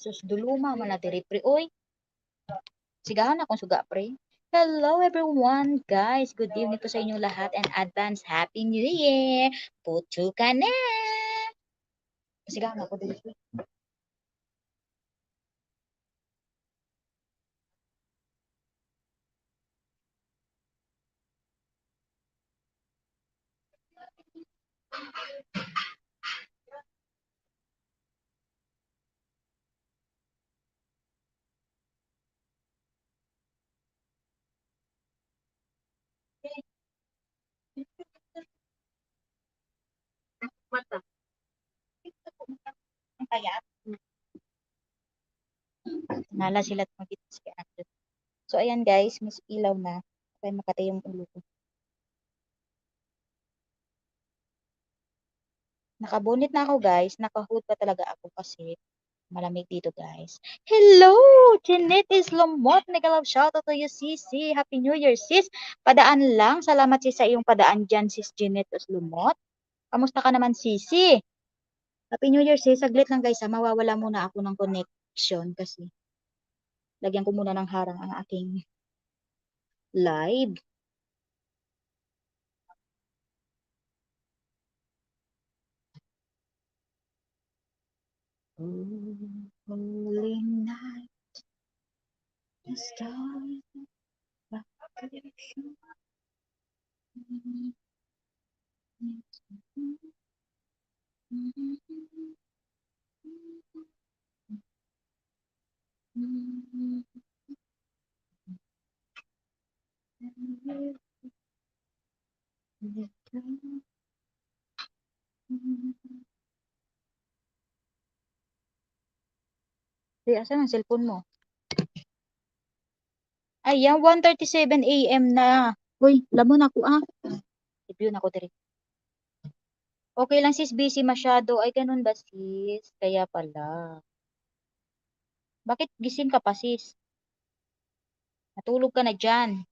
Sus duluma man na diri pre. Oy, sigahan akong suga pre. Hello everyone, guys. Good evening po sa inyong lahat and advance Happy New Year. Puto ka na. Sigahan ako diri pre. Mata. Kaya nala sila magkita si Andrew. So ayan guys, mas ilaw na. Kaya makatay yung ulo ko. Nakabunit na ako guys. Nakahood pa talaga ako kasi malamig dito guys. Hello! Jeanette Islomot. Nag-love shoutout to you sis. Happy New Year sis. Padaan lang. Salamat sis sa iyong padaan dyan sis Jeanette Islomot. Kamusta ka naman sisi? Happy New Year sis. Saglit lang guys ha. Mawawala muna ako ng connection kasi lagyan ko muna ng harang ang aking live. Holy night. The stars. Di, asan ang cellphone mo? Ayan, 1:37 AM na. Uy, lamon ako ah. Review na ako direct. Okay lang sis, busy masyado. Ay, ganun ba sis? Kaya pala. Bakit gising ka pa sis? Natulog ka na dyan.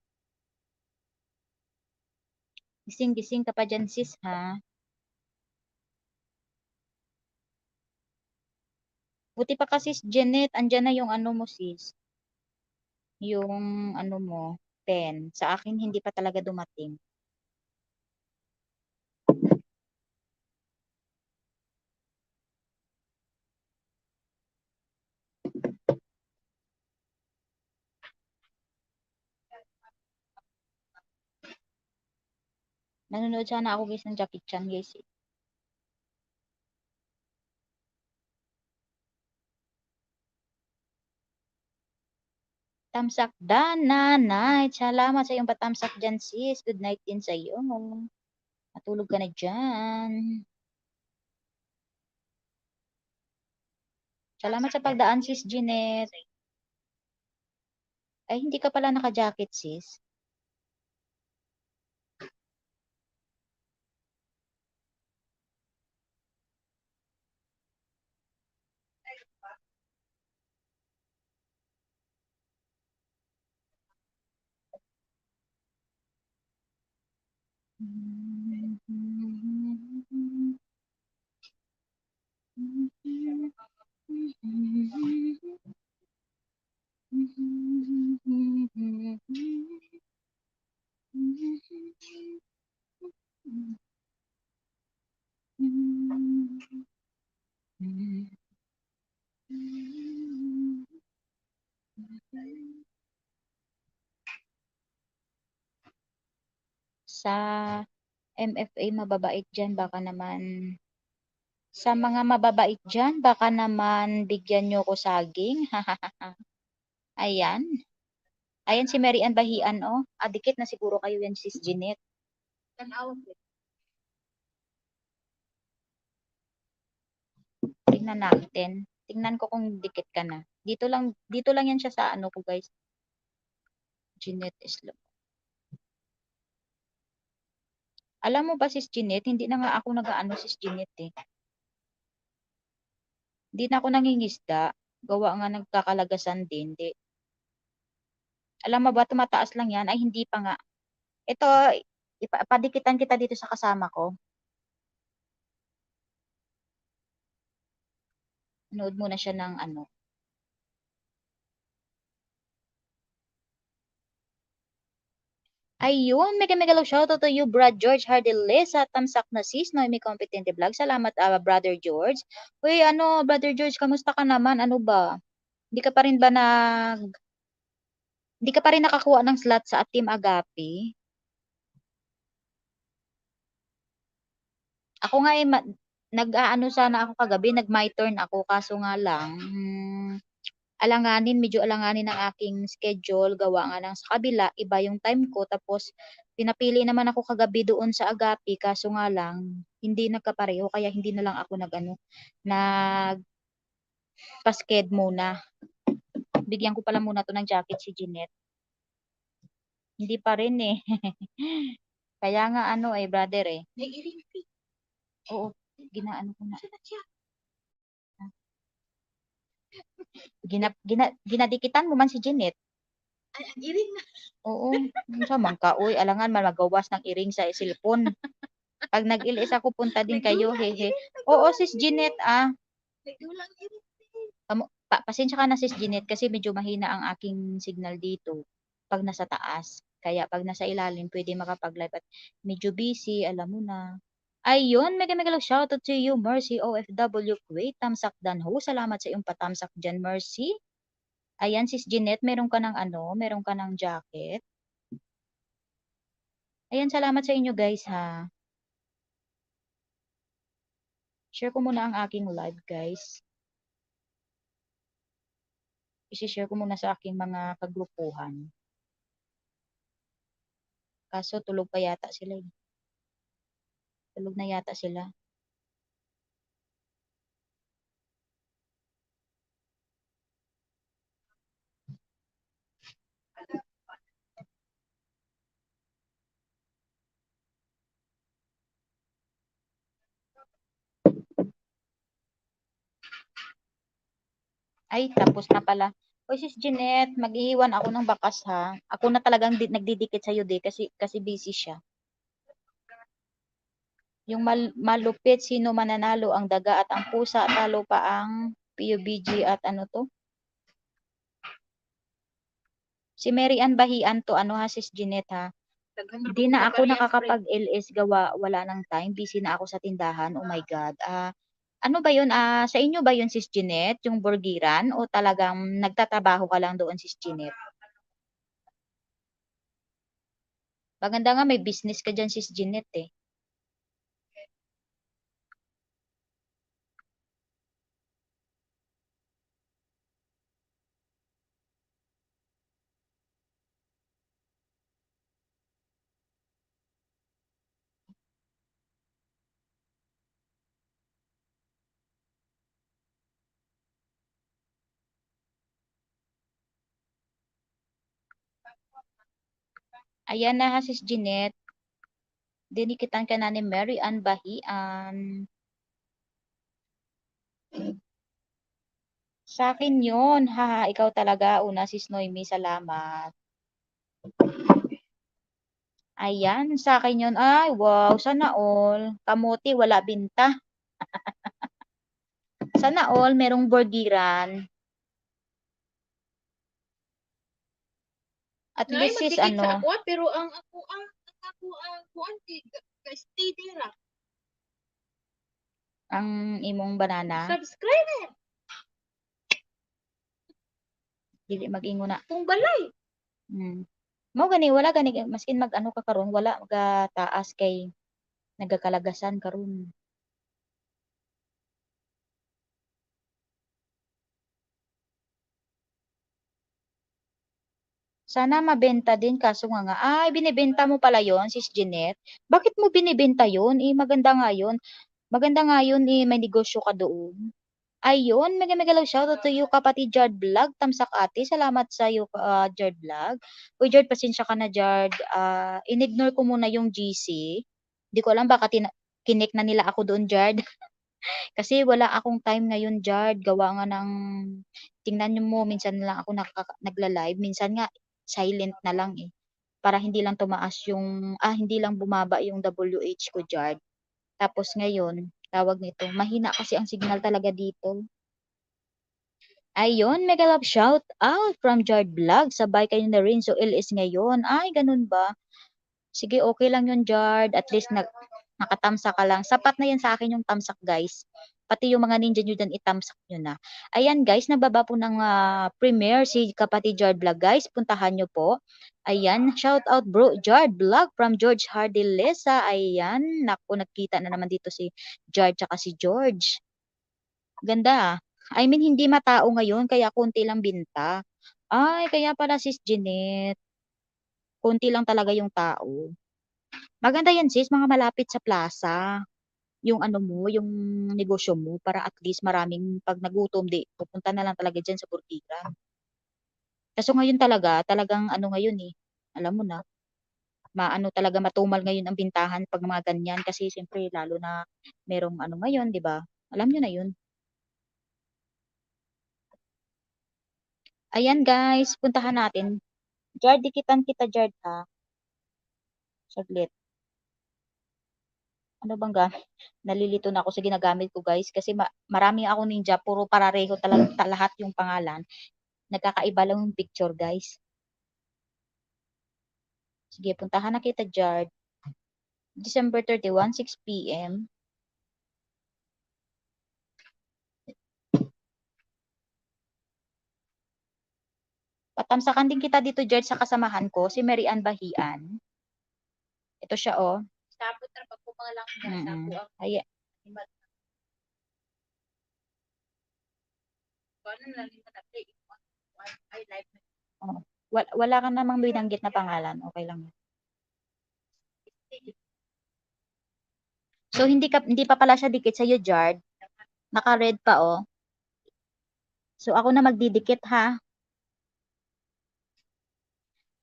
Gising-gising ka pa dyan sis ha. Buti pa kasi sis Janet, andyan na yung ano mo sis. Yung ano mo, pen. Sa akin hindi pa talaga dumating. Nanonood sana ako guys ng Jackie Chan guys. Tamsak Dana night. Salamat sa iyong patamsak dyan sis. Good night din sa iyo. Matulog ka na dyan. Salamat sa pagdaan sis Jeanette. Ay hindi ka pala naka-jacket sis. Sa MFA mababait dyan, baka naman sa mga mababait dyan, baka naman bigyan nyo ko saging. Ayan. Ayan si Mary Ann Bahian, oh. Adikit na siguro kayo yan, sis Jeanette. Tingnan natin. Tingnan ko kung dikit ka na. Dito lang yan siya sa ano ko, guys. Jeanette Islo. Alam mo ba, sis Jeanette, hindi na nga ako nag-ano, sis Jeanette, eh. Hindi na ako nangingisda. Gawa nga nagkakalagasan din. Di. Alam mo ba, tumataas lang yan? Ay, hindi pa nga. Ito, padikitan kita dito sa kasama ko. Nood muna siya ng ano. Ayun, mega love shoutout to you, Brad George Hardeles, sa tamsak na sis, no, may competente vlog. Salamat, Brother George. Uy, Brother George, kamusta ka naman? Ano ba? Hindi ka pa rin ba hindi ka pa rin nakakuha ng slot sa Team Agape? Ako nga nag-aano sana ako kagabi, nag-my turn ako, kaso nga lang, medyo alanganin ang aking schedule, gawa nga ng sa kabila, iba yung time ko, tapos pinapili naman ako kagabi doon sa Agapi, kaso nga lang, hindi nagkapareho, kaya hindi na lang ako nag-pasked muna. Bigyan ko pala muna to ng jacket si Jeanette. Hindi pa rin eh. Kaya nga brother eh. Oo, ginaano ko na. Ginadikitan mo man si Jeanette. Ay, ang iring na. Oo, sa mangka, uy, alangan magawas ng iring sa cellphone. Pag nag-ilis ako, punta din kayo, hehe. Oo, sis Jeanette, pasensya ka na sis Jeanette kasi medyo mahina ang aking signal dito pag nasa taas. Kaya pag nasa ilalim, pwede makapag-live at medyo busy, alam mo na. Ayun, mega love shoutout to you, Mercy OFW Kuwait, tamsak dan ho. Salamat sa iyong patamsak dyan, Mercy. Ayan, sis Jeanette, meron ka ng jacket. Ayan, salamat sa inyo guys ha. Share ko muna ang aking live guys. I-share ko muna sa aking mga kagrupuhan. Kaso tulog pa yata sila. Tulog na yata sila. Ay, tapos na pala. Oy, sis Jeanette, mag-iiwan ako ng bakas ha. Ako na talagang nagdidikit sa'yo kasi busy siya. Yung malupit, sino mananalo, ang daga at ang pusa, talo pa ang PUBG at ano to? Si Mary Ann Bahian to, sis Jeanette ha. Hindi na ako nakakapag-LS gawa, wala nang time. Busy na ako sa tindahan. Oh my God. Ano ba yun? Sa inyo ba yun, sis Jeanette? Yung burgiran? O talagang nagtatrabaho ka lang doon, sis Jeanette? Maganda nga may business ka dyan, sis Jeanette eh. Ayan na ha, sis Jeanette. Dinikitan ka na ni Mary Ann Bahian. Sa akin yun. Ha, ikaw talaga. Una, sis Noemi. Salamat. Ayan, sa akin yun. Ay, wow. Sana all. Kamuti, wala binta. Sana all, merong burgiran. At least sis, ako, pero ang stay there. Ang imong banana. Subscriber. Dili mag-ingo na. Kung balay. Mo gani wala gani maskin mag-ano ka karon, wala ga taas kay nagakalagasan karon. Sana mabenta din kaso nga ay binebenta mo pala yon, sis Jeanette. Bakit mo binebenta yon? Maganda nga yon. Maganda nga yun, may negosyo ka doon. Ayun, mega love shoutout to you, kapatid Jard Vlog. Tamsak ate, salamat sa iyo, Jard Vlog. Uy, Jard, pasensya ka na, Jard. In-ignore ko muna yung GC. Hindi ko alam baka kinik na nila ako doon, Jard. Kasi wala akong time ngayon, Jard. Gawa nga ng, tingnan nyo mo, minsan na lang ako nagla-live. Minsan nga, silent na lang eh. Para hindi lang tumaas yung, hindi lang bumaba yung WH ko, Jard. Tapos ngayon, tawag nito, mahina kasi ang signal talaga dito. Ayun, mega love shout out from Jard Vlog. Sabay kayo na rin. So, LS ngayon. Ay, ganun ba? Sige, okay lang yun, Jard. At least nakatamsak ka lang. Sapat na yan sa akin yung tamsak, guys. Pati yung mga ninja nyo dyan, itamsak nyo na. Ayan, guys, nababa po ng premiere si Kapatid Jard Vlog, guys. Puntahan nyo po. Ayan, shout out bro, Jard Vlog from George Hardy Lesa. Ayan, naku, nagkita na naman dito si Jard tsaka si George. Ganda. I mean, hindi matao ngayon, kaya konti lang binta. Ay, kaya pala sis Jeanette. Konti lang talaga yung tao. Maganda yan sis, mga malapit sa plaza. Yung ano mo, yung negosyo mo, para at least maraming pag nagutom, di, pupunta na lang talaga dyan sa Burtigan. Kaso ngayon talagang ano ngayon eh, alam mo na, maano talaga matumal ngayon ang bintahan pag mga ganyan kasi siyempre lalo na merong ano ngayon, di ba? Alam nyo na yun. Ayan guys, puntahan natin. Jard, dikitan kita Jard ha. Saglit. Ano bang gamit? Nalilito na ako sa ginagamit ko guys kasi marami ako ninja, puro parareho talaga lahat yung pangalan. Nagkakaiba lang yung picture guys. Sige, puntahan na kita Jard. December 31, 6 p.m. Patamsakan din kita dito Jard sa kasamahan ko, si Mary Ann Bahian. Ito siya oh. Sapot na pag pumangalang niya. Mm-mm. Sapo ang Ay, imat. Paano na rin natin? I like it. oh. Wala ka namang binanggit na pangalan. Okay lang. So hindi pa pala siya dikit sa iyo Jard. Naka-red pa oh. So ako na magdidikit ha.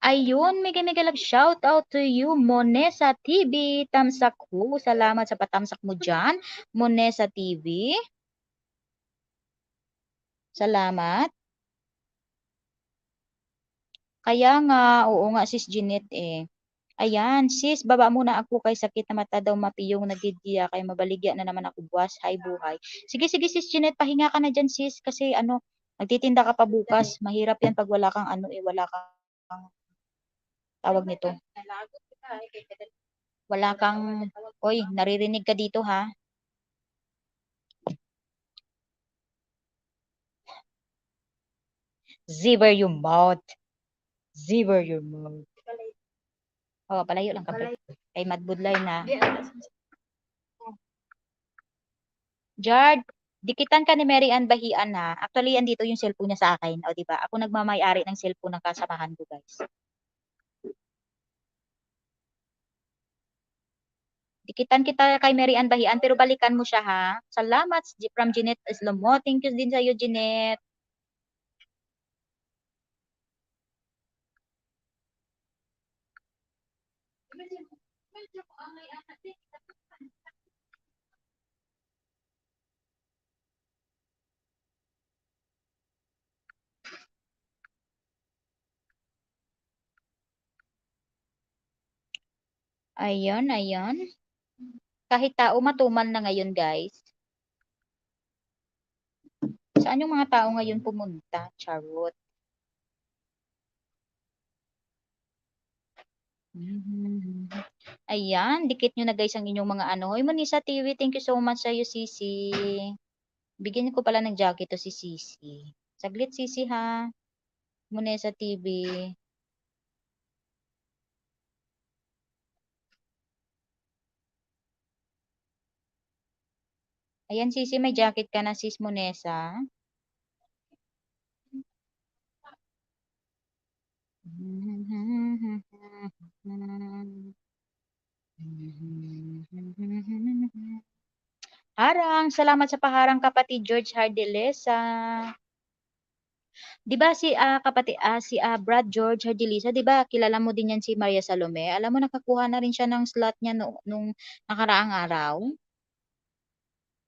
Ayun, mega love shout out to you, Monesa TV. Tamsak ko. Salamat sa patamsak mo dyan. Monesa TV. Salamat. Kaya nga, oo nga sis Jeanette eh. Ayan, sis, baba muna ako kay sakit na mata daw mapiyong nagdidiya kay mabaligya na naman ako buwas. Hay buhay. Sige, sige sis Jeanette, pahinga ka na dyan sis kasi ano, nagtitinda ka pa bukas. Mahirap yan pag wala kang ano eh, wala kang tawag nito. Wala kang, oy, naririnig ka dito ha. Ziver your mouth. Ziver your mouth. Oh, palayo lang ka. Kay madbudlay na. Jard, dikitan ka ni Mary Ann Bahian ha. Actually, andito yung cellphone niya sa akin. O, diba? Ako nagmamay-ari ng cellphone ng kasamahan ko, guys. Dikitan kita kay Mary Ann Bahian, pero balikan mo siya ha. Salamat from Jeanette Islomo. Thank you din sa'yo, Jeanette. Ayun, ayun. Kahit tao matumal na ngayon, guys. Saan yung mga tao ngayon pumunta? Charot. Ayan, dikit nyo na guys ang inyong mga ano. Hoy, Manisa TV, thank you so much sa iyo, Sisi. Bigyan ko pala ng jacket to si Sisi. Saglit, Sisi ha. Manisa TV. Ayan, Sisi, may jacket ka na, Sis Monesa. Harang, salamat sa paharang kapatid George Hardelesa. 'Di ba si kapatid si Brad George Hardelesa, 'di ba? Kilala mo din yan si Maria Salome. Alam mo nakakuha na rin siya ng slot niya nung nakaraang araw.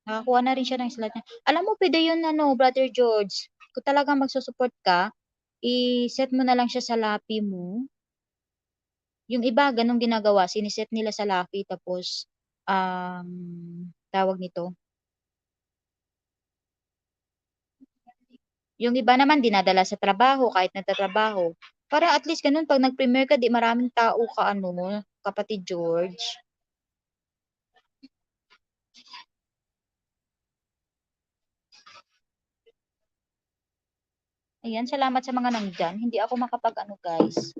Nakakuha na rin siya ng slot niya. Alam mo, pwede yun, ano, Brother George. Kung talagang magsusupport ka, i-set mo na lang siya sa Lapi mo. Yung iba, ganun ginagawa. Siniset nila sa Lapi, tapos, tawag nito. Yung iba naman, dinadala sa trabaho, kahit nagtatrabaho. Para at least ganun, pag nag-premiere ka, di maraming tao ka, ano, kapatid George. Ayan, salamat sa mga nandyan. Hindi ako makapag-ano, guys.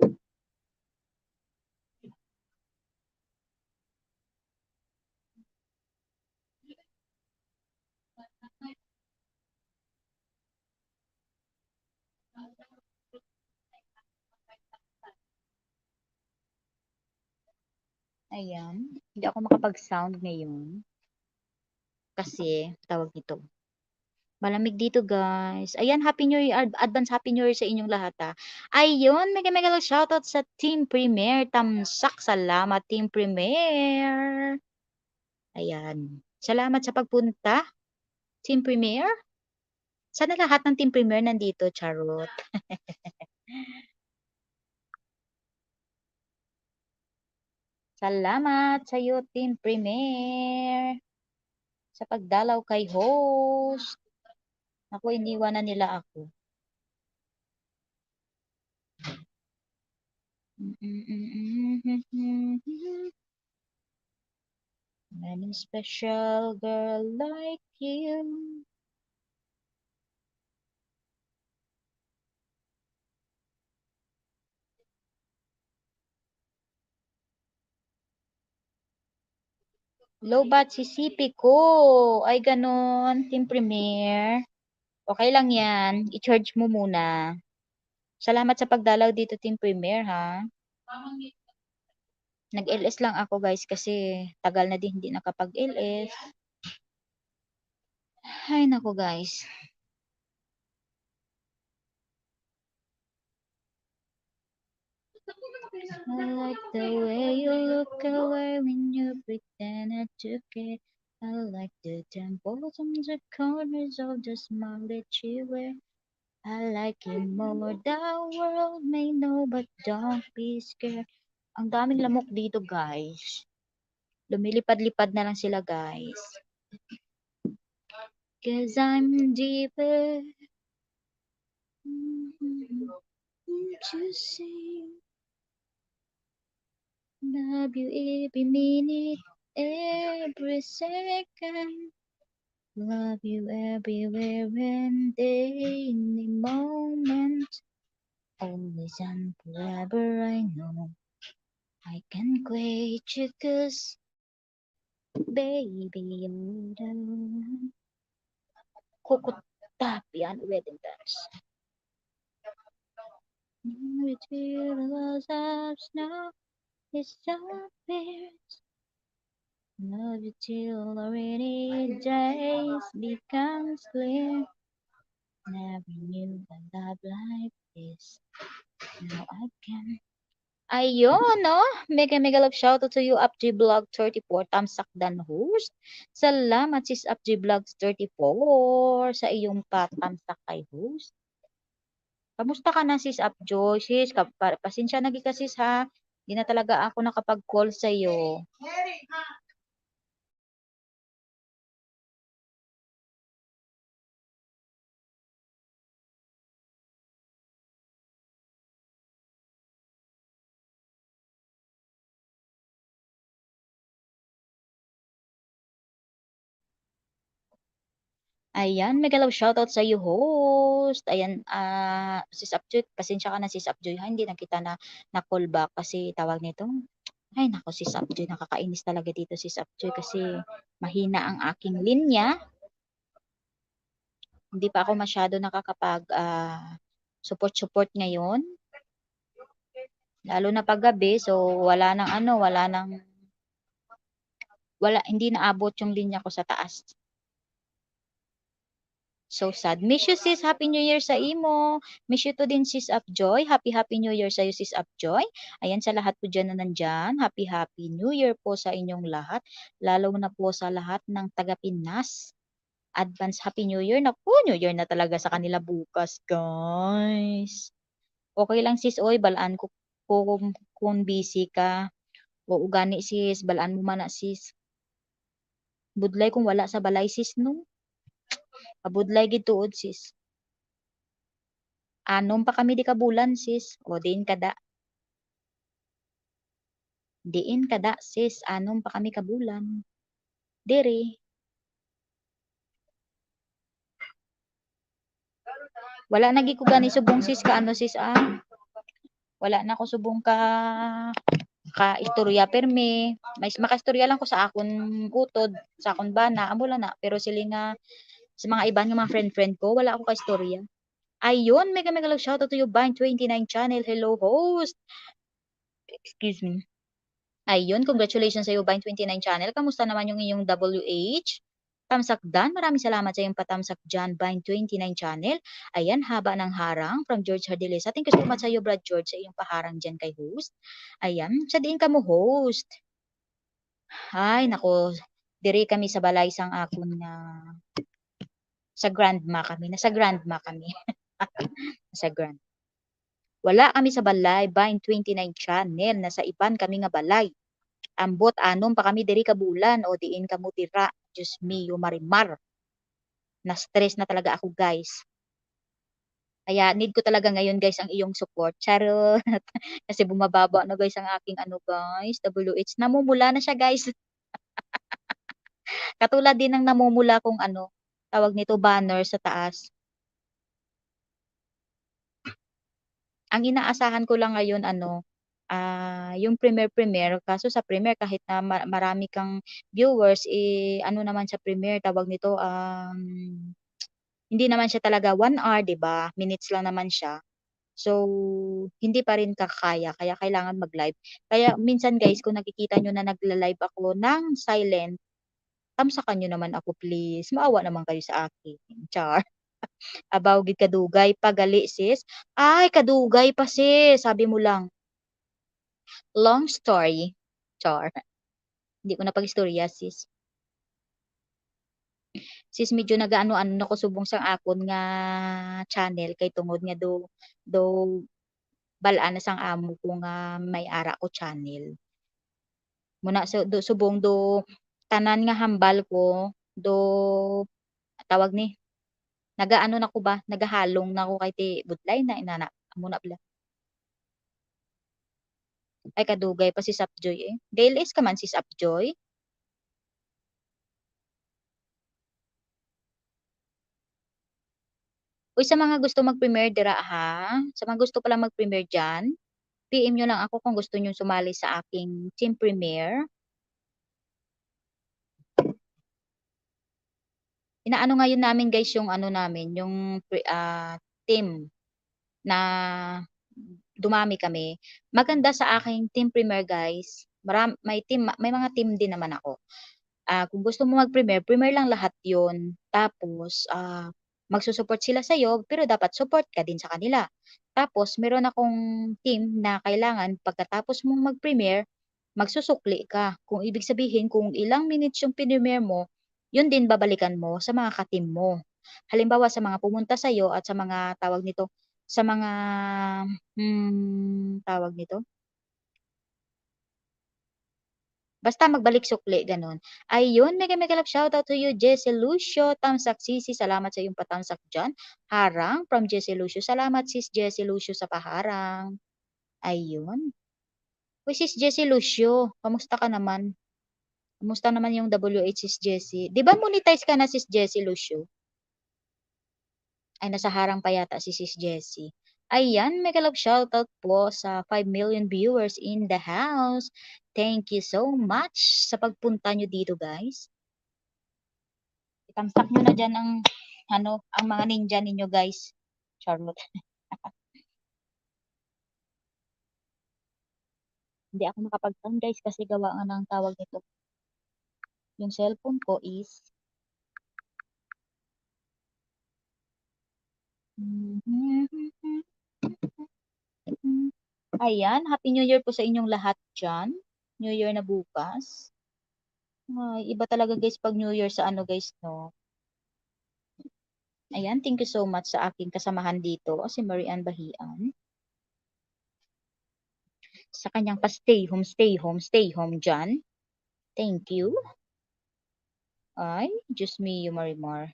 Ayan. Hindi ako makapag-sound ngayon. Kasi, tawag nito. Malamig dito, guys. Ayan, Happy New Year. Advance Happy New Year sa inyong lahat, ha. Ayun, mega shoutout sa Team Premier. Tamsak, salamat, Team Premier. Ayan. Salamat sa pagpunta, Team Premier. Sana lahat ng Team Premier nandito, charot. Salamat sa iyo, Team Premier. Sa pagdalaw kay host. Ako, iniwanan nila ako. Any special girl like you. Low bat sisipi ko. Ay, ganon. Team Premier. Okay lang yan. I-charge mo muna. Salamat sa pagdalaw dito, Team Premier, ha. Nag-LS lang ako, guys, kasi tagal na din hindi nakapag-LS. Ay, nako, guys. I like the way you look away when you pretend not to care. I like the temples and the corners of the smile that you wear. I like it more, the world may know, but don't be scared. Ang daming lamok dito, guys. Lumilipad-lipad na lang sila, guys. Cause I'm deeper. To see. Love you every minute, every second. Love you everywhere and any moment. Always and forever I know. I can quit you cause, baby, you're the one. Kukutapian wedding dance. With you, the loss of snow disappears. Love you till the rainy days becomes clear. Never knew that love like this. Now I can. Ayun, no? Mega love shoutout to you, UpG Vlog 34, Tamsak Dan host. Salamat, sis UpG Vlogs 34, sa iyong patamsak kay host. Kamusta ka na, sis Upjoy? Sis, pasensya na ka, sis, ha? Hindi na talaga ako nakapag-call sa iyo. Ayan, mega love shoutout sa iyo, host. Ayan, sis Upjoy, pasensya ka na, sis Upjoy, ha? Hindi na kita na-call back kasi tawag nito. Ay, nako, sis Upjoy, nakakainis talaga dito, sis Upjoy, kasi mahina ang aking linya. Hindi pa ako masyado nakakapag support ngayon. Lalo na pag gabi, so wala hindi naabot yung linya ko sa taas. So sad. Miss you, sis. Happy New Year sa imo. Miss you to din, sis Upjoy. Happy New Year sa iyo, sis Upjoy. Ayan, sa lahat po dyan na nandyan. Happy New Year po sa inyong lahat. Lalo na po sa lahat ng taga-Pinas. Advance Happy New Year. Naku, New Year na talaga sa kanila bukas, guys. Okay lang, sis. Oy, balaan ko kung busy ka. O ugani, sis. Balaan mo man na, sis. Budlay kung wala sa balay, sis, no? Kabudlay gid tuod, sis. Anom pa kami di kabulan, sis. O din kada. Diin kada sis, anom pa kami kabulan. Diri. Wala na ko gani subong sis ka ano sis Wala na ko subong ka istorya permi. May makaistorya lang ko sa akon utod, sa akon bana, amo lang na. Pero sila nga sa mga iba nga mga friend ko, wala ako ka istorya. Ayun, mega mega love shoutout to you, Vine29 channel. Hello, host. Excuse me. Ayun, congratulations sa iyo, Vine29 channel. Kamusta naman yung iyong WH? Tamsakdan, maraming salamat sa iyong patamsak dyan, Vine29 channel. Ayan, haba ng harang from George Hardilesa. Thank you so much sa iyo, Brad George, sa iyong paharang dyan kay host. Ayan, sa diin ka mo, host. Ay, nako, diri kami sa balay sang akon nga sa grandma kami. Nasa grandma kami. Sa grand. Wala kami sa balay, Vine29 channel. Nasa iban kami nga balay. Ambot anom pa kami diri kabulan o diin kamo tira. Diyos mio marimar. Na-stress na talaga ako guys. Kaya need ko talaga ngayon guys ang iyong support. Charot. Kasi bumababa na guys ang aking ano guys, WH. Namumula na siya guys. Katulad din ng namumula kong ano, tawag nito banner sa taas. Ang inaasahan ko lang ngayon ano, yung Premiere kaso sa Premiere kahit na marami kang viewers ano naman sa Premiere tawag nito hindi naman siya talaga 1 hour 'di ba? Minutes lang naman siya. So, hindi pa rin kakaya kaya kailangan mag-live. Kaya minsan guys kung nakikita niyo na nagla-live ako ng silent, tamsakan niyo naman ako please. Maawa naman kayo sa akin. Char. Abaw gid kadugay pagali sis. Ay kadugay pa sis, sabi mo lang. Long story. Char. Hindi ko na pag-istorya sis. Sis medyo nagaano-ano na ko subong sang akon nga channel kay tungod nga do balaan na sang amo ko nga may ara ko channel. Muna subong do tanan nga hambal ko do tawag ni nagaano na ko ba nagahalong na ko kay ti budlay na inana amo na pala. Ay kadugay pa si Sapjoy eh. DLS ka man si Sapjoy. Uy, sa mga gusto mag-premiere dira ha, sa mga gusto pala mag-premiere diyan, PM nyo lang ako kung gusto nyo sumali sa aking team premiere. Inaano ngayon namin guys yung ano namin, yung team na dumami kami. Maganda sa aking team premiere guys. May mga team din naman ako. Kung gusto mo mag-premiere, premiere lang lahat 'yon. Tapos magsusupport sila sa iyo, pero dapat support ka din sa kanila. Tapos meron akong team na kailangan pagkatapos mong mag-premiere, magsusukli ka. Kung ibig sabihin kung ilang minutes yung premiere mo, yun din babalikan mo sa mga ka-team mo. Halimbawa sa mga pumunta sa iyo at sa mga tawag nito, sa mga tawag nito basta magbalik sukli, gano'n. Ayun, mega mega love shoutout to you, Jessie Lucio, Tamsak Sisi, salamat sa iyong patamsak diyan. Harang from Jessie Lucio. Salamat sis Jessie Lucio sa paharang. Ayun. Uy, sis Jessie Lucio, kamusta ka naman? Kamusta naman yung WH sis Jessie? 'Di ba monetize ka na sis Jessie Lucio? Ay, nasa harang pa yata si sis Jessie. Ayan, mega love shoutout po sa 5 million viewers in the house. Thank you so much sa pagpunta nyo dito, guys. Itamsak nyo na dyan ang mga ninja ninyo, guys. Charlotte. Hindi ako makapag-on, guys, kasi gawa nga ng tawag nito. Yung cellphone ko is ayan, Happy New Year po sa inyong lahat dyan. New Year na bukas. Ay, iba talaga guys pag New Year sa ano guys, no? Ayan, thank you so much sa aking kasamahan dito, si Marian Bahian. Sa kanyang stay home dyan. Thank you. Ay, Diyos mio, Marimar.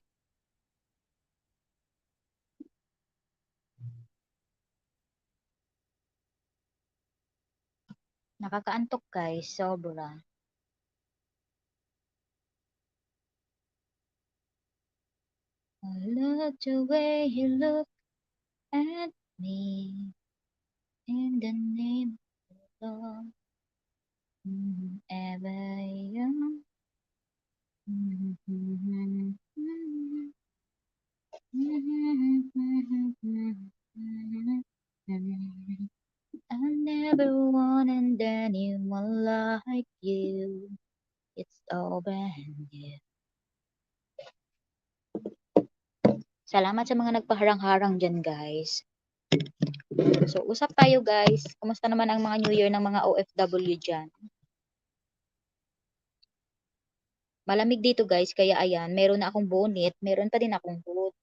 Nakakaantok guys, sobra. I love the way you look at me in the name of love. Ever young. I never wanted anyone like you. It's all brand new. Salamat sa mga nagpaharang-harang dyan, guys. So, usap tayo, guys. Kumusta naman ang mga New Year ng mga OFW dyan? Malamig dito, guys. Kaya, ayan, meron na akong bonnet. Meron pa din akong hood.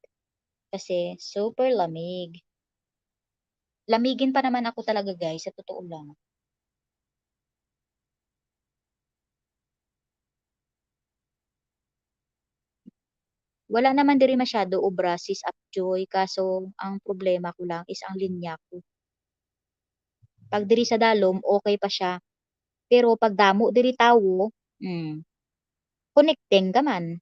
Kasi, super lamig. Lamigin pa naman ako talaga, guys. Sa totoo lang. Wala naman diri masyado obra sis Upjoy, kaso ang problema ko lang is ang linya ko. Pag diri sa dalom, okay pa siya. Pero pag damo diri tawo, connecting ka man.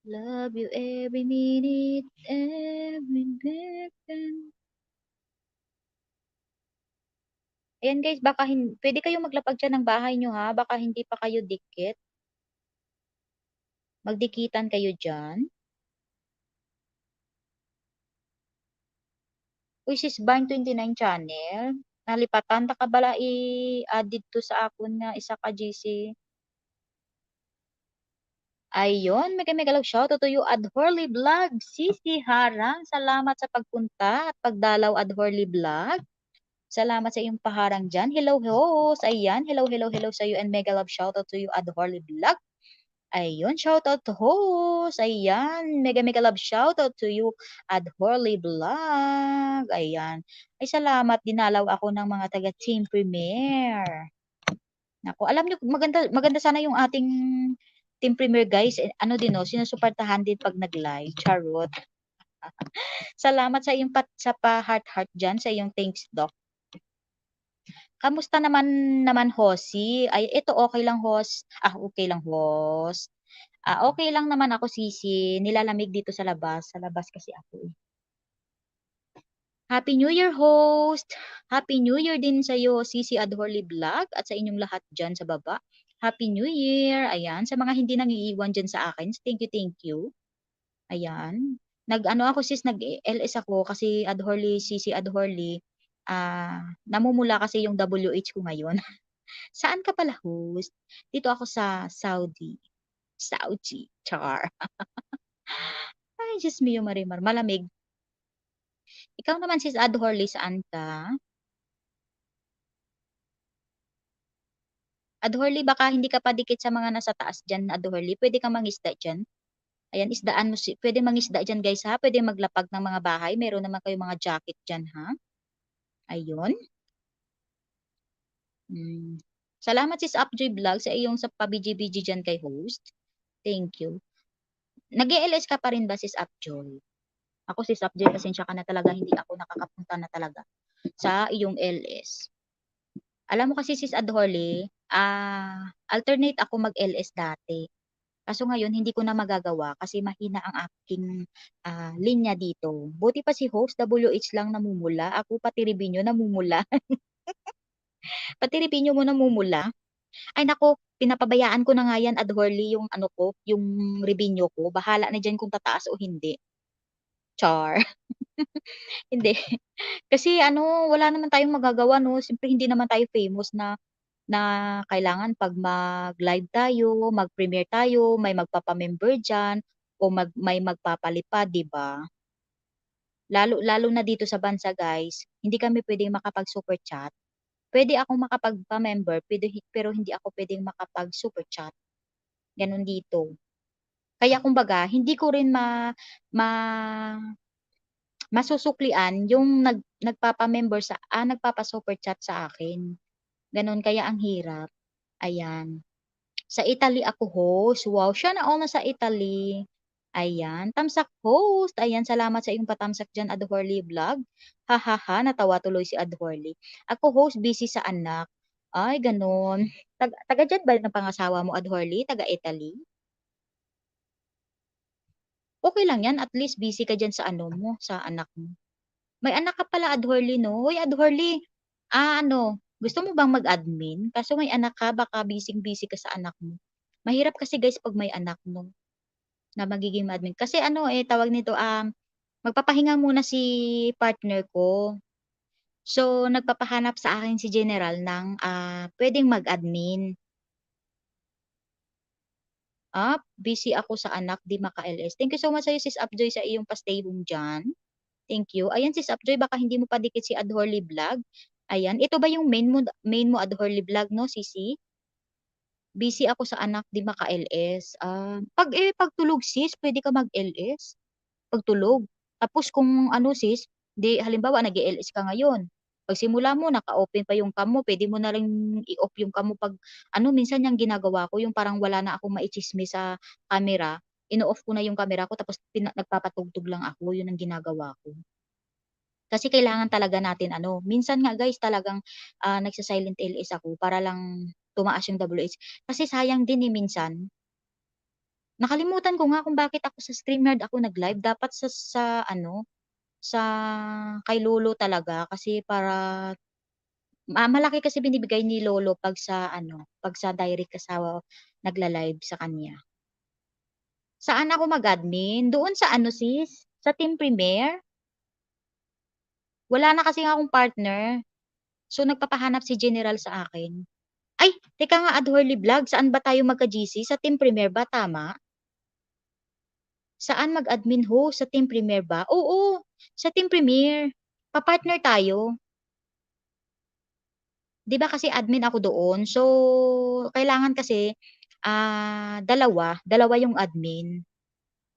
Love you every minute, every second. Ayan guys, baka pwede kayong maglapag dyan ng bahay nyo ha, baka hindi pa kayo dikit. Magdikitan kayo dyan. Uy sis, Barn 29 channel. Nalipatan, takabala i-add dito sa akon na isa ka GC. Ayun, mega love shoutout to you, Adhorly Vlog. Sisi Harang, salamat sa pagpunta at pagdalaw, Adhorly Vlog. Salamat sa iyong paharang dyan. Hello, host. Ayan, hello sa iyo and mega love shoutout to you, Adhorly Vlog. Ayun, shoutout to host. Ayan, mega love shoutout to you, Adhorly Vlog. Ayan. Ay, salamat. Dinalaw ako ng mga taga Team Premier. Naku, alam niyo, maganda sana yung ating Team Premier guys. Ano din no, sinusuportahan din pag nag-live. Charot. Salamat sa iyong sa pa-heart dyan, sa iyong thanks, Doc. Kamusta naman Hosi? Ay, ito okay lang, host. Okay lang, host. Okay lang naman ako, Sisi. Nilalamig dito sa labas. Sa labas kasi ako eh. Happy New Year, host! Happy New Year din sa iyo, Sisi Adhorly Vlog, at sa inyong lahat dyan sa baba. Happy New Year! Ayan, sa mga hindi nangiiwan dyan sa akin, thank you. Ayan. Nag-ano ako sis, nag-LS ako kasi Adhorly, Sisi Adhorly, namumula kasi yung WH ko ngayon. Saan ka pala, host? Dito ako sa Saudi. Saudi, char. Ay, Diyos mio, Marimar, malamig. Ikaw naman sis Adhorly, saan ka? Adhorly, baka hindi ka pa dikit sa mga nasa taas dyan, Adhorly. Pwede kang mangisda dyan. Ayan, isdaan mo. Pwede mangisda dyan, guys, ha? Pwede maglapag ng mga bahay. Meron naman kayo mga jacket dyan, ha? Ayun. Salamat sis Upjoy Vlog sa iyong sa pabiji-biji dyan kay host. Thank you. Nag-ELS ka pa rin ba sis Upjoy? Ako sis Upjoy, pasensya ka na talaga. Hindi ako nakakapunta na talaga sa iyong LS. Alam mo kasi sis Adhorly, alternate ako mag-LS dati. Kaso ngayon, hindi ko na magagawa kasi mahina ang aking linya dito. Buti pa si host, WH lang namumula. Ako pati Ribinyo namumula. Pati Ribinyo mo namumula. Ay nako, pinapabayaan ko na nga yan, Adhorly, yung ano ko, yung Ribinyo ko. Bahala na dyan kung tataas o hindi. Char. Hindi. Kasi ano, wala naman tayong magagawa, no? Siyempre, hindi naman tayo famous na kailangan pag mag-live tayo, mag-premiere tayo, may magpapa-member dyan, o may magpapalipad, di ba? Lalo na dito sa bansa, guys, hindi kami pwedeng makapag-super chat. Pwede akong makapagpa-member, pero hindi ako pwedeng makapag-super chat. Ganon dito. Kaya kumbaga, hindi ko rin ma masusuklian yung nagpapa-member nagpapa-super chat sa akin. Ganon, kaya ang hirap. Ayan. Sa Italy ako host. Wow, siya na all nasa Italy. Ayan, tamsak host. Ayan, salamat sa iyong patamsak dyan, Adhorly Vlog. Ha, natawa tuloy si Adhorly. Ako host, busy sa anak. Ay, ganun. Taga dyan ba ng pangasawa mo, Adhorly? Taga Italy? Okay lang yan, at least busy ka dyan sa ano mo, sa anak mo. May anak ka pala, Adhorly, no? Hoy, Adhorly, gusto mo bang mag-admin? Kaso may anak ka, baka busy-busy ka sa anak mo. Mahirap kasi guys pag may anak, no? Na magiging admin. Kasi tawag nito, magpapahinga muna si partner ko. So, nagpapahanap sa akin si General ng pwedeng mag-admin. Busy ako sa anak, di maka-LS. Thank you so much sa'yo, Sis Upjoy, sa iyong pastay home dyan. Thank you. Ayan, Sis Upjoy, baka hindi mo pa dikit si Adhorly Vlog. Ayan, ito ba yung main mo Adhorly Vlog, no, Sisi? Busy ako sa anak, di maka-LS. Pagtulog, sis, pwede ka mag-LS. Pagtulog. Tapos kung sis, di halimbawa nag-LS ka ngayon. Pagsimula mo, naka-open pa yung cam mo, pwede mo na rin i-off yung cam mo pag minsan yung ginagawa ko, yung parang wala na akong maichismi sa camera, ino-off ko na yung camera ko tapos nagpapatugtog lang ako, yun ang ginagawa ko. Kasi kailangan talaga natin minsan nga guys talagang nagsa-silent LS ako para lang tumaas yung WH. Kasi sayang din minsan. Nakalimutan ko nga kung bakit ako sa StreamYard ako nag-live. Dapat sa kay Lolo talaga kasi para malaki kasi binibigay ni Lolo pag sa direct ka sa nagla-live sa kanya. Saan ako mag-admin? Doon sa sis? Sa Team Premier? Wala na kasi akong partner. So nagpapahanap si General sa akin. Ay, teka nga Adhorly Vlog, saan ba tayo magka-GC? Sa Team Premier ba? Tama? Saan mag-admin host? Sa Team Premier ba? Oo, sa Team Premier. Pa-partner tayo. 'Di ba kasi admin ako doon. So, kailangan kasi dalawa yung admin.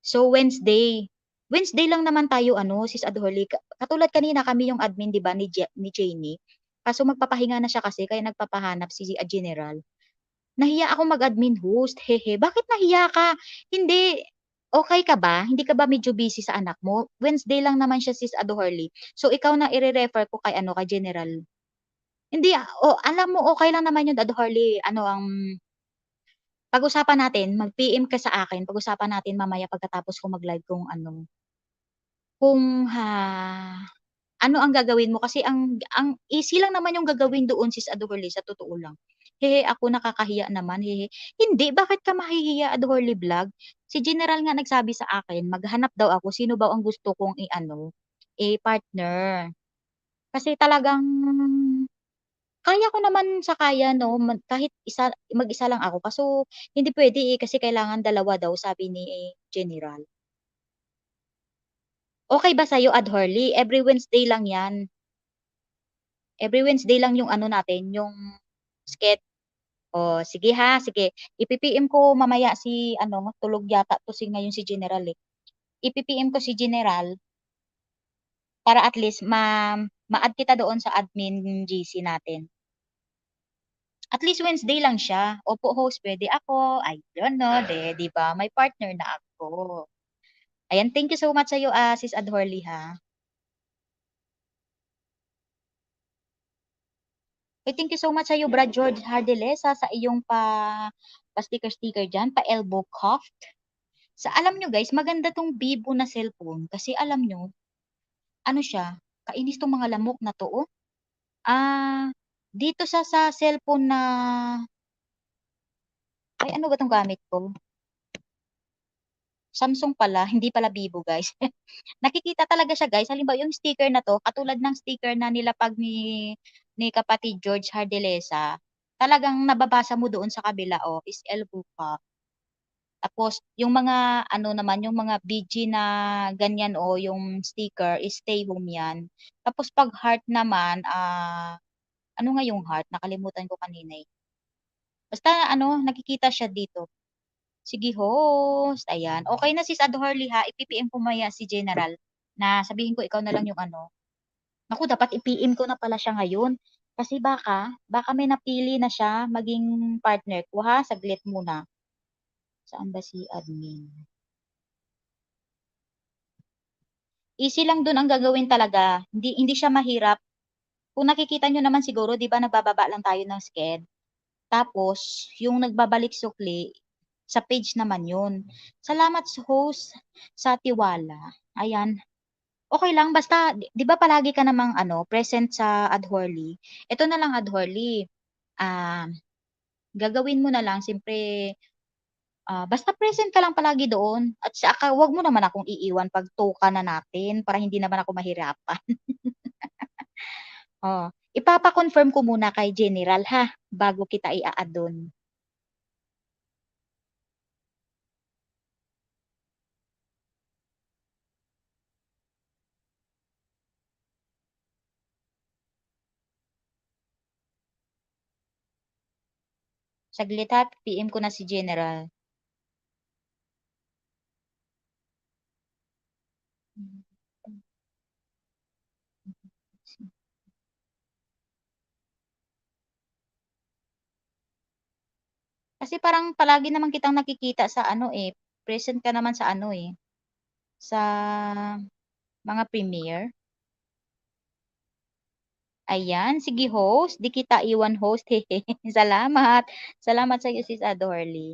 So, Wednesday. Wednesday lang naman tayo Sis Adhorly. Katulad kanina kami yung admin 'di ba ni Janie. Kaso magpapahinga na siya kasi kaya nagpapahanap si General. Nahiya ako mag-admin host. Hehe. Bakit nahiya ka? Hindi. Okay ka ba? Hindi ka ba medyo busy sa anak mo? Wednesday lang naman siya, Sis Adhorly. So, ikaw na ire-refer ko kay General. Hindi, alam mo, okay lang naman yun, Adhorly. Pag-usapan natin, mag-PM ka sa akin. Pag-usapan natin mamaya pagkatapos ko mag-live kung ano ang gagawin mo kasi ang easy lang naman yung gagawin doon, Sis Adhorly, sa totoo lang. Hehe, ako nakakahiya naman, hehe. Hindi, bakit ka mahihiya, Adhorly Vlog? Si General nga nagsabi sa akin, maghanap daw ako, sino ba ang gusto kong partner. Kasi talagang kaya ko naman sa kaya 'no, kahit mag-isa lang ako kaso hindi puwede, kasi kailangan dalawa daw sabi ni General. Okey ba sa'yo, Adhorly? Every Wednesday lang 'yan. Every Wednesday lang yung natin, yung sket. Sige ha, sige. Ipi-PM ko mamaya si tulog yata 'to ngayon si General, eh. Ipi-PM ko si General para at least ma-add kita doon sa admin GC natin. At least Wednesday lang siya. Opo, host, puwede ako. Ayun 'no, 'di ba may partner na ako. Ayan, thank you so much sa'yo, Sis Adhorly, ha. Uy, thank you so much sa'yo, Brad George Hardelesa, sa iyong pa-sticker-sticker diyan, pa-elbow cuff. Alam niyo guys, maganda 'tong Vivo na cellphone kasi alam niyo, siya, kainis 'tong mga lamok na 'to, oh. Dito sa cellphone na ay ano ba 'tong gamit ko? Samsung pala, hindi pala Vivo guys. Nakikita talaga siya guys, halimbawa yung sticker na 'to, katulad ng sticker na nilapag ni kapatid George Hardelesa, talagang nababasa mo doon sa kabila, is elbow cup. Tapos yung mga naman, yung mga BG na ganyan, yung sticker is stay home 'yan. Tapos 'pag heart naman, ano nga yung heart, nakalimutan ko kanina, eh. Basta nakikita siya dito. Sige host, ayan. Okey na sis Adhorly ha, ipi-PM ko mamaya si General na sabihin ko ikaw na lang yung naku dapat i-PM ko na pala siya ngayon. Kasi baka may napili na siya maging partner ko ha, saglit muna. Saan ba si admin? Easy lang dun ang gagawin talaga, hindi siya mahirap. Kung nakikita niyo naman siguro 'di ba nagbababa lang tayo ng sked, tapos yung nagbabalik sukli, sa page naman yun. Salamat sa host sa tiwala, ayan. Okey lang basta 'di ba palagi ka namang ano, present sa Adhorly, eto na lang Adhorly, ah, gagawin mo na lang siyempre, basta present ka lang palagi doon at saka wag mo naman akong iiwan 'pag toka na natin para hindi naman ako mahirapan. Oh, ipapa-confirm ko muna kay General ha, bago kita i-a-add dun. Saglit ha, PM ko na si General. Kasi parang palagi naman kitang nakikita sa ano, eh, present ka naman sa ano, eh, sa mga premiere. Ayan, sige host, 'di kita iwan host, Salamat. Salamat sa'yo sis Adorly.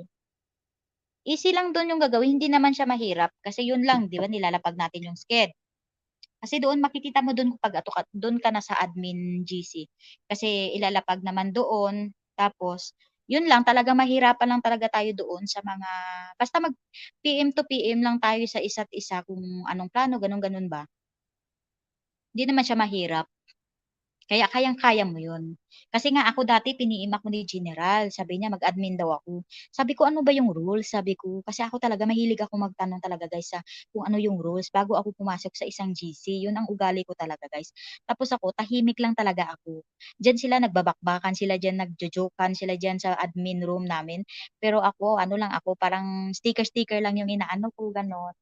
Easy lang dun yung gagawin, hindi naman siya mahirap kasi yun lang 'di ba nilalapag natin yung sked. Kasi doon makikita mo dun kapag ato ka dun ka na sa admin GC. Kasi ilalapag naman doon, tapos yun lang talagang mahirapan lang talaga tayo doon sa mga basta mag-PM to PM lang tayo sa isa't isa kung anong plano, gano'n, gano'n ba. Hindi naman siya mahirap. Kaya kayang-kaya mo 'yun. Kasi nga ako dati piniim ako ni General, sabi niya mag-admin daw ako. Sabi ko, "Ano ba yung rules?" Sabi ko. Kasi ako talaga mahilig ako magtanong talaga guys sa kung ano yung rules bago ako pumasok sa isang GC, 'yun ang ugali ko talaga guys. Tapos ako tahimik lang talaga ako. Diyan sila nagbabakbakan, sila diyan nagjo-joke-an, sila diyan sa admin room namin. Pero ako ano lang ako, parang sticker-sticker lang yung inaano ko, gano'n.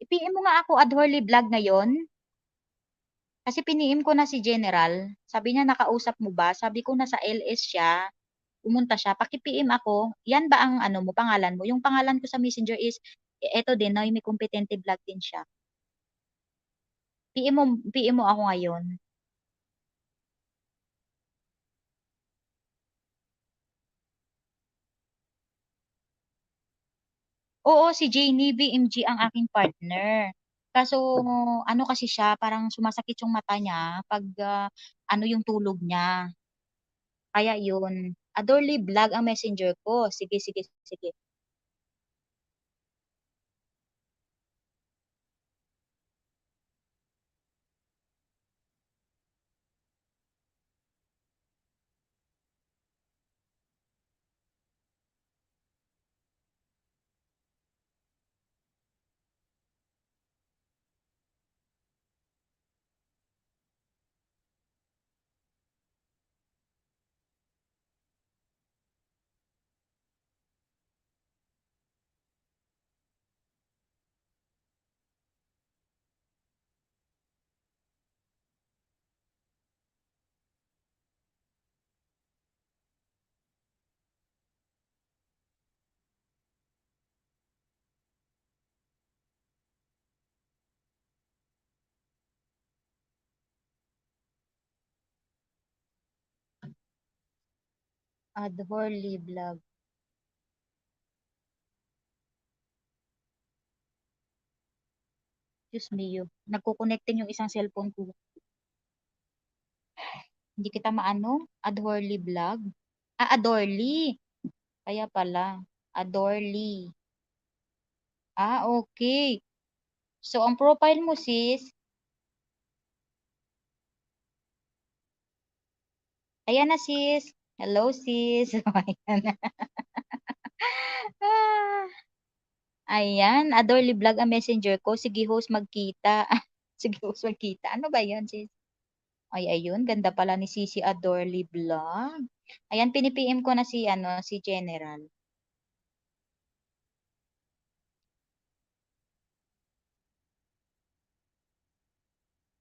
I-PM mo nga ako Adhorly Vlog ngayon. Kasi piniim ko na si General, sabi niya, "Nakausap mo ba?" Sabi ko, "Nasa LS siya, pumunta siya." Paki-PM ako, "Yan ba ang ano mo, pangalan mo?" Yung pangalan ko sa Messenger is eto din, Noemi Competente Vlog din siya. PM mo ako ngayon. Oo, si Janie BMG ang aking partner. Kaso ano kasi siya, parang sumasakit yung mata niya 'pag, ano yung tulog niya, kaya yun. Adorly Vlog ang Messenger ko, sige, sige, sige. Adorly Vlog. Diyos mio, nagko-connecting yung isang cellphone ko. Hindi kita maano, Adorly Vlog? Adorly. Kaya pala, Adorly. Okay. So, ang profile mo sis, ayan na sis. Hello sis. Ayan na. Ah, ayan, Adorly Vlog ang messenger ko. Sige host magkita. Sige host magkita. Ano ba yan sis? Ay, ayun, ganda pala ni Sisi Adorly Vlog. Ayan, pini-PM ko na si, si General.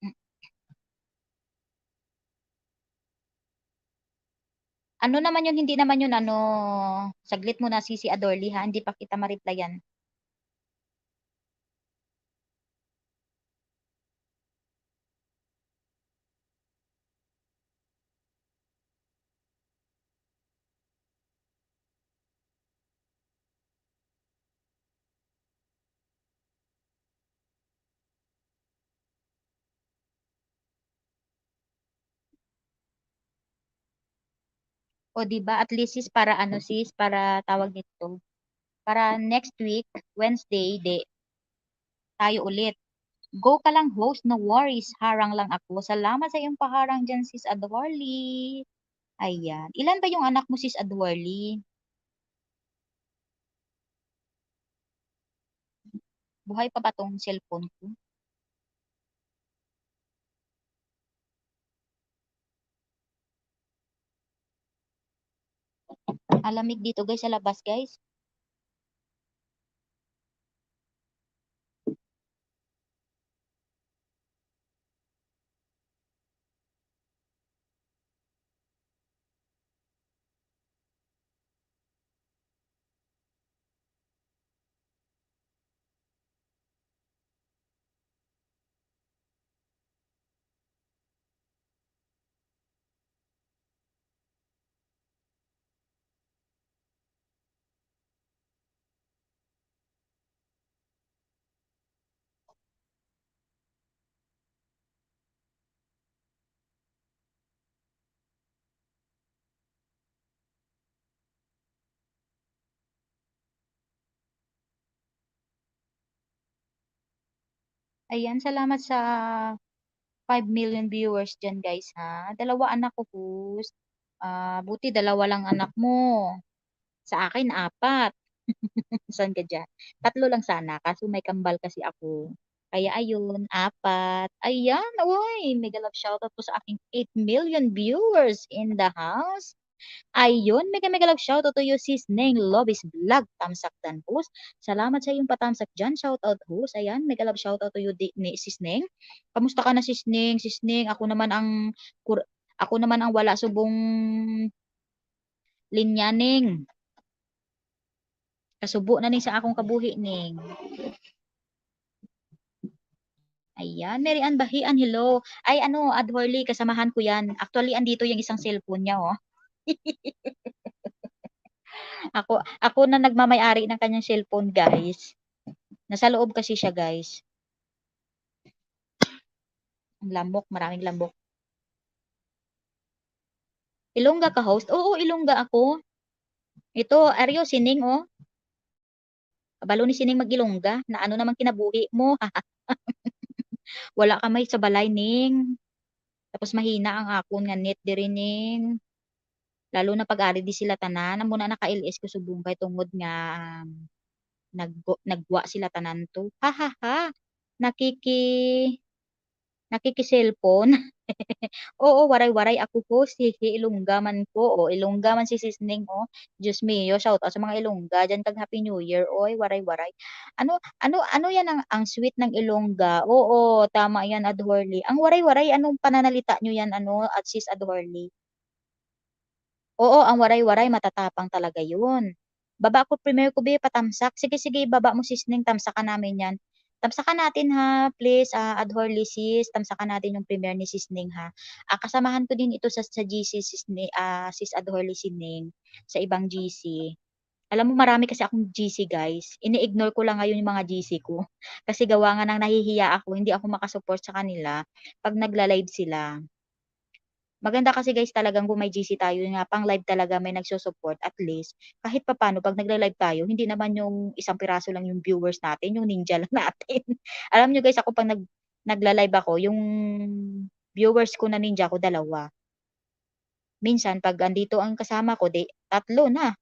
Mm. Ano naman yun, hindi naman yun, saglit muna, Sisi Adorly, ha? Hindi pa kita ma-replyan. O, di ba? At least, sis, para sis, para tawag nito. Para next week, Wednesday, tayo ulit. Go ka lang, host. No worries. Harang lang ako. Salamat sa iyong paharang dyan, sis Adworley. Ayan. Ilan ba yung anak mo, sis Adworley? Buhay pa ba tong cellphone ko? Alamig dito, guys, sa labas, guys. Ayan, salamat sa 5 million viewers dyan, guys, ha? Dalawa anak ko, host. Buti dalawa lang anak mo. Sa akin, 4. Saan ka dyan? 3 lang sana, kaso may kambal kasi ako. Kaya ayun, 4. Ayan, uy, mega love shoutout po sa aking 8 million viewers in the house. Ayun, mega mega love shoutout to you, sis Neng Lobis Vlog, tamsak dan host. Salamat sa iyong patamsak dyan, shoutout host. Ayan, mega love shoutout to you, sis Neng. Kamusta ka na, sis Neng? Sis Neng, ako naman ang wala subong linya, Neng. Kasubo na ning sa akong kabuhi, Neng. Ayan, Mary Ann Bahian, hello. Ay, Adhorley, kasamahan ko yan. Actually, andito yung isang cellphone niya, oh. Ako na nagmamay-ari ng kanyang cellphone, guys. Nasa loob kasi siya, guys. Ang lamok, maraming lamok. Ilongga ka, host? Oo, Ilongga ako. Ito, Aryo, Sining, oh. Kabalo ni Sining mag-Ilongga. Na ano naman kinabuhi mo? Wala ka may sa balay, Ning. Tapos mahina ang akon nga net diri, Ning. Lalo na pag-ari di sila tanan. Amo na naka-LS ko subong kay tungod nga nagwa sila tanan to. Ha ha ha. Nakiki nakiki-cellphone. Oo, waray-waray ako po, si Ilongga man ko, o Ilongga man si Sisning, o. Diyos mio, shout out sa mga Ilongga, diyan kag Happy New Year, oy, waray-waray. Ano yan ang sweet ng Ilongga? Oo, tama yan, Adhorly. Ang waray-waray, anong pananalita nyo yan, at sis Adhorly? Oo, ang waray-waray, matatapang talaga yun. Baba ko, premier ko, be, patamsak. Sige, sige, baba mo, Sisning, tamsakan namin yan. Tamsakan natin, ha, please, Adhorly, sis. Tamsakan natin yung premier ni Sisning, ha. Kasamahan ko din ito sa GC, sis Adhorly Sining, sa ibang GC. Alam mo, marami kasi akong GC, guys. Ini-ignore ko lang ngayon yung mga GC ko. Kasi gawa nga nang nahihiya ako, hindi ako makasupport sa kanila pag nagla-live sila. Maganda kasi, guys, talagang kung may GC tayo nga pang live talaga may nagso-support, at least kahit papaano 'pag nagla-live tayo hindi naman yung isang piraso lang yung viewers natin, yung ninja lang natin. Alam niyo, guys, ako 'pag nagla-live ako, yung viewers ko na ninja ko 2. Minsan 'pag andito ang kasama ko, 'di 3 na.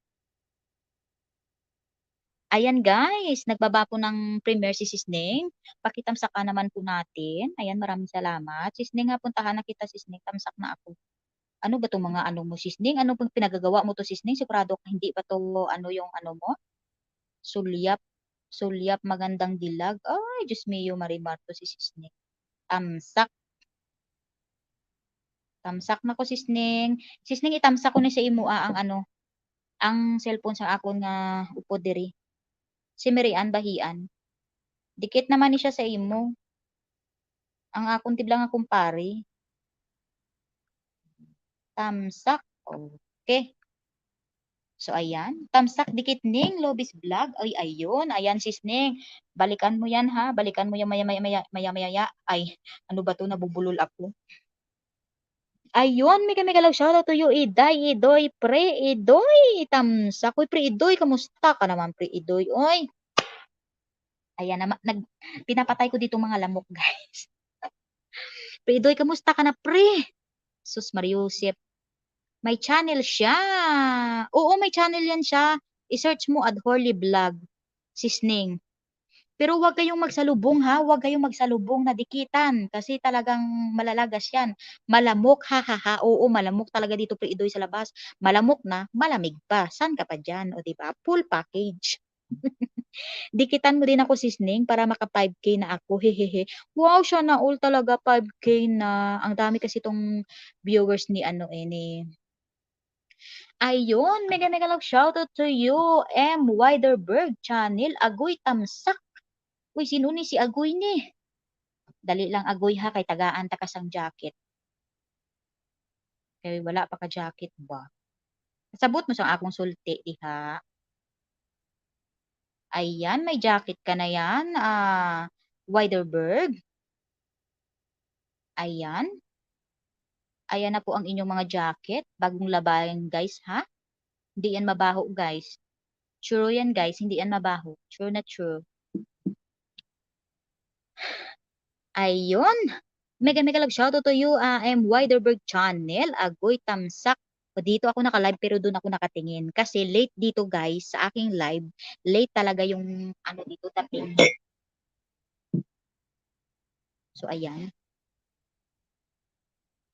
Ayan guys, nagbaba po ng premiere si Sisning. Pakitamsak ka naman po natin. Ayan, maraming salamat. Sisning ha, puntahan na kita Sisning. Tamsak na ako. Ano ba 'tong mga ano mo Sisning? Ano bang pinagagawa mo 'to Sisning? Sigurado ka hindi ba 'to ano yung ano mo? Sulyap, sulyap magandang dilag. Ay, Diyos mio, marimar 'to si Sisning. Tamsak, tamsak na ko Sisning. Sisning itamsak ko ni sa imo ang ano, ang cellphone sa akon nga upod diri. Si Marian Bahian. Dikit naman ni siya sa imo. Ang akong tiblang nga kumpare. Tamsak. Okay. So, ayan. Tamsak dikit ning Lobis Vlog. Ay, ayun. Ayan, Sisning. Balikan mo yan, ha? Balikan mo yan maya-maya. Ay, ano ba to? Nabubulol ako. Ayun, mega mega love shoutout to you, Iday, Idoy, Pre, Idoy. Tamsak. Uy, Pre, Idoy. Kamusta ka naman, Pre, Idoy? Oy. Ayan, pinapatay ko dito mga lamok, guys. Pre, Idoy, kamusta ka na, Pre? Sus Mariusip. May channel siya. Oo, may channel yan siya. I-search mo Adhorly Vlog. Sisning. Pero huwag kayong magsalubong ha. Huwag kayong magsalubong na dikitan. Kasi talagang malalagas yan. Malamok, ha ha ha. Oo, malamok talaga dito pre Idoy sa labas. Malamok na, malamig pa. San ka pa dyan? O diba? Full package. Dikitan mo din ako Sisning para maka 5K na ako. Hehehe. Wow, siya na all talaga 5K na. Ang dami kasi itong viewers ni ano ni ayun, mega mega love shoutout to you, M. Widerberg channel, Agoy Tamsak. Uy, sino ni si Agoy ni? Dali lang Agoy ha, kay tagaan ta kasang jacket. Kay wala pa ka jacket ba? Sabot mo sa akong sulti, diha. Ayan, may jacket ka na yan. Widerberg. Ayan. Ayan na po ang inyong mga jacket. Bagong labayan, guys, ha? Hindi yan mabaho, guys. True yan, guys. Hindi yan mabaho. True na true. Ayun. Mega mega love shoutout to you, M. Widerberg channel, Agoy Tamsak. O dito ako naka-live pero doon ako nakatingin. Kasi late dito guys, sa aking live, late talaga yung ano dito taping. So ayan.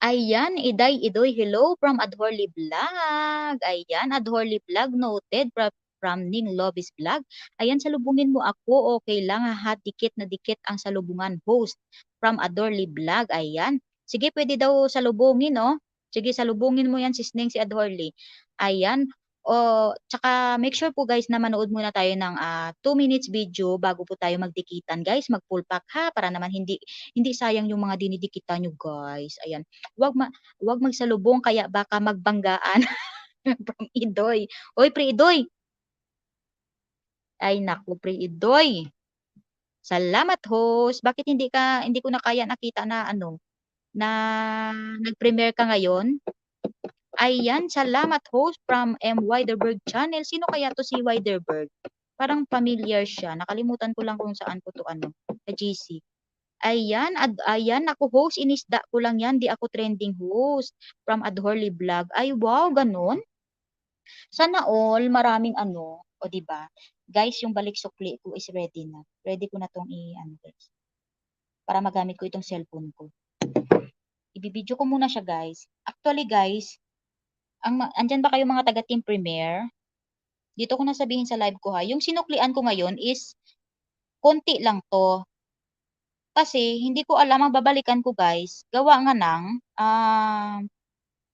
Ayan, Iday, Idoy, hello from Adhorly Vlog. Ayan, Adhorly Vlog noted from Ning Lobis Vlog. Ayan, salubungin mo ako. Okay lang, ha? Dikit na dikit ang salubungan host from Adhorly Vlog. Ayan. Sige, pwede daw salubungin, oh. Sige, salubungin mo yan, Sisning, si Adhorly. Ayan. O, tsaka make sure po guys na manood muna tayo ng 2 minutes video bago po tayo magdikitan guys. Mag full pack ha para naman hindi sayang yung mga dinidikitan nyo guys. Ayan. Wag magsalubong kaya baka magbanggaan from Idoy. Oy, Pre Idoy. Ay naku, Pre Idoy. Salamat host. Bakit hindi ko na kaya nakita na ano na nag-premiere ka ngayon? Ayan, salamat host from M. Widerberg channel. Sino kaya to si Widerberg? Parang familiar siya. Nakalimutan ko lang kung saan ko to ano, sa GC. Ayan, ayan, ako host, inisda ko lang yan, di ako trending host from Adhorly Vlog. Ay, wow, ganun. Sana all, maraming ano, o di ba? Guys, yung balik sukli ko is ready na. Ready ko na tong i-ano guys. Para magamit ko itong cellphone ko. Ibibidyo ko muna siya guys. Actually guys, andyan ba kayo mga taga-team Premiere? Dito ko na sabihin sa live ko ha. Yung sinuklian ko ngayon is konti lang to. Kasi hindi ko alam ang babalikan ko guys. Gawa nga ng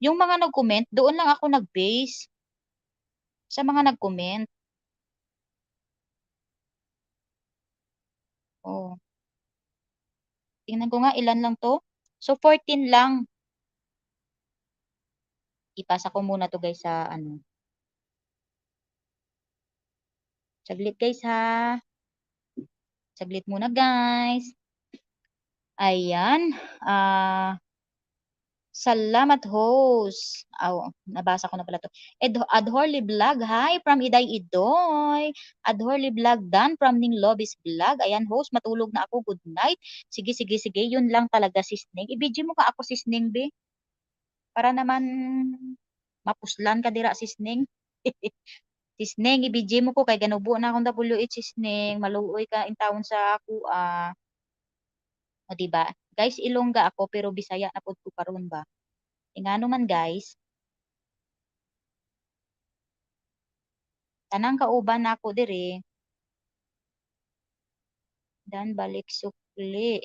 yung mga nag-comment, doon lang ako nag-base sa mga nag-comment. Oh. Tingnan ko nga ilan lang to. So 14 lang. Ipasa ko muna to guys sa ano. Saglit guys ha. Saglit muna guys. Ayan. Salamat host. Nabasa ko na pala to. Adhorly Vlog. Hi from Iday Idoy. Adhorly Vlog Dan from Ning Lobis Vlog. Ayan host, matulog na ako. Good night. Sige, sige, sige. Yun lang talaga Sisning. I-video mo ka ako Sisning be. Para naman mapuslan ka dira Sisning. Sisneng, ibiji mo ko kay ganubo na akong WH Sisneng, maluoy ka in taon sa ako O, 'di ba? Guys, Ilongga ako pero Bisaya na pud ko karon ba. Ingano man guys, tanang kauban nako diri, dan balik sukli.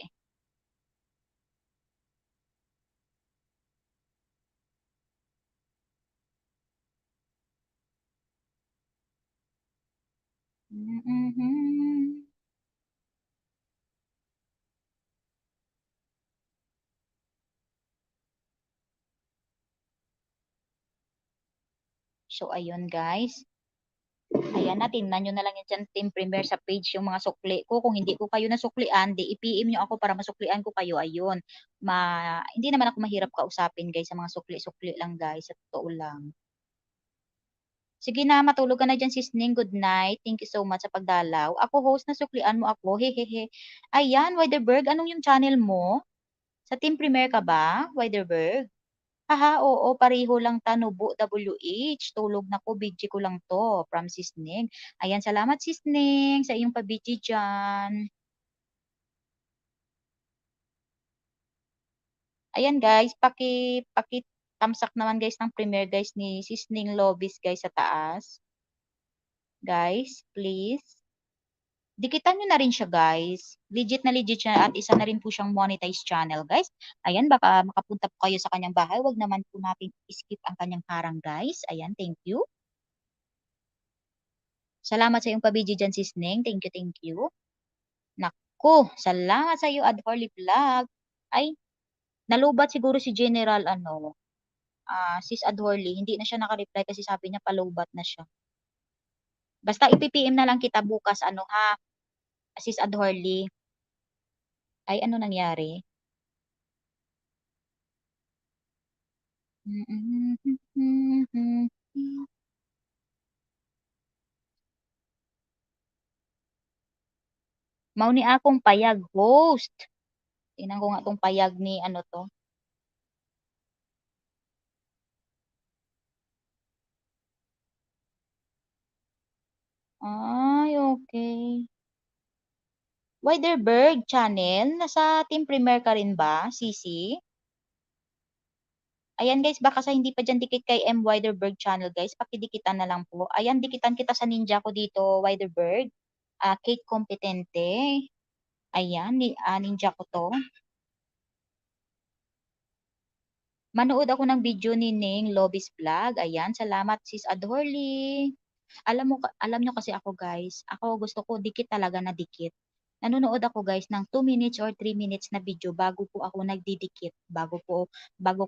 Mhm. So ayun guys, ayan na tingnan niyo na lang yan diyan team premier sa page yung mga sukli ko. Kung hindi ko kayo nasuklian, di i-PM niyo ako para masuklian ko kayo. Ayun. Hindi naman ako mahirap kausapin guys sa mga sukli-sukli lang guys, sa totoo lang. Sige na, matulog ka na diyan Sisning. Good night. Thank you so much sa pagdalaw. Ako host na suklian mo ako. Hehehe. Ayan, Widerberg, anong yung channel mo? Sa Team Premier ka ba, Widerberg? Haha, oo, pareho lang tanubo WH. Tulog na ko, BG ko lang to from Sisning. Ayan, salamat Sisning sa iyong pa-BG dyan. Ayan guys, paki tamsak naman guys ng Premier guys ni Sisning Lobis guys sa taas. Guys, please. Dikitan niyo na rin siya guys. Legit siya at isa na rin po siyang monetized channel guys. Ayan, baka makapunta po kayo sa kanyang bahay. Wag naman po natin skip ang kanyang harang guys. Ayan, thank you. Salamat sa iyong pabidyo dyan Sisning. Thank you, thank you. Naku, salamat sa iyo Adhorly Vlog. Ay, nalubat siguro si General Sis Adhorly. Hindi na siya naka-reply kasi sabi niya palubat na siya. Basta ipi-PM na lang kita bukas ha, Sis Adhorly. Ay, ano nangyari? Mao ni akong payag host. Tingnan ko nga tong payag ni ano to. Ay, okay. Widerberg channel, nasa Team Premier ka rin ba, Sisi? Ayan guys, baka sa hindi pa dyan dikit kay M. Widerberg channel guys, pakidikitan na lang po. Ayan, dikitan kita sa ninja ko dito, Widerberg. Kate Competente. Ayan, ninja ko to. Manood ako ng video ni Ning Lobis Vlog. Ayan, salamat sis Adhorly. Alam nyo kasi ako guys, ako gusto ko dikit talaga na dikit. Nanonood ako guys ng 2 minutes or 3 minutes na video bago po ako nagdidikit. Bago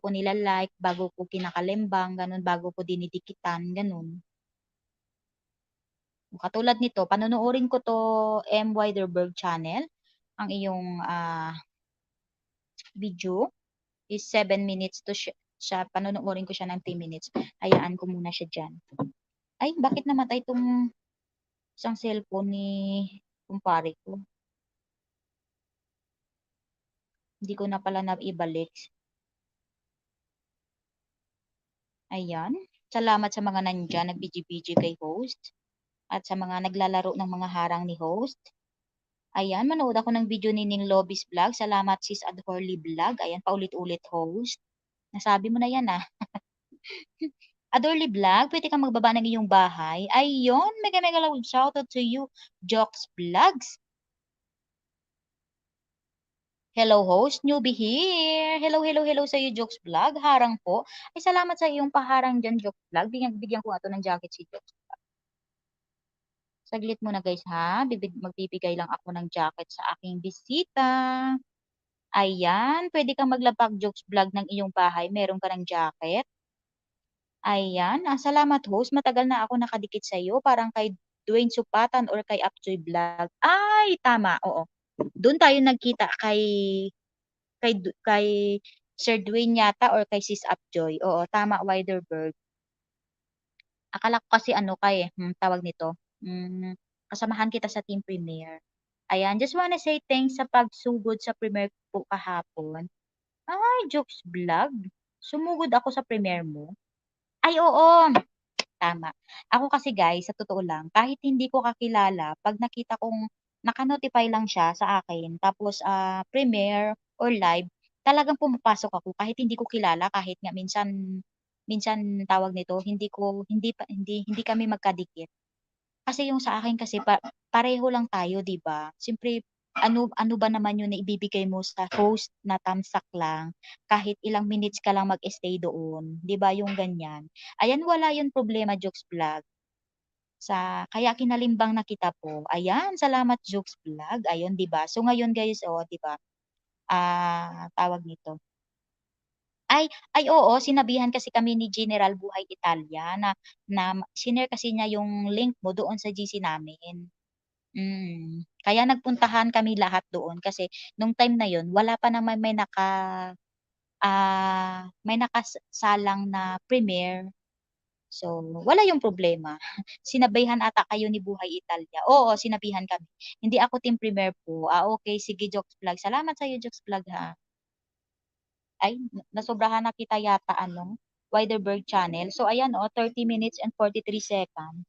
ko nila-like, bago ko kinakalembang, ganun, bago ko dinidikitan, ganun. Katulad nito, panonoodin ko to M. Widerberg channel. Ang iyong video is 7 minutes to siya. Panonoodin ko siya ng 3 minutes. Hayaan ko muna siya dyan. Ay, bakit namatay itong isang cellphone ni kumpare ko? Hindi ko na pala naibalik. Ayan. Salamat sa mga nandyan, nag-BG-BG kay host. At sa mga naglalaro ng mga harang ni host. Ayan, manood ako ng video ni Ning Lobis Vlog. Salamat sis Adhorly Vlog. Ayan, paulit-ulit host. Nasabi mo na yan Adorly Vlog, pwede kang magbaba ng iyong bahay. Ayun, mega mega love shoutout to you, Jokes Vlogs. Hello host, newbie here. Hello sa iyo, Jokes Vlog. Harang po. Ay, salamat sa iyong paharang dyan, Jokes Vlog. Bigyan ko nga to ng jacket si Jokes. Saglit muna guys ha. Magbibigay lang ako ng jacket sa aking bisita. Ayan, pwede kang maglapag Jokes Vlog ng iyong bahay. Meron ka ng jacket. Ayan, salamat host. Matagal na ako nakadikit sa iyo. Parang kay Dwayne Supatan or kay Apjoy Vlog. Ay, tama. Oo. Doon tayo nagkita kay Sir Dwayne yata or kay Sis Apjoy. Oo, tama, Widerberg. Akala ko kasi tawag nito. Kasamahan kita sa Team Premier. Ayan, just wanna say thanks sa pagsugod sa Premier po kahapon. Ay, Jokes Vlog. Sumugod ako sa Premier mo. Ay, oo. tama. Ako kasi guys, sa totoo lang, kahit hindi ko kakilala, 'pag nakita kong naka-notify lang siya sa akin tapos, premiere or live, talagang pumapasok ako kahit hindi ko kilala, kahit nga minsan minsan tawag nito, hindi kami magkadikit. Kasi yung sa akin kasi pareho lang tayo, 'di ba? Siyempre ano ano ba naman yun na ibibigay mo sa host na tamsak lang, kahit ilang minutes ka lang mag-stay doon, 'di ba yung ganyan. Ayan, wala yung problema, Jokes Vlog, kaya kinalimbang na kita po. Ayan, salamat Jokes Vlog, ayun 'di ba? So ngayon guys, oh, 'di ba, tawag nito, ay oo, sinabihan kasi kami ni General Buhay Italia na shinare kasi niya yung link mo doon sa GC namin. Kaya nagpuntahan kami lahat doon kasi nung time na yun wala pa naman may nakasalang na premiere. So, wala yung problema. Sinabihan ata kayo ni Buhay Italia. Oo, sinabihan kami. Hindi ako team premiere po. Okey, sige Jokes Vlog. Salamat sa'yo Jokes Vlog, ha. Ay, nasobrahan na kita yata ano, Widerberg channel. So ayan, 30 minutes and 43 seconds.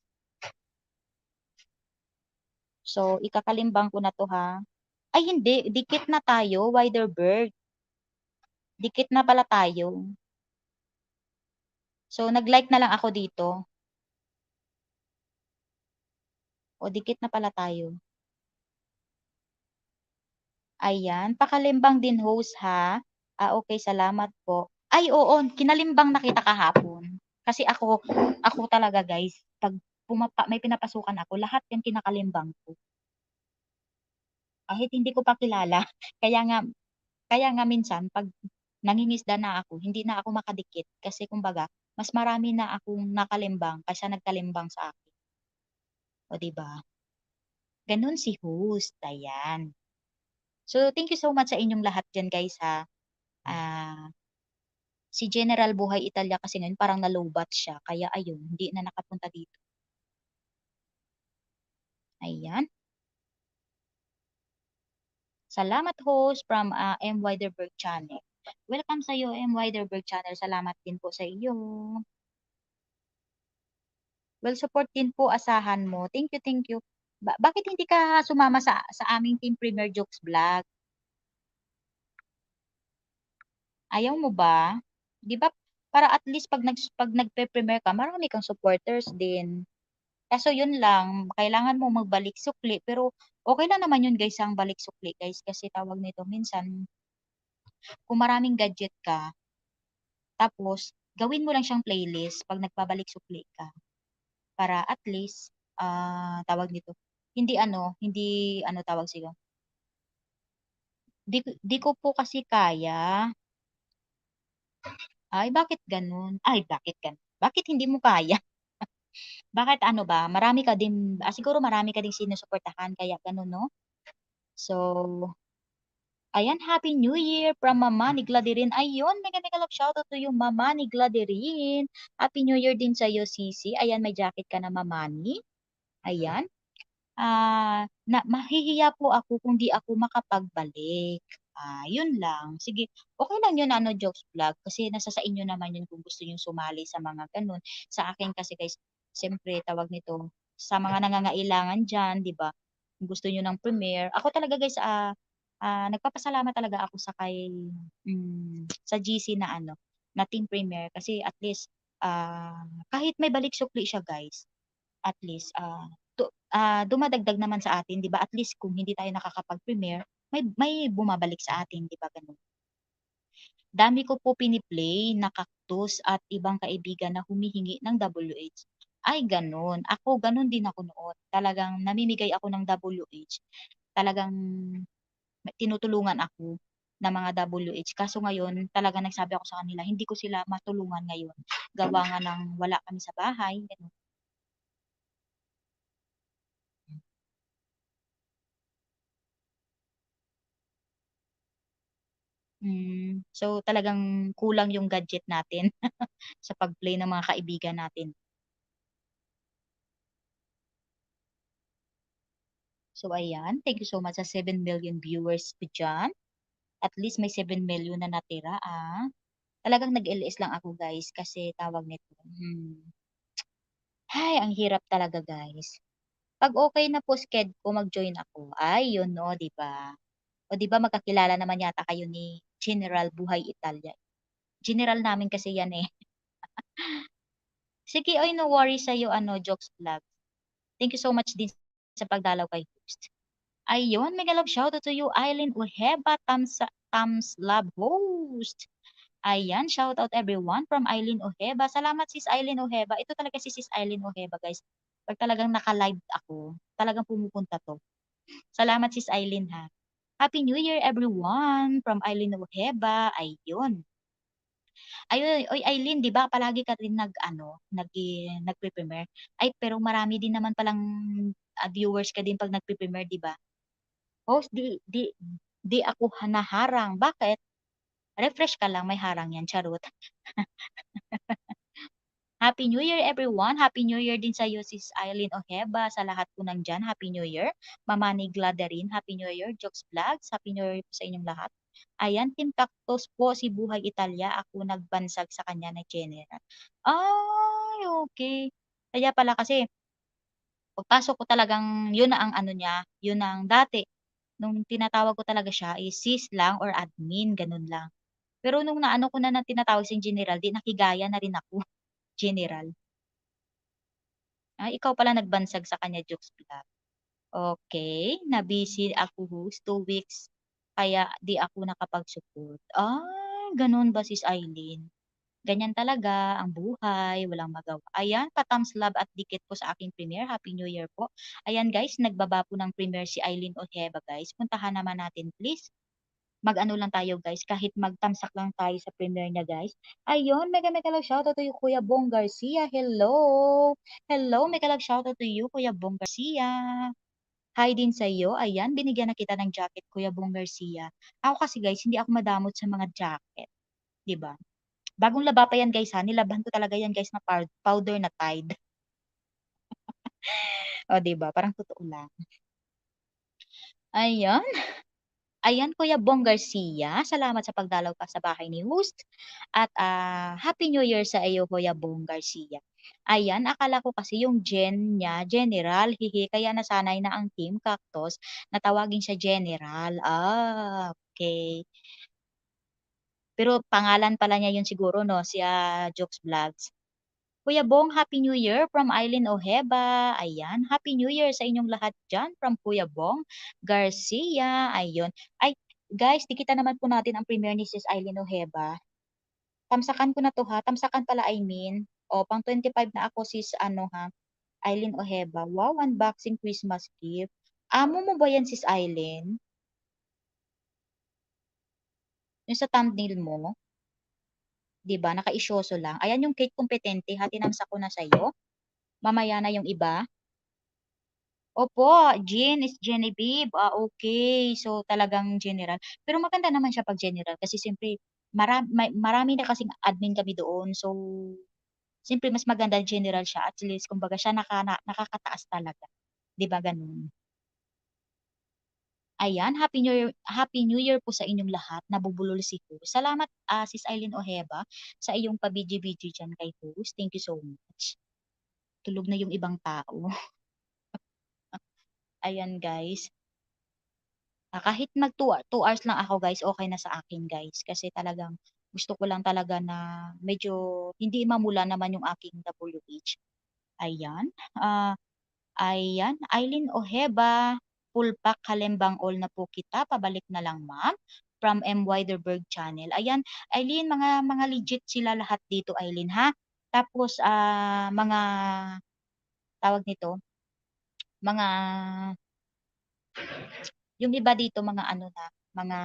So ikakalimbang ko na 'to, ha. Ay hindi, dikit na tayo, Widerberg. Dikit na pala tayo. So nag-like na lang ako dito. O dikit na pala tayo. Ayan, pakalimbang din host, ha. Okey, salamat po. Ay oo, kinalimbang na kita kahapon. Kasi ako talaga guys, 'pag may pinapasukan ako, lahat 'yan kinakalimbang ko. Kahit hindi ko pa kilala. Kaya nga kaya nga minsan 'pag nangingisda na ako, hindi na ako makadikit kasi kumbaga mas marami na akong nakalimbang kaysa nagkalimbang sa akin, o 'di ba? Gano'n si host, ayan. So, thank you so much sa inyong lahat diyan guys, ha. Ah, si General Buhay Italia kasi ngayon parang na-lowbatt siya kaya ayun, hindi na nakapunta dito. Ayan. Salamat host from, M. Widerberg Channel. Welcome sa'yo M. Widerberg Channel, salamat din po sa iyo. Well, support din po asahan mo. Thank you, thank you. Bakit hindi ka sumama sa aming Team Premier Jokes Vlog? Ayaw mo ba? 'Di ba para at least 'pag nagpe-premiere ka marami kang supporters din. Kaso yun lang, kailangan mo magbalik sukli pero okey lang naman yun guys ang balik sukli guys kasi tawag nito minsan kung maraming gadget ka, tapos gawin mo lang siyang playlist 'pag nagbabalik sukli ka. Para at least, tawag nito, hindi ano tawag sa'yo, 'di ko po kasi kaya. Ay bakit gano'n? Ay bakit gano'n? Bakit hindi mo kaya? Bakit ano ba, siguro marami ka ding sinusuportahan kaya gano'n 'no? So, ayan, Happy New Year from Mama ni Gladirin. Ayun, mega mega love shoutout to you Mama ni Gladirin. Happy New Year din sa'yo Sisi. Ayan, may jacket ka na Mamani. Ayan. Mahihiya po ako kung di ako makapagbalik. Yun lang. Sige, okey lang yun ano, Jokes Vlog, kasi nasa sa inyo naman yun kung gusto niyong sumali sa mga gano'n. Sa akin kasi guys, siyempre tawag nito, sa mga nangangailangan diyan, 'di ba, kung gusto niyo ng premiere ako talaga guys, nagpapasalamat talaga ako sa GC na ano, na team premiere kasi at least, kahit may balik sukli siya guys, at least, dumadagdag naman sa atin 'di ba, at least kung hindi tayo nakakapag-premiere, may bumabalik sa atin 'di ba gano'n. Dami ko po pini-play na Cactus at ibang kaibigan na humihingi ng WH. Ay gano'n, ako gano'n din ako noon, talagang namimigay ako ng WH, talagang tinutulungan ako ng mga WH. Kaso ngayon talagang nagsabi ako sa kanila hindi ko sila matulungan ngayon, gawa nga ng wala kami sa bahay gano'n. So talagang kulang yung gadget natin sa pag-play ng mga kaibigan natin. So ayan, thank you so much sa 7 million viewers ko diyan. At least may 7 million na natira, Talagang nag-LS lang ako guys kasi tawag nito, Ay, ang hirap talaga guys. 'Pag okey na po sked ko mag-join ako, ay yun 'no, 'di ba? O 'di ba magkakilala naman yata kayo ni General Buhay Italia. General namin kasi yan, eh. Sige, oy, no worries sa'yo ano, Jokes Vlog. Thank you so much din sa pagdalaw kay host. Ayun, mega love shoutout to you, Eileen Ojeba, Tams Love Host. Ayan, shoutout everyone from Eileen Ojeba. Salamat sis Eileen Ojeba. Ito talaga si sis Eileen Ojeba, guys. 'Pag talagang naka-live ako, talagang pumupunta 'to. Salamat sis Eileen, ha. Happy New Year everyone from Eileen Ojeba. Ayun. Ayun, oy Eileen, 'di ba palagi ka rin nag-ano, nagpe-premiere? Ay, pero marami din naman palang, viewers ka din 'pag nagpe-premiere, 'di ba? Host, di ako naharang. Bakit? Refresh ka lang, may harang 'yan, charot. Happy New Year everyone. Happy New Year din sa'yo sis Eileen Ojeba, sa lahat po nandiyan, Happy New Year. Mama ni Glada rin, Happy New Year. Jokes Vlogs, Happy New Year po sa inyong lahat. Ayan, Team Cactus po si Buhay Italia, ako nagbansag sa kanya na general. Ay, okey. Kaya pala kasi pagpasok ko talagang yun na ang ano niya, yun na ang dati nung tinatawag ko talaga siya is sis lang or admin, ganun lang. Pero nung naano ko na tinatawag siyang general, 'di nakigaya na rin ako, general. Ikaw pala nagbansag sa kanya, Jokes Vlog. Okey, na-busy ako host 2 weeks, kaya 'di ako nakapag-support. Gano'n ba Sis Eileen? Ganyan talaga ang buhay, walang magawa. Ayan, pa-thumbs love at dikit po sa aking premiere, Happy New Year po. Ayan guys, nagbaba po ng premiere si Eileen Ojeba guys, puntahan naman natin please. Mag-ano lang tayo guys, kahit magtamsak lang tayo sa premiere niya guys. Ayun, mega mega love shoutout to you Kuya Bong Garcia, hello! Hello, mega love shoutout to you Kuya Bong Garcia. Hi din sa iyo, ayan binigyan na kita ng jacket Kuya Bong Garcia. Ako kasi guys, hindi ako madamot sa mga jacket, 'di ba? Bagong laba pa yan guys ha, nilaban ko talaga yan guys na powder na Tide. O 'di ba, parang totoo lang. Ayan. Ayan, Kuya Bong Garcia, salamat sa pagdalaw pa sa bahay ni host at, Happy New Year sa iyo, Kuya Bong Garcia. Ayan, akala ko kasi yung niya general, hihi, kaya nasanay na ang Team Cactus na tawagin siya general. Okey. Pero pangalan pala niya yun siguro 'no, si, Jokes Vlogs. Kuya Bong, Happy New Year from Eileen Ojeba. Ayan, Happy New Year sa inyong lahat diyan from Kuya Bong Garcia. Ayun. Ay, guys, dikita naman po natin ang premiere ni Sis Eileen Ojeba. Tamsakan ko na 'to ha, tamsakan pala I mean. O, pang 25 na ako sis ano ha, Eileen Ojeba. Wow, unboxing Christmas gift. Amo mo ba yan Sis Eileen? Yung sa thumbnail mo, 'di ba, naka-isyoso lang. Ayan yung cake kompetente ha, tinamsak ko na sa'yo. Mamaya na yung iba. Opo, Jean is Genevieve. Okey. So, talagang general. Pero maganda naman siya 'pag general kasi siyempre marami na kasing admin kami doon. So, siyempre mas maganda general siya at least kumbaga siya nakakataas talaga, 'di ba gano'n? Ayan, Happy New Year po sa inyong lahat. Nabubulol si host. Salamat, Sis Eileen Ojeba sa iyong pa-BG-BG diyan kay host. Thank you so much. Tulog na yung ibang tao. Ayan, guys. Kahit two hours lang ako guys, okey na sa akin guys. Kasi talagang gusto ko lang talaga na medyo hindi mamula naman yung aking WH. Ayan, ayan, Eileen Ojeba, full pack Halembang all na po kita, pabalik na lang ma'am, from M. Widerberg channel. Ayan, Eileen, mga legit sila lahat dito Eileen ha. Tapos, mga tawag nito, mga yung iba dito mga ano na, mga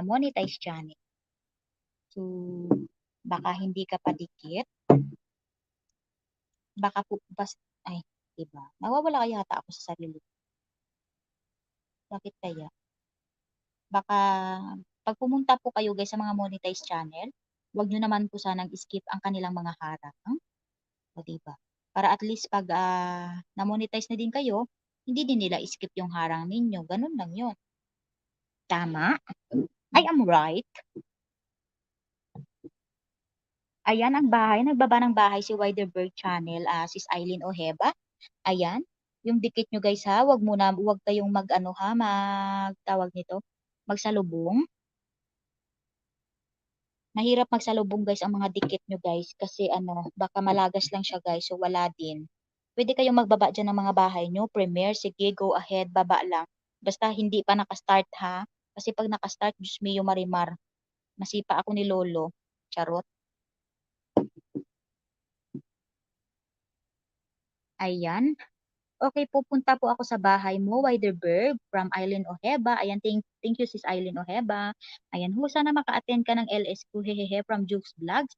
monetized channel. So, baka hindi ka pa dikit, baka po ay, 'di ba? Nawawala yata ako sa sarili. Bakit kaya? Baka 'pag pumunta po kayo guys sa mga monetized channel, 'wag niyo naman po sanang skip ang kanilang mga harang, o 'di ba? Para at least 'pag, na-monetize na din kayo, hindi din nila skip yung harang ninyo, gano'n lang 'yun. Tama? I am right? Ayan ang bahay, nagbaba ng bahay si Widerberg Channel, Sis Eileen Ojeda. Ayan, yung dikit nyo guys ha, wag kayong mag-ano ha, tawag nito, magsalubong. Mahirap magsalubong guys ang mga dikit nyo guys kasi ano, baka malagas lang siya guys, so wala din. Pwede kayong magbaba dyan ng mga bahay nyo, Premier, sige, go ahead, baba lang. Basta hindi pa nakastart ha, kasi pag nakastart, Diyos mio marimar, masipa ako ni Lolo. Charot. Ayan. Okay, pupunta po ako sa bahay mo, Widerberg, from Eileen Ojeba. Ayan, thank you, sis Eileen Ojeba. Ayan, ho, sana maka-attend ka ng LS ko, hehehe, from Jukes Vlogs.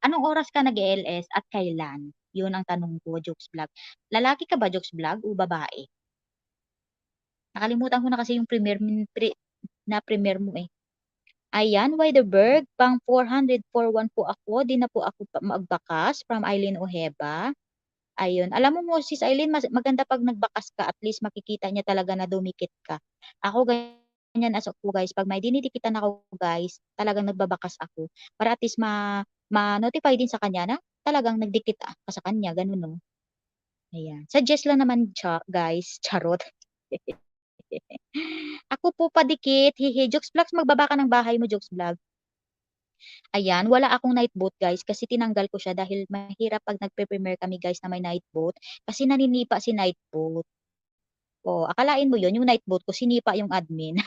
Anong oras ka nag-LS at kailan? Yun ang tanong ko, Jukes Vlog. Lalaki ka ba, Jukes Vlog, o babae? Nakalimutan ko na kasi yung premier mo eh. Ayan, Widerberg, pang 441 po ako. Di na po ako magbakas from Eileen Ojeba. Ayun. Alam mo Sis Eileen, maganda pag nagbakas ka, at least makikita niya talaga na dumikit ka. Ako ganyan as ako guys, pag may dinidikitan ako guys, talagang nagbabakas ako. Para at least ma-notify din sa kanya na talagang nagdikit ka sa kanya, ganun no. Ayan. Suggest lang naman siya, guys. Charot. Ako po padikit. Hihi. Jokes Vlogs, magbaba ka ng bahay mo, Jokes Vlog. Ayan, wala akong night boat guys kasi tinanggal ko siya dahil mahirap pag nagpe-premiere kami guys na may night boat kasi naninipa si night boat. O, akalain mo yun, yung night boat ko, sinipa yung admin.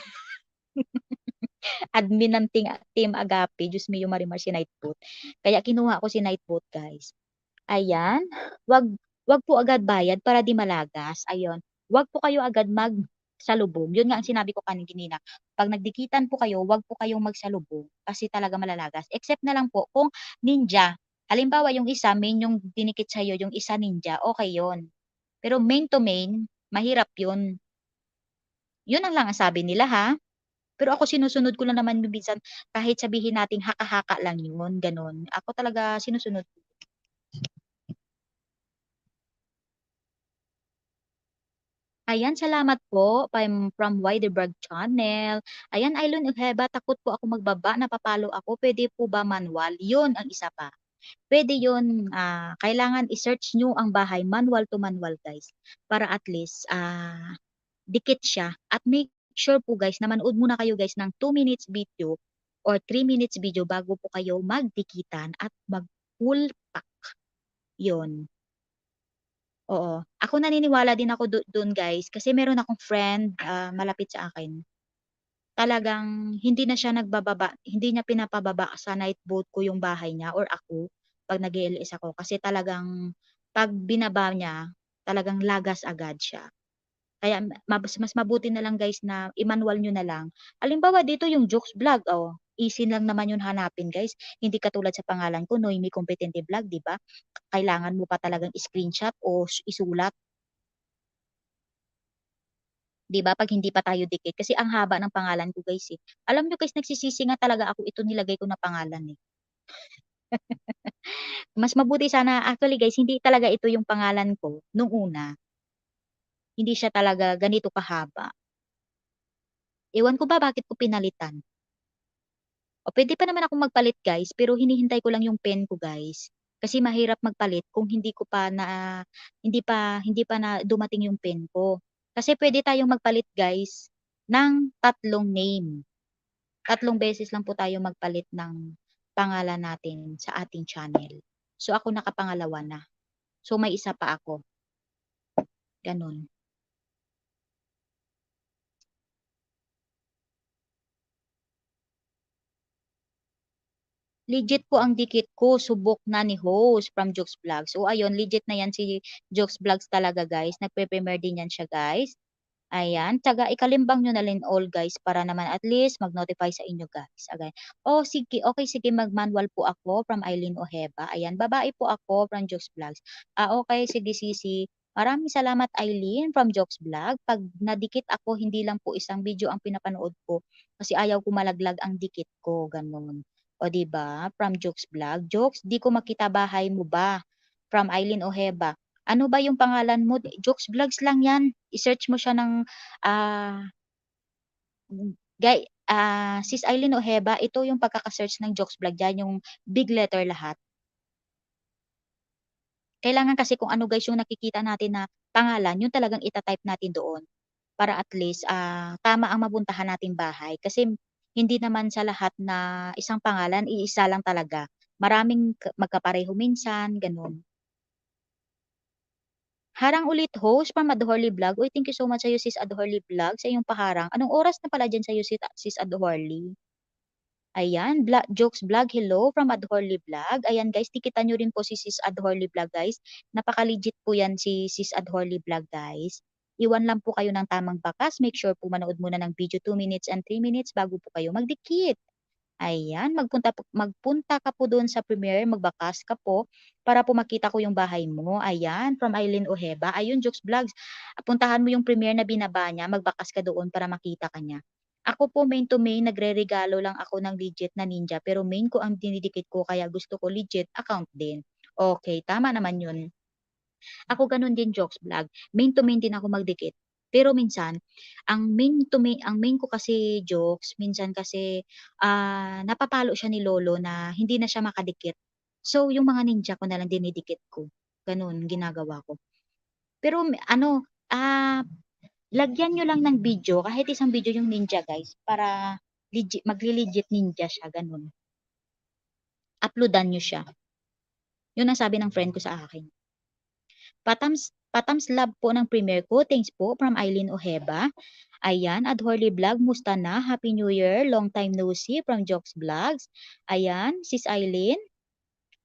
Admin ng team Agape, Diyos me, yung Marimar si night boat. Kaya kinuha ko si night boat guys. Ayan, wag, wag po agad bayad para di malagas. Ayun, wag po kayo agad magsalubong. Yun nga ang sinabi ko kanina. Pag nagdikitan po kayo, wag po kayong magsalubong kasi talaga malalagas. Except na lang po kung ninja. Halimbawa yung isa, main yung dinikit sa'yo, yung isa ninja, okay yon. Pero main to main, mahirap yun. Yun ang lang ang sabi nila ha. Pero ako sinusunod ko lang naman minsan kahit sabihin nating haka-haka lang yun, ganun. Ako talaga sinusunod ko. Ayan, salamat po from Widerberg Channel. Ayan, Ailon Ojeda, takot po ako magbaba, napapalo ako. Pwede po ba manual? Yun ang isa pa. Pwede yun, kailangan i-search nyo ang bahay, manual to manual guys. Para at least, dikit siya. At make sure po guys, na manood muna kayo guys ng 2 minutes video or 3 minutes video bago po kayo magdikitan at mag full pack. Yun. Oo. Ako naniniwala din ako doon guys kasi meron akong friend malapit sa akin. Talagang hindi na siya nagbababa, hindi niya pinapababa sa night boat ko yung bahay niya or ako pag nag-LS ako kasi talagang pag binaba niya, talagang lagas agad siya. Kaya mas mabuti na lang guys na i-manual nyo na lang. Halimbawa dito yung Jokes Vlog, oh, easy lang naman yun hanapin guys. Hindi katulad sa pangalan ko, Noemi Competente Vlog, di ba? Kailangan mo pa talagang screenshot o isulat, di ba? Pag hindi pa tayo dikit. Kasi ang haba ng pangalan ko guys eh. Alam nyo guys, nagsisisi nga talaga ako ito nilagay ko na pangalan eh. Mas mabuti sana, actually guys, hindi talaga ito yung pangalan ko nung una. Hindi siya talaga ganito kahaba. Ewan ko ba bakit ko pinalitan. O pwede pa naman akong magpalit guys, pero hinihintay ko lang yung pen ko guys. Kasi mahirap magpalit kung hindi pa na dumating yung pen ko. Kasi pwede tayong magpalit guys ng tatlong name. Tatlong beses lang po tayo magpalit ng pangalan natin sa ating channel. So ako nakapangalawa na. So may isa pa ako. Ganun. Legit po ang dikit ko, subok na ni host from Jokes Vlogs. So ayun, legit na yan si Jokes Vlogs talaga guys. Nagpe-premiere din yan siya guys. Ayan, taga ikalimbang nyo na rin all guys para naman at least mag-notify sa inyo guys. Again. Oh, sige, okay, sige, mag-manual po ako from Eileen Ojeba. Ayan, babae po ako from Jokes Vlogs. Okay, sige, sisi. Maraming salamat Eileen from Jokes Vlog. Pag nadikit ako, hindi lang po isang video ang pinapanood ko kasi ayaw ko malaglag ang dikit ko, ganun. O di ba? From Jokes Vlog. Jokes, di ko makita bahay mo ba? From Eileen Ojeba. Ano ba yung pangalan mo? Jokes Vlogs lang yan. I-search mo siya ng, ah, Sis Eileen Ojeba, ito yung pagkaka-search ng Jokes Vlog diyan, yung big letter lahat. Kailangan kasi kung ano guys yung nakikita natin na pangalan, yun talagang ita-type natin doon. Para at least, tama ang mabuntahan nating bahay. Kasi hindi naman sa lahat na isang pangalan, iisa lang talaga. Maraming magkapareho minsan, ganun. Harang ulit host from Adhorly Vlog. Uy, thank you so much sa'yo sis Adhorly Vlog sa iyong paharang. Anong oras na pala dyan sa'yo sis Adhorly? Ayan, Jokes Vlog, hello from Adhorly Vlog. Ayan guys, tikitan nyo rin po si Sis Adhorly Vlog guys. Napaka-legit po yan si Sis Adhorly Vlog guys. Iwan lang po kayo ng tamang bakas. Make sure po manood muna ng video 2 minutes and 3 minutes bago po kayo magdikit. Ayan, magpunta ka po doon sa Premiere, magbakas ka po para po makita ko yung bahay mo. Ayan, from Eileen Ojeba. Ayun, Jokes Vlogs. Puntahan mo yung Premiere na binaba niya, magbakas ka doon para makita ka niya. Ako po main to main, nagre-regalo lang ako ng legit na ninja pero main ko ang dinidikit ko kaya gusto ko legit account din. Okay, tama naman yun. Ako ganun din Jokes Vlog. Main to main din ako magdikit. Pero minsan, ang main ko kasi Jokes, minsan kasi napapalo siya ni Lolo na hindi na siya makadikit. So, yung mga ninja ko na lang dinidikit ko. Ganun, ginagawa ko. Pero ano, lagyan nyo lang ng video, kahit isang video yung ninja guys, para magli-legit ninja siya, ganun. Uploadan nyo siya. Yun ang sabi ng friend ko sa akin. Patams love po ng premiere ko. Thanks po from Eileen Ojeba. Ayan, Adhorly Vlog, musta na? Happy New Year. Long time no see from Jokes Vlogs. Ayan, Sis Eileen.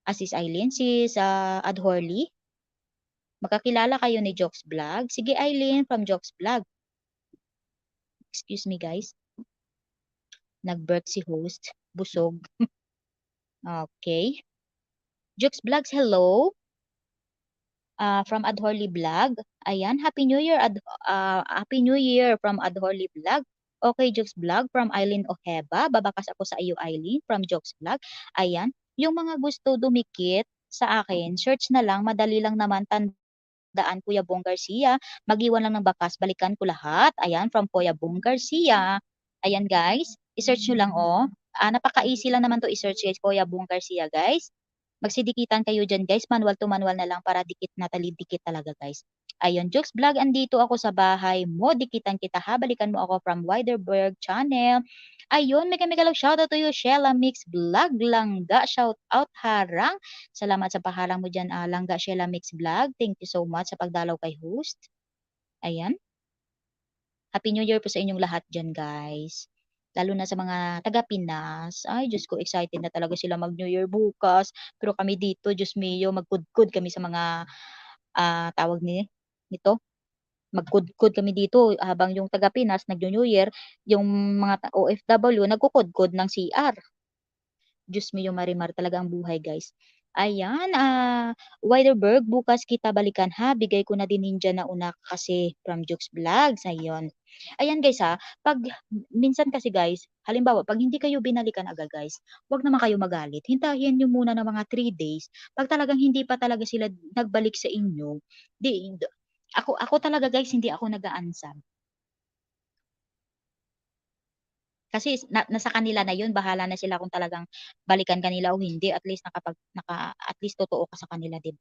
Sis Adhorly. Magkakilala kayo ni Jokes Vlog. Sige Eileen from Jokes Vlog. Excuse me guys. Nag-burp si host. Busog. Okay. Jokes Vlogs, hello. From Adhorly Vlog. Ayan, Happy New Year, Happy New Year from Adhorly Vlog. Okay, Jokes Vlog from Eileen Ojeba. Babakas ako sa iyo, Eileen, from Jokes Vlog. Ayan, yung mga gusto dumikit sa akin, search na lang, madali lang naman, tandaan Kuya Bong Garcia. Mag-iwan lang ng bakas, balikan ko lahat. Ayan, from Kuya Bong Garcia. Ayan guys, i-search nyo lang oh. Napaka-easy lang naman to i-search guys, Kuya Bong Garcia guys. Magsidikitan kayo dyan guys, manual to manual na lang para dikit na talidikit talaga guys. Ayun, Jokes Vlog, andito ako sa bahay mo, dikitan kita ha, balikan mo ako from Widerberg Channel. Ayun, mega lang shoutout to you, Shella Mix Vlog, Langga, shoutout harang. Salamat sa paharang mo dyan, Langga Shella Mix Vlog. Thank you so much sa pagdalaw kay host. Ayan. Happy New Year po sa inyong lahat dyan guys. Lalo na sa mga taga-Pinas. Ay, Diyos ko, excited na talaga sila mag-New Year bukas. Pero kami dito, Diyos mio, magkudkud kami sa mga tawag nito. Magkudkud kami dito habang yung taga-Pinas nag-New Year, yung mga OFW nagkukudkod ng CR. Diyos mio, marimar talaga ang buhay, guys. Ayan, Widerberg, bukas kita balikan ha. Bigay ko na din ninja na una kasi from Jokes Vlogs. Ayun. Ayan guys ha, pag minsan kasi guys, halimbawa pag hindi kayo binalikan agad guys, wag naman kayo magalit. Hintayin niyo muna ng mga 3 days. Pag talagang hindi pa talaga sila nagbalik sa inyo, ako talaga guys, hindi ako nag-aansab. Kasi nasa kanila na 'yun, bahala na sila kung talagang balikan kanila o hindi, at least at least totoo ka sa kanila, 'di ba?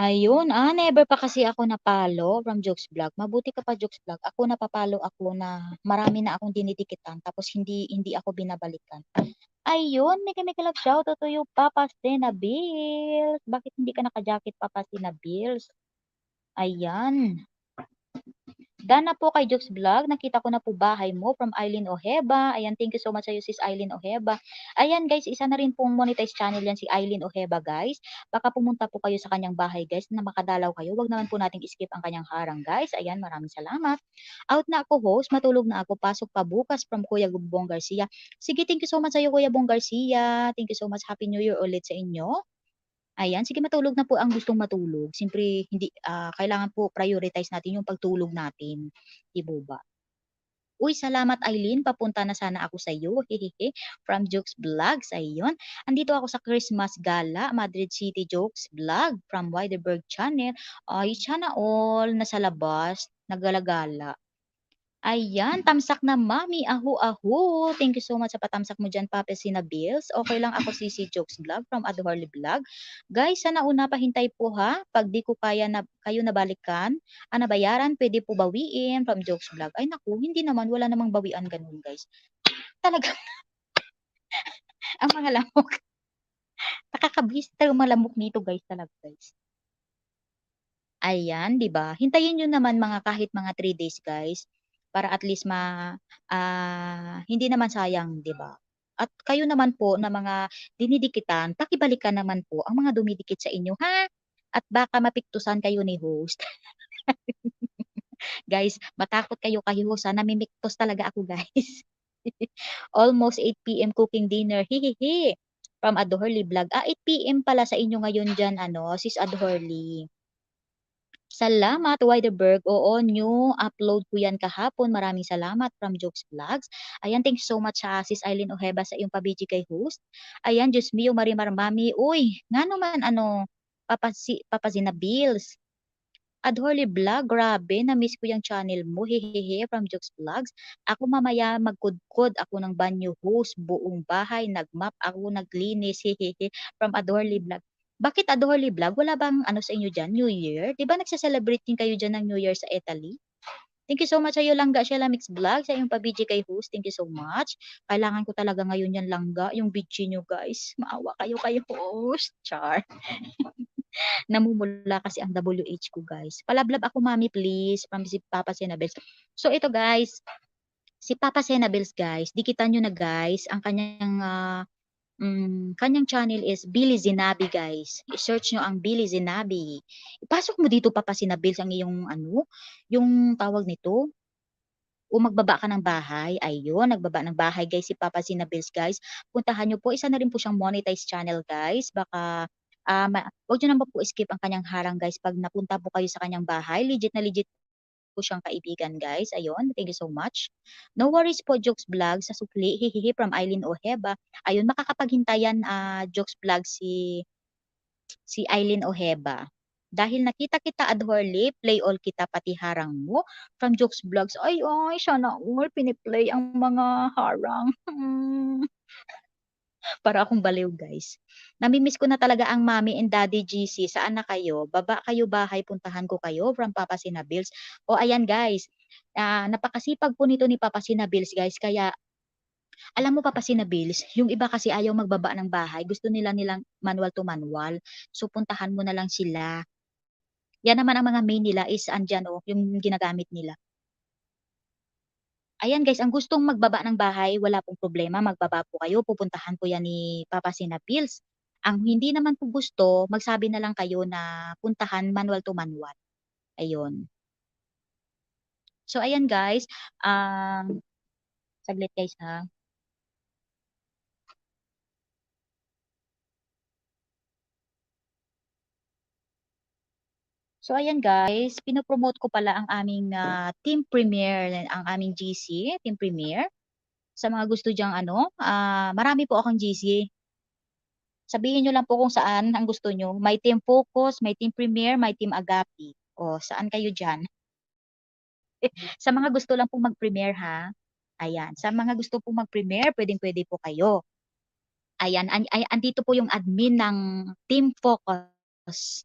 Ayun, never pa kasi ako napalo from Jokes Vlog. Mabuti ka pa Jokes Vlog. Ako napapalo ako na marami na akong dinidikitan tapos hindi ako binabalikan. Ayun, mega love shoutout to you, Papa Sina Bills. Bakit hindi ka naka-jacket, Papa Sina Bills? Ayan. Dana po kay Jokes Vlog, nakita ko na po bahay mo from Eileen Ojeba. Ayan, thank you so much sa iyo sis Eileen Ojeba. Ayan guys, isa na rin pong monetized channel yan si Eileen Ojeba guys. Baka pumunta po kayo sa kanyang bahay guys na makadalaw kayo. Wag naman po nating skip ang kanyang harang guys. Ayan, maraming salamat. Out na ako host, matulog na ako. Pasok pa bukas from Kuya Bong Garcia. Sige, thank you so much sa iyo Kuya Bong Garcia. Thank you so much. Happy New Year ulit sa inyo. Ayan, sige matulog na po ang gustong matulog. Siyempre hindi kailangan po prioritize natin yung pagtulog natin, 'di po ba? Uy, salamat Eileen, papunta na sana ako sa iyo. Hehehe. From Jokes Vlogs, ayun. Andito ako sa Christmas Gala, Madrid City Jokes Vlog from Widerberg Channel. Ay, sana all nasa labas, naggalagala. Ayan, tamsak na mami, ahu-ahu. Thank you so much sa patamsak mo dyan, Pape Sinabills. Okay lang ako, si Jokes Vlog from Adhorly Vlog. Guys, sana una pahintay po ha. Pag di ko kaya na kayo nabalikan, nabayaran, pwede po bawiin from Jokes Vlog. Ay naku, hindi naman, wala namang bawian ganun guys. Talaga, ang mga lamok. Nakakabista yung mga lamok dito guys, talaga guys. Ayan, 'di ba? Hintayin niyo naman kahit mga 3 days, guys, para at least hindi naman sayang, 'di ba? At kayo naman po na mga dinidikitan, pakibalikan naman po ang mga dumidikit sa inyo, ha? At baka mapiktusan kayo ni host. Guys, matakot kayo kay host, ha? Namimiktos talaga ako, guys. Almost 8 p.m. cooking dinner. Hihihi. From Adhorly Vlog. 8 p.m. pala sa inyo ngayon diyan, Sis Adhorly. Salamat, Widerberg. Oo, new upload ko yan kahapon. Maraming salamat from Jokes Vlogs. Ayan, thanks so much sa Sis Eileen Ojeba sa iyong pabiji kay host. Ayan, Diyos mio, Marimar Mami. Uy, nga naman, Papazina Bills. Adhorly Vlog, grabe, na-miss ko yung channel mo. Hehehe, from Jokes Vlogs. Ako mamaya magkudkod ako ng banyo host, buong bahay, nagmap ako, naglinis, hehehe, from Adhorly Vlog. Bakit Adhorly Vlog? Wala bang sa inyo dyan, New Year? Di ba nagsa-celebrate din kayo dyan ng New Year sa Italy? Thank you so much sa iyo, Langga Sheila Mix Vlog, sa iyong pabiji kay host. Thank you so much. Kailangan ko talaga ngayon yan, Langga, yung biji nyo, guys. Maawa kayo host. Char. Namumula kasi ang WH ko, guys. Palablab ako, mami, please. From si Papa Senabels. So, ito, guys. Si Papa Senabels, guys. Dikitan nyo na, guys. Ang kanyang channel is Billy Zinabi, guys. I-search nyo ang Billy Zinabi. Ipasok mo dito, Papa Senabels, ang iyong, yung tawag nito. O magbaba ka ng bahay. Ayun, nagbaba ng bahay, guys, si Papa Sinabils, guys. Puntahan nyo po. Isa na rin po siyang monetized channel, guys. Baka, wag nyo naman po skip ang kanyang harang, guys. Pag napunta po kayo sa kanyang bahay, legit na legit po siyang kaibigan, guys. Ayun, thank you so much. No worries po, Jokes Vlog, sa sukli. Hihihi from Eileen Ojeba. Ayun, makakapaghintayan, Jokes Vlog, si Eileen Ojeba. Dahil nakita kita Adhorly, play all kita pati harang mo. From Jokes Vlogs, ay, sana all piniplay ang mga harang. Para akong baliw, guys. Namimiss ko na talaga ang mommy and daddy GC. Saan na kayo? Baba kayo bahay, puntahan ko kayo from Papa Sinabills. O ayan, guys. Napakasipag po nito ni Papa Sinabills, guys. Kaya alam mo, Papa Sinabills, yung iba kasi ayaw magbaba ng bahay. Gusto nilang manual to manual. So puntahan mo na lang sila. Yan naman ang mga main nila is andyan yung ginagamit nila. Ayan guys, ang gustong magbaba ng bahay, wala pong problema, magbaba po kayo, pupuntahan po yan ni Papa Sina Pills. Ang hindi naman po gusto, magsabi na lang kayo na puntahan manual to manual. Ayun. So ayan guys, saglit guys ha. So ayan guys, pinopromote ko pala ang aming team premiere, ang aming GC, team premiere. Sa mga gusto diyang marami po akong GC. Sabihin nyo lang po kung saan ang gusto nyo. May team focus, may team premiere, may team agapi. O, saan kayo dyan? Sa mga gusto lang pong mag-premiere ha. Ayan. Sa mga gusto pong mag-premiere, pwedeng-pwede po kayo. Ayan. Andito po yung admin ng team focus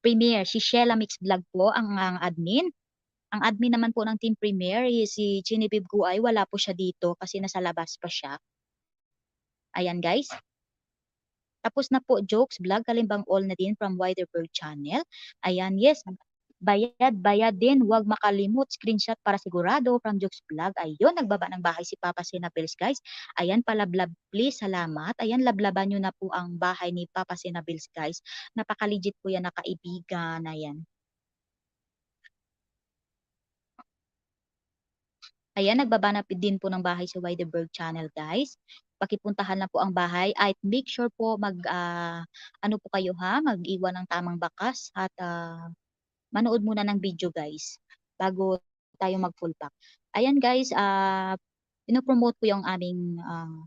premiere. Si Sheila Mix Vlog po ang admin. Ang admin naman po ng team premiere is si Genevieve Guay. Wala po siya dito kasi nasa labas pa siya. Ayan guys. Tapos na po, Jokes Vlog, kalimbang all na din from Widerberg Channel. Ayan, yes, bayad din. Huwag makalimot, screenshot para sigurado from Jokes Vlog. Ayun, nagbaba ng bahay si Papa Sinabils, guys. Ayan, palablab, please, salamat. Ayan, lablaban nyo na po ang bahay ni Papa Sinabils, guys. Napaka-legit po yan na kaibigan. Ayan. Ayan, nagbaba na din po ng bahay sa Widerberg Channel, guys. Pakipuntahan na po ang bahay at make sure po ano po kayo ha, mag-iwan ng tamang bakas at manood muna ng video, guys, bago tayo mag-full pack. Ayan, guys, pinopromote po yung aming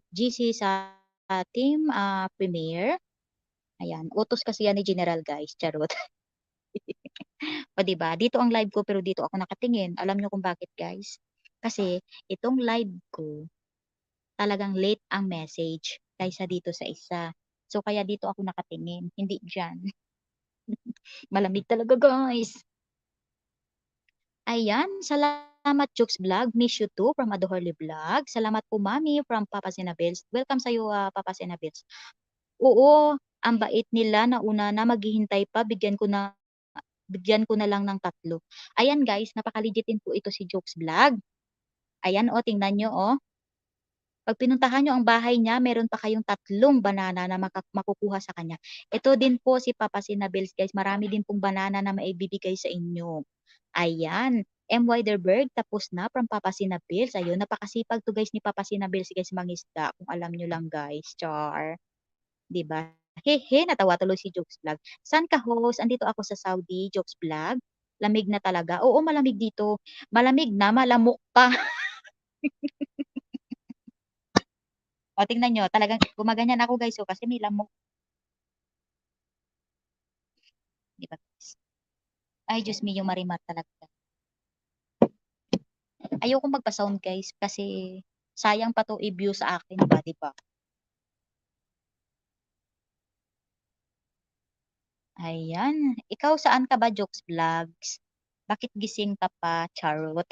GC sa team premiere. Ayan, utos kasi yan ni General, guys. Charot. O, diba? Dito ang live ko pero dito ako nakatingin. Alam nyo kung bakit, guys? Kasi itong live ko, talagang late ang message kaysa dito sa isa. So, kaya dito ako nakatingin, hindi diyan. Malamig talaga, guys. Ayan, salamat Jokes Vlog. Miss you too from Adohorly Vlog. Salamat po Mami from Papa Sinabels. Welcome sa'yo, Papa Sinabels. Oo, ang bait nila nauna na maghihintay pa, bigyan ko na lang ng 3. Ayan guys, napaka-legit din po ito si Jokes Vlog. Ayan oh, tingnan niyo oh. Pag pinuntahan niyo ang bahay niya, meron pa kayong 3 banana na makukuha sa kanya. Ito din po si Papa Sinabels guys, marami din pong banana na maibibigay sa inyo. Ayan, M. Widerberg, tapos na from Papa Sinabels. Ayun, napakasipag to guys ni Papa Sinabels guys mangisda. Kung alam niyo lang guys, char. 'Di ba? Hehe, natawa tuloy si Jokes Vlog. San ka host? Andito ako sa Saudi, Jokes Vlog. Lamig na talaga. Oo, malamig dito. Malamig na, malamok pa. O, tingnan nyo, talagang gumaganyan ako guys. So, kasi may lamok. Di ba guys? Ay, Diyos me, yung Marimar talaga. Ayoko magpa-sound guys kasi sayang pa to i-view sa akin, ba, di ba? Ayan. Ikaw saan ka ba, Jokes Vlogs? Bakit gising ka pa, Charot?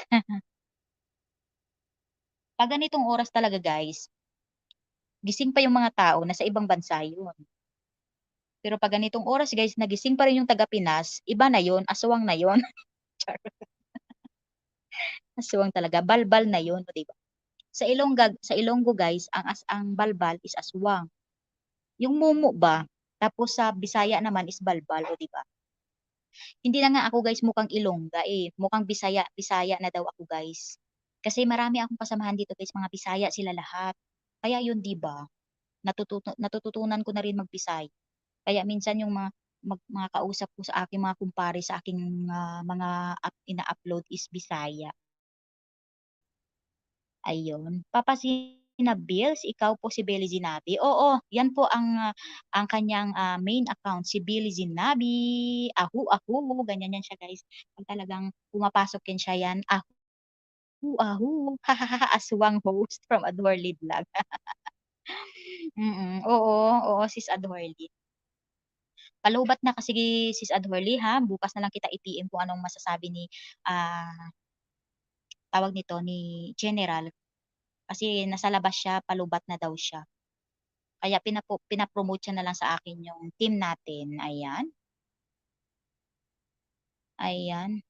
Pag ganitong oras talaga guys, gising pa yung mga tao, nasa ibang bansa yun. Pero pag ganitong oras guys, nagising pa rin yung taga Pinas, iba na yun, aswang na yun. Charot. Aswang talaga, balbal na yun, di ba? Sa Ilonggo guys, ang balbal is aswang. Yung mumu ba? Tapos sa Bisaya naman is balbal, o di ba? Hindi na nga ako guys mukhang Ilongga eh. Mukhang Bisaya, Bisaya na daw ako guys. Kasi marami akong kasamahan dito guys, mga Bisaya sila lahat. Kaya yun, di ba? Natututunan ko na rin mag-Bisaya. Kaya minsan yung mga kausap ko sa aking mga kumpare sa aking mga ina-upload is Bisaya. Ayun. Papa Sina Bills, ikaw po si Billy Zinabi. Oo, yan po ang kanyang main account, si Billy Zinabi. Ahu, ganyan yan siya guys. Pag talagang pumapasok yan siya yan, ahu, hahaha, aswang host from Adorly Vlog. Oo, oo, sis Adorly. Palubat na kasi sis Adorly ha, bukas na lang kita i-PM kung anong masasabi ni, tawag nito, ni General. Kasi nasa labas siya, palubat na daw siya. Kaya pina-promote siya na lang sa akin yung team natin, ayan. Ayan.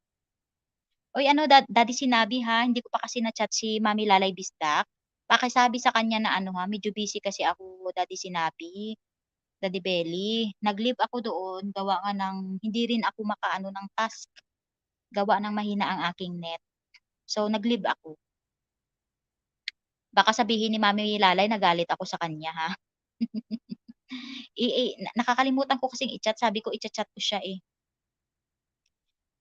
Uy ano Daddy Sinabi ha, hindi ko pa kasi na-chat si Mami Lalay Bisdak. Pakisabi sa kanya na ano ha, medyo busy kasi ako Daddy Sinabi, Daddy Belly. Nag-leave ako doon gawa nga ng hindi rin ako makaano ng task, gawa ng mahina ang aking net. So nag-leave ako. Baka sabihin ni Mami Lalay nagalit ako sa kanya ha. Nakakalimutan ko kasing i-chat, sabi ko i-cha-chat ko siya eh.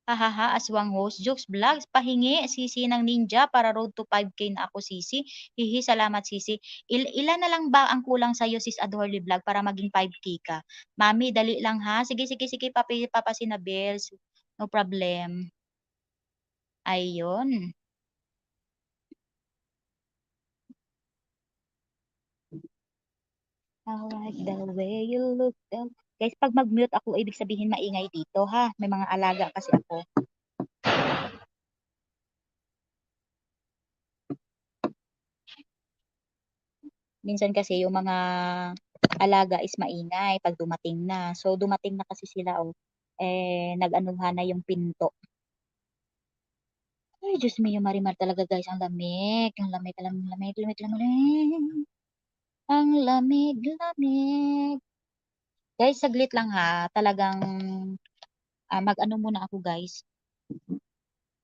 Hahaha, aswang host, Jokes Vlogs, pahingi, Sisi ng Ninja para road to 5K na ako, Sisi. Hihi, salamat, Sisi. Ilan na lang ba ang kulang sa'yo, Sis Adorly Vlog, para maging 5K ka? Mami, dali lang ha. Sige, sige, sige, Papa Sinabels. No problem. Ayun. I like the way you look down. Guys, pag mag-mute ako, ibig sabihin maingay dito ha. May mga alaga kasi ako. Minsan kasi yung mga alaga is maingay pag dumating na. So, dumating na kasi sila, oh. Nag-anuhan na yung pinto. Ay, Diyos me, yung Marimar talaga, guys. Ang lamig. Ang lamig, lamig, lamig, lamig, lamig. Ang lamig, lamig. Guys, saglit lang ha. Talagang mag-ano muna ako, guys.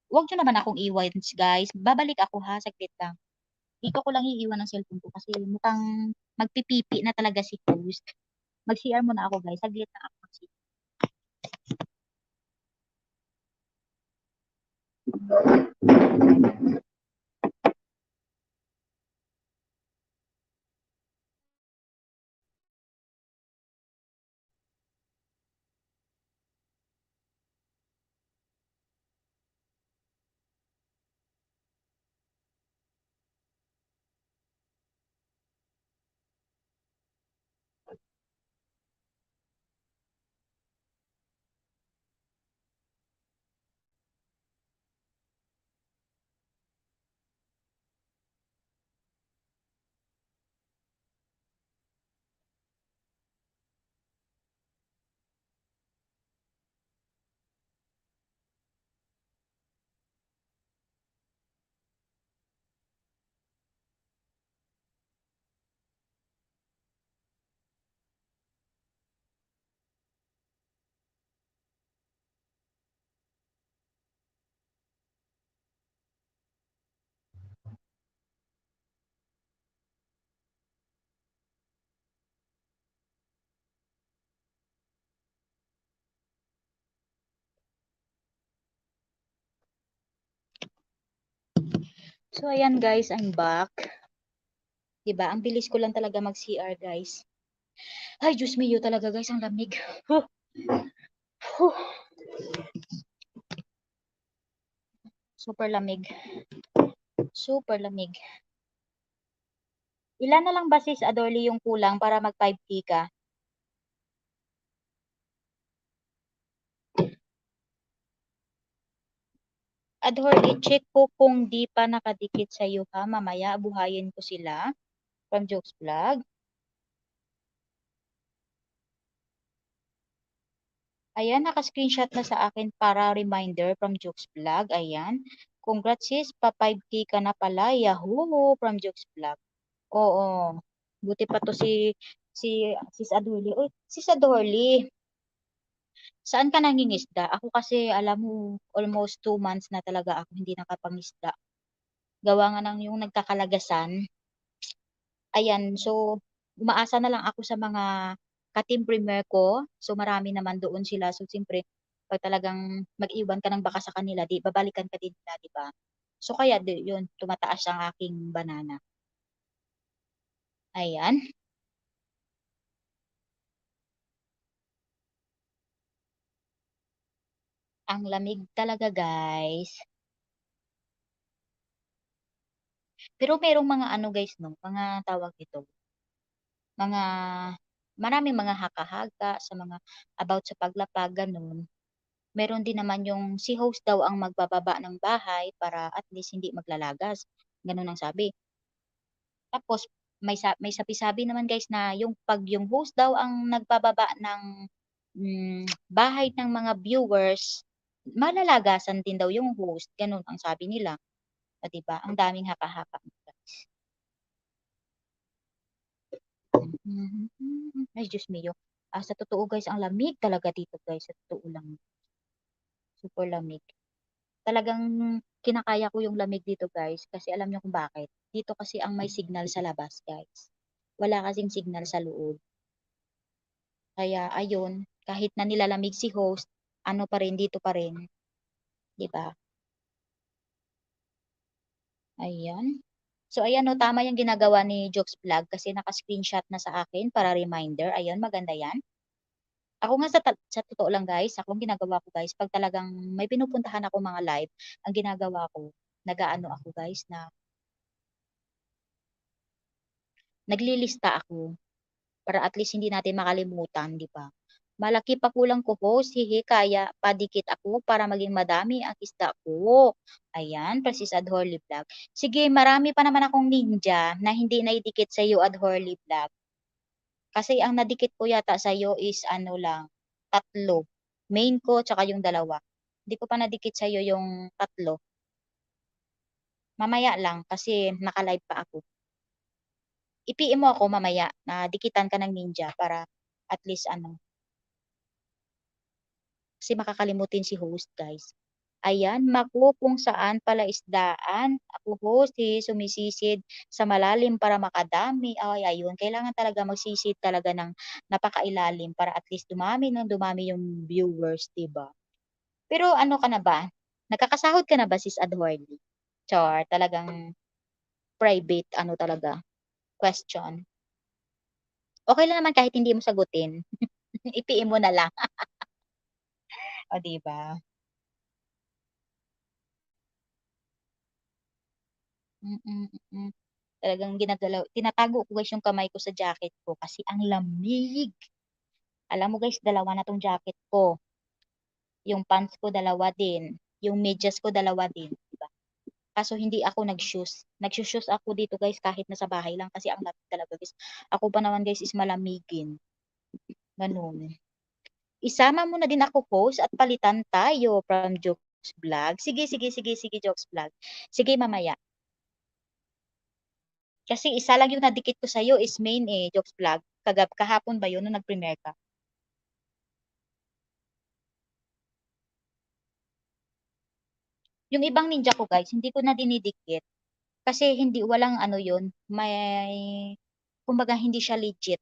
Huwag nyo naman akong iwan, guys. Babalik ako ha, saglit lang. Dito ko lang iiwan ang cellphone ko kasi mukhang magpipipi na talaga si host. Mag-CR muna ako guys. Saglit na ako. So, ayan guys, I'm back. Diba? Ang bilis ko lang talaga mag-CR, guys. Ay, Diyos mio talaga, guys. Ang lamig. Huh. Huh. Super lamig. Super lamig. Ilan na lang ba, sis Adorly, yung kulang para mag 5K ka? Adorly, check ko kung di pa nakadikit sa'yo ha. Mamaya, buhayin ko sila. From Jokes Vlog. Ayan, naka-screenshot na sa akin para reminder from Jokes Vlog. Ayan. Congrats sis, pa 5K ka na pala. Yahoo! From Jokes Vlog. Oo. Buti pa to si Sis Adorly. Uy, Sis Adorly, saan ka nangingisda? Ako kasi, alam mo, almost 2 months na talaga ako hindi nakapangisda. Gawa nga ng yung nagkakalagasan. Ayan, so, umaasa na lang ako sa mga ka-team premier ko. So, marami naman doon sila. So, siyempre, pag talagang mag-iwan ka ng baka sa kanila, di, babalikan ka din nila, di ba? So, kaya yun, tumataas ang aking banana. Ayan. Ang lamig talaga, guys. Pero merong mga ano guys, no, mga tawag ito, mga maraming mga haka-haka sa mga about sa paglapag, ganun. Meron din naman yung si host daw ang magbababa ng bahay para at least hindi maglalagas. Ganun ang sabi. Tapos may sabi-sabi naman guys na yung pag yung host daw ang nagbababa ng bahay ng mga viewers, malalagasan din daw yung host. Ganun ang sabi nila. O, diba? Ang daming haka-haka. Ay, Diyos mio. Sa totoo guys, ang lamig talaga dito guys. Sa totoo lang. Super lamig. Talagang kinakaya ko yung lamig dito guys. Kasi alam niyo kung bakit. Dito kasi ang may signal sa labas guys. Wala kasing signal sa loob. Kaya ayun, kahit na nilalamig si host, ano pa rin, dito pa rin. 'Di ba? Ayan. So ayan no, tama yung ginagawa ni Jokes Vlog kasi naka-screenshot na sa akin para reminder. Ayun, maganda yan. Ako nga sa totoo lang guys, ako ang ginagawa ko guys, pag talagang may pinupuntahan ako mga live, ang ginagawa ko, nag-aano ako guys, na naglilista ako para at least hindi natin makalimutan, di ba? Malaki pa kulang ko host, hihi, kaya padikit ako para maging madami ang isda ko. Ayan, Francis Adhorly Vlog. Sige, marami pa naman akong ninja na hindi naidikit sa iyo, Adhorly Vlog. Kasi ang nadikit ko yata sa iyo is ano lang, 3. Main ko tsaka yung 2. Hindi ko pa nadikit sa iyo yung 3. Mamaya lang kasi naka-live pa ako. I-PM mo ako mamaya na dikitan ka ng ninja para at least ano, kasi makakalimutin si host guys. Ayan, maku kung saan pala isdaan. Ako host, sumisisid sa malalim para makadami. Ay, ayun, kailangan talaga magsisid talaga ng napakailalim para at least dumami ng dumami yung viewers, 'di ba? Pero ano ka na ba? Nakakasahod ka na ba, Sis Adworley? Char, talagang private, ano talaga, question. Okay lang naman kahit hindi mo sagutin. I-PM mo na lang. O, di ba? Mm, mm. Talagang tinatago ko guys yung kamay ko sa jacket ko kasi ang lamig. Alam mo guys, 2 na tong jacket ko. Yung pants ko 2 din. Yung medyas ko 2 din. Diba? Kaso hindi ako nag-shoes. Nag-shoes ako dito guys kahit nasa bahay lang kasi ang lamig talaga guys. Ako pa naman guys is malamigin. Ganun. Isama mo na din ako post at palitan tayo from Jokes Vlog. Sige, sige, sige, sige, Jokes Vlog. Sige, mamaya. Kasi isa lang yung nadikit ko sa'yo is main Jokes Vlog. Kahapon ba yun nung nag-premiere ka? Yung ibang ninja ko guys, hindi ko na dinidikit. Kasi hindi, walang ano yun, kumbaga hindi siya legit.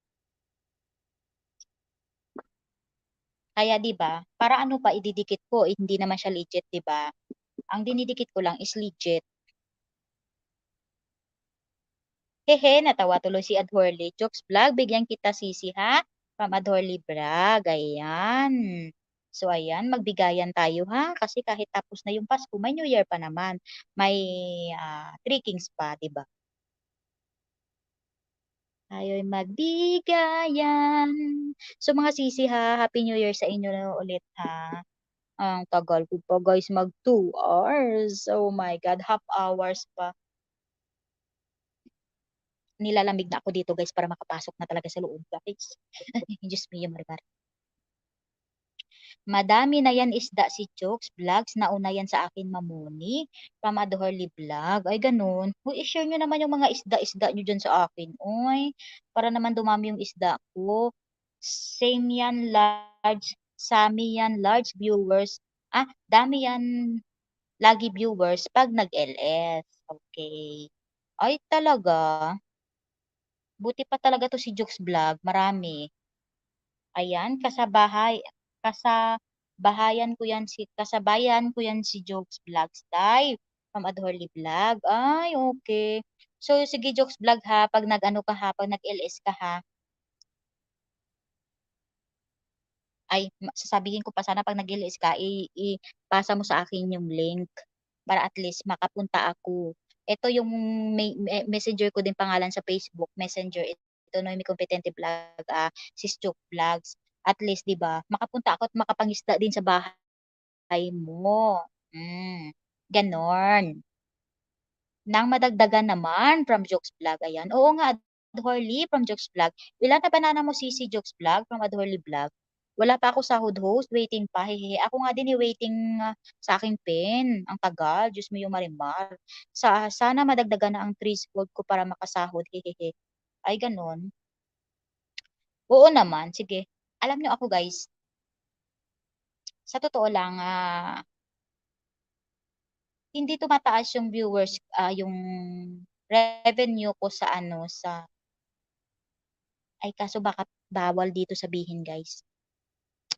Kaya 'di ba, para ano pa ididikit ko, hindi naman siya legit 'di ba? Ang dinidikit ko lang is legit. Hehe, natawa tuloy si Adhorly. Jokes vlog, bigyan kita sisi ha? From Adhorly Vlog. Ayan. So, ayan, magbigayan tayo ha? Kasi kahit tapos na yung Pasko, may New Year pa naman. May Three Kings pa, di ba? Tayo'y magbigayan. So, mga sisi ha, Happy New Year sa inyo na ulit ha? Ang tagal ko pa guys, mag 2 hours. Oh my God, half hours pa. Nilalamig na ako dito guys para makapasok na talaga sa loob guys. Diyos me, Marimar. Madami na yan isda si Chokes Vlogs. Nauna yan sa akin mamuni. From Adhorly Vlog. Ay ganun. Uy, i-share nyo naman yung mga isda-isda nyo dyan sa akin. Uy, para naman dumami yung isda ko. Same yan large. Sami yan large viewers. Dami yan lagi viewers pag nag-LS. Okay. Ay talaga. Buti pa talaga to si Jokes Vlog. Marami. Ayan, kasabayan ko yan si Jokes Vlogs Live from Adhorly Vlog. Ay, okay. So, sige Jokes Vlog ha, pag nag-ano ka ha, pag nag-LS ka ha, sasabihin ko pa sana pag nag-LS ka, ipasa mo sa akin yung link para at least makapunta ako. Ito yung messenger ko din pangalan sa Facebook, Messenger. Ito Noemi Competente Vlog, Sis Joke Vlogs. At least, di ba, makapunta ako at makapangisda din sa bahay mo. Ganon. Nang madagdagan naman from Jokes Vlog. Ayan. Oo nga, Adhorly from Jokes Vlog. Ilan na banana mo si Jokes Vlog from Adhorly Vlog? Wala pa ako sahod host. Waiting pa. Hehe. Ako nga din waiting sa aking pen. Ang tagal. Diyos mo yung Marimar. Sana madagdagan na ang threshold ko para makasahod. Hehehe. Ay, ganon. Oo naman. Sige. Alam nyo ako guys, sa totoo lang, hindi tumataas yung viewers, yung revenue ko sa ay kaso baka bawal dito sabihin guys.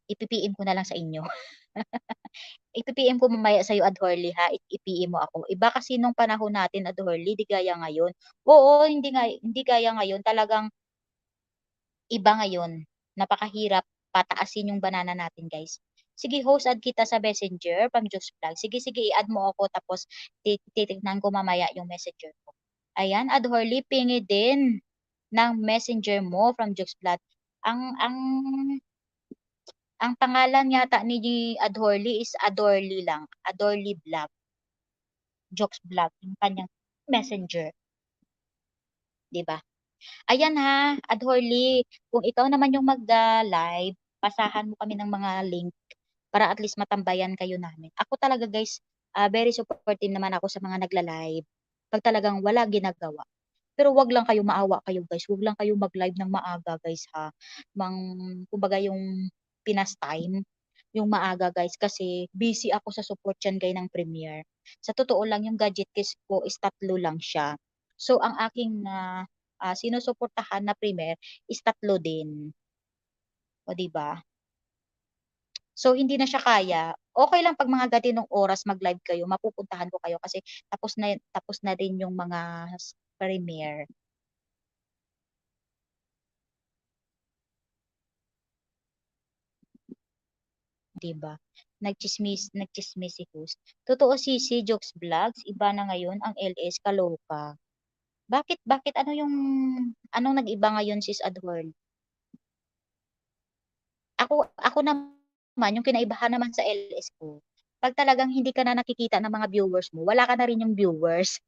Ipi-PM ko na lang sa inyo. Ipi-PM ko mamaya sa'yo Adhorly ha, i-PM mo ako. Iba kasi nung panahon natin Adhorly, di gaya ngayon. Oo, hindi gaya ngayon, talagang iba ngayon. Napakahirap pataasin yung banana natin guys. Sige host, add kita sa messenger pang Jokes Vlog. Sige, i-add mo ako tapos titignan ko mamaya yung messenger ko. Ayan, Adhorly, pingi din ng messenger mo from Jokes Vlog. Ang pangalan yata ni Adhorly is Adorly lang. Adorly Vlog. Jokes Vlog. Yung kanyang messenger. 'Di ba? Ayan ha, Adhorly. Kung ikaw naman yung mag-live, pasahan mo kami ng mga link para at least matambayan kayo namin. Ako talaga guys, very supportive naman ako sa mga nagla-live. Pag talagang wala ginagawa. Pero wag lang kayo maawa kayo guys. Wag lang kayo mag-live ng maaga guys ha. Kumbaga yung Pinas time, yung maaga guys kasi busy ako sa support yan guys ng Premiere. Sa totoo lang yung gadget case ko is 3 lang siya. So ang aking sinusuportahan na Premiere is 3 din. O di ba? So hindi na siya kaya. Okay lang pag mga gatinong oras mag-live kayo, mapupuntahan ko kayo kasi tapos na din yung mga Premiere. 'Di ba? Nagchismis si host. Totoo si Jokes Vlogs, iba na ngayon ang LS kaloka. Bakit anong nag-iba ngayon sis Adworld? Ako naman yung kinaibahan naman sa LS ko. Pag talagang hindi ka na nakikita ng mga viewers mo, wala ka na rin yung viewers.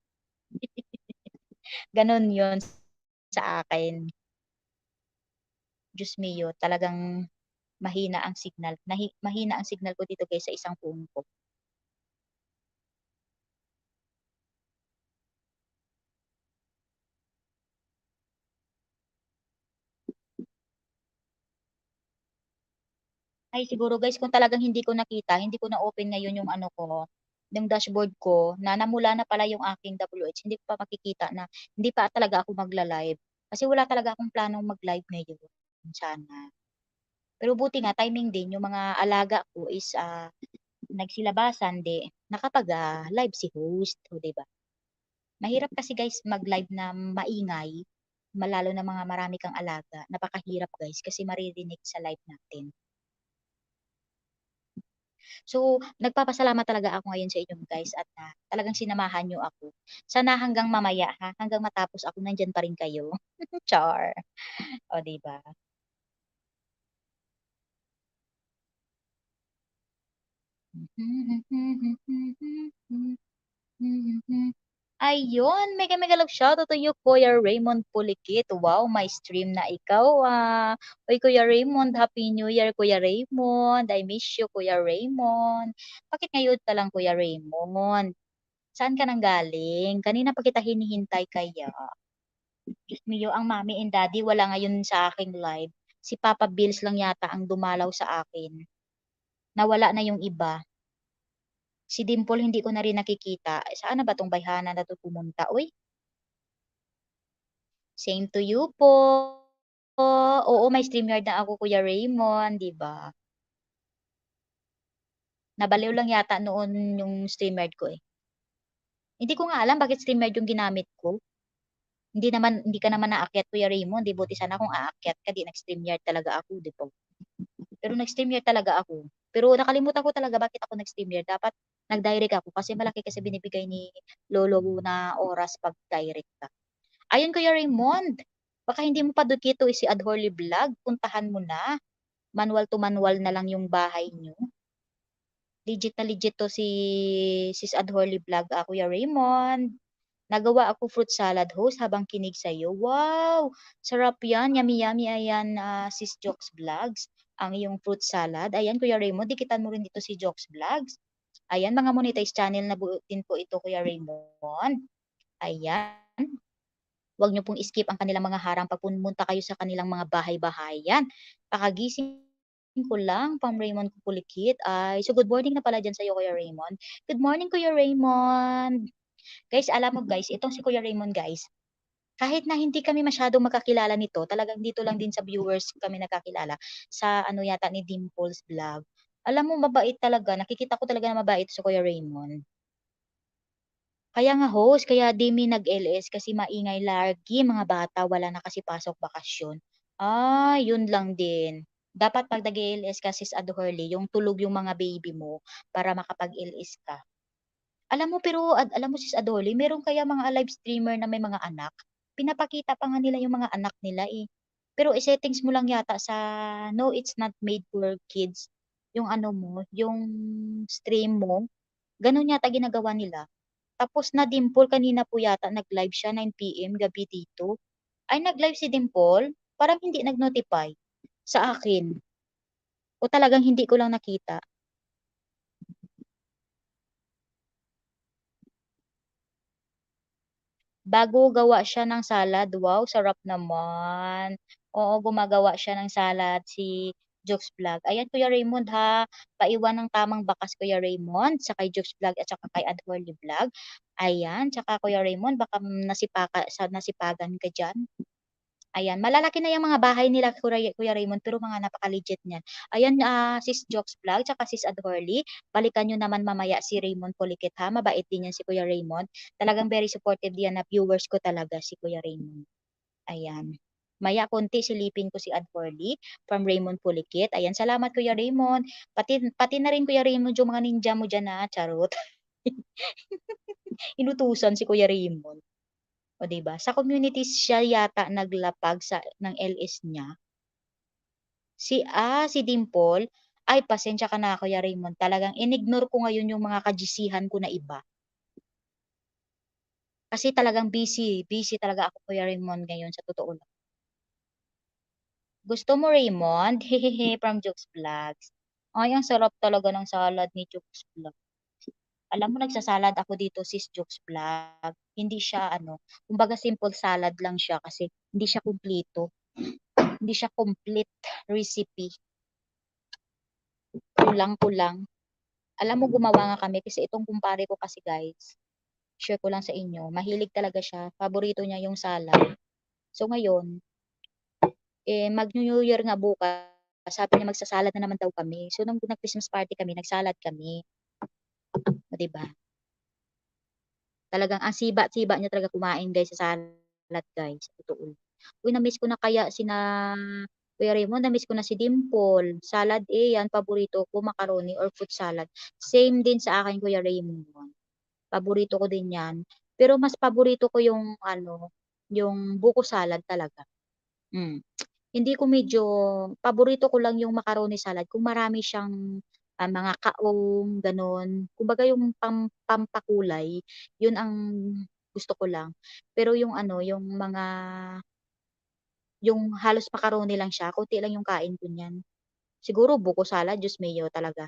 Ganon yun sa akin. Diyos mio, talagang mahina ang signal. Mahina ang signal ko dito guys sa isang phone ko. Ay siguro guys kung talagang hindi ko nakita, hindi ko na-open ngayon yung yung dashboard ko na namula na pala yung aking WH. Hindi ko pa makikita na hindi pa talaga ako magla-live. Kasi wala talaga akong planong mag-live ngayon. Sana. Pero buti nga timing din yung mga alaga ko is nagsilabasan di nakapag live si host, o 'di ba? Mahirap kasi guys mag-live na maingay, lalo na mga marami kang alaga. Napakahirap guys kasi maririnig sa live natin. So, nagpapasalamat talaga ako ngayon sa inyo guys at talagang sinamahan niyo ako. Sana hanggang mamaya ha, hanggang matapos ako nandiyan pa rin kayo. Char. O, di ba? Ayun, mega mega love shoutout to you, Kuya Raymond Pulikit. Wow, my stream na ikaw Uy, Kuya Raymond, Happy New Year, Kuya Raymond. I miss you, Kuya Raymond. Bakit ngayon ka lang, Kuya Raymond? Saan ka nang galing? Kanina pa kita hinihintay kaya. Diyos mio, ang mommy and daddy wala ngayon sa aking live. Si Papa Bills lang yata ang dumalaw sa akin. Nawala na yung iba. Si Dimple hindi ko na rin nakikita. Saan na ba tong bayhana na to pumunta? Uy, same to you po. Oo, may StreamYard na ako, Kuya Raymond, di ba? Nabaliw lang yata noon yung StreamYard ko eh. Hindi ko nga alam bakit StreamYard yung ginamit ko. Hindi ka naman naakyat, Kuya Raymond. Di buti sana kung aakyat ka, di nag-StreamYard talaga ako, di po. Pero nag-StreamYard talaga ako. Pero nakalimutan ko talaga bakit ako nag-StreamYard. Dapat nag-direct ako kasi malaki kasi binibigay ni Lolo na oras pag direct ka. Ayun, Kuya Raymond. Baka hindi mo pa dukito si Adhorly Vlog. Puntahan mo na. Manual to manual na lang yung bahay niyo. Legit to si Sis Adhorly Vlog, Kuya Raymond. Nagawa ako fruit salad host habang kinig sa'yo. Wow! Sarap yan. Yummy yummy. Ayan, Sis Jokes Vlogs. Ang iyong fruit salad. Ayan, Kuya Raymond. Dikitan mo rin dito si Jokes Vlogs. Ayan, mga monetized channel na buo din po ito, Kuya Raymond. Ayan. Huwag niyo pong skip ang kanilang mga harang pag pumunta kayo sa kanilang mga bahay-bahayan. Kakagising ko lang, Pam Raymond Kupulikit. So good morning na pala dyan sa'yo, Kuya Raymond. Good morning, Kuya Raymond. Guys, alam mo guys, itong si Kuya Raymond guys, kahit na hindi kami masyadong magkakilala nito, talagang dito lang din sa viewers kami nakakilala, sa ano yata ni Dimples Vlog. Alam mo, mabait talaga. Nakikita ko talaga na mabait si Kuya Raymond. Kaya nga host, kaya di mi nag-LS kasi maingay lagi mga bata, wala na kasi pasok bakasyon. Yun lang din. Dapat pag nag-LS ka sis Adhorly, yung tulog yung mga baby mo para makapag-LS ka. Alam mo pero alam mo sis Adhorly, meron kaya mga live streamer na may mga anak? Pinapakita pa nga nila yung mga anak nila eh. Pero i-settings mo lang yata sa no, it's not made for kids. Yung ano mo, yung stream mo, ganun yata ginagawa nila. Tapos na Dimple, kanina po yata nag-live siya 9 PM gabi dito. Ay, nag-live si Dimple? Parang hindi nag-notify sa akin. O talagang hindi ko lang nakita. Bago gawa siya ng salad. Wow, sarap naman. Oo, gumagawa siya ng salad si Jokes Vlog. Ayan, Kuya Raymond ha. Paiwan ng tamang bakas, Kuya Raymond, sa kay Jokes Vlog at saka kay Adworley Vlog. Ayan, tsaka Kuya Raymond, baka nasipagan ka dyan. Ayan, malalaki na yung mga bahay nila Kuya Raymond pero mga napaka-legit niyan. Ayan, Sis Jokes Vlog tsaka Sis Adhorly, balikan niyo naman mamaya si Raymond Polikit ha. Mabait din yan si Kuya Raymond. Talagang very supportive diyan na viewers ko talaga si Kuya Raymond. Ayan. Maya konti silipin ko si Adhorly from Raymond Pulikit. Ayan, salamat Kuya Raymond. Pati na rin Kuya Raymond yung mga ninja mo diyan na charot. Inutusan si Kuya Raymond. O, 'di ba? Sa community siya yata naglapag ng LS niya. Si Dimple, ay pasensya ka na Kuya Raymond, talagang inignore ko ngayon yung mga kajisihan ko na iba. Kasi talagang busy talaga ako Kuya Raymond ngayon sa totoo lang. Gusto mo Raymond? Hehehe, from Jokes Vlogs. Ay, ang sarap talaga ng salad ni Jokes Vlog. Alam mo, nagsasalad ako dito sis Jokes Vlog. Hindi siya ano, kumbaga simple salad lang siya kasi hindi siya kumpleto. Hindi siya complete recipe. Kulang-kulang. Alam mo, gumawa nga kami kasi itong kumpare ko kasi guys, share ko lang sa inyo, mahilig talaga siya. Paborito niya yung salad. So ngayon, mag-New Year nga bukas, sabi niya magsasalad na naman daw kami. So nung nag-Christmas party kami, nagsalad kami. O, diba? Talagang ang siba-siba niya talaga kumain guys sa salad guys, sa totoo lang. Uy, na-miss ko na kaya sina Kuya Raymond, na-miss ko na si Dimple. Salad yan, paborito ko, macaroni or fruit salad. Same din sa akin, Kuya Raymond. Paborito ko din yan. Pero mas paborito ko yung ano, yung buko salad talaga. Mm. Hindi ko medyo paborito ko lang yung macaroni salad kung marami siyang, mga kaong gano'n. Kumbaga yung pampakulay, yun ang gusto ko lang. Pero yung ano, yung halos macaroni lang siya, konti lang yung kain ko niyan. Siguro buko salad, Diyos mio talaga.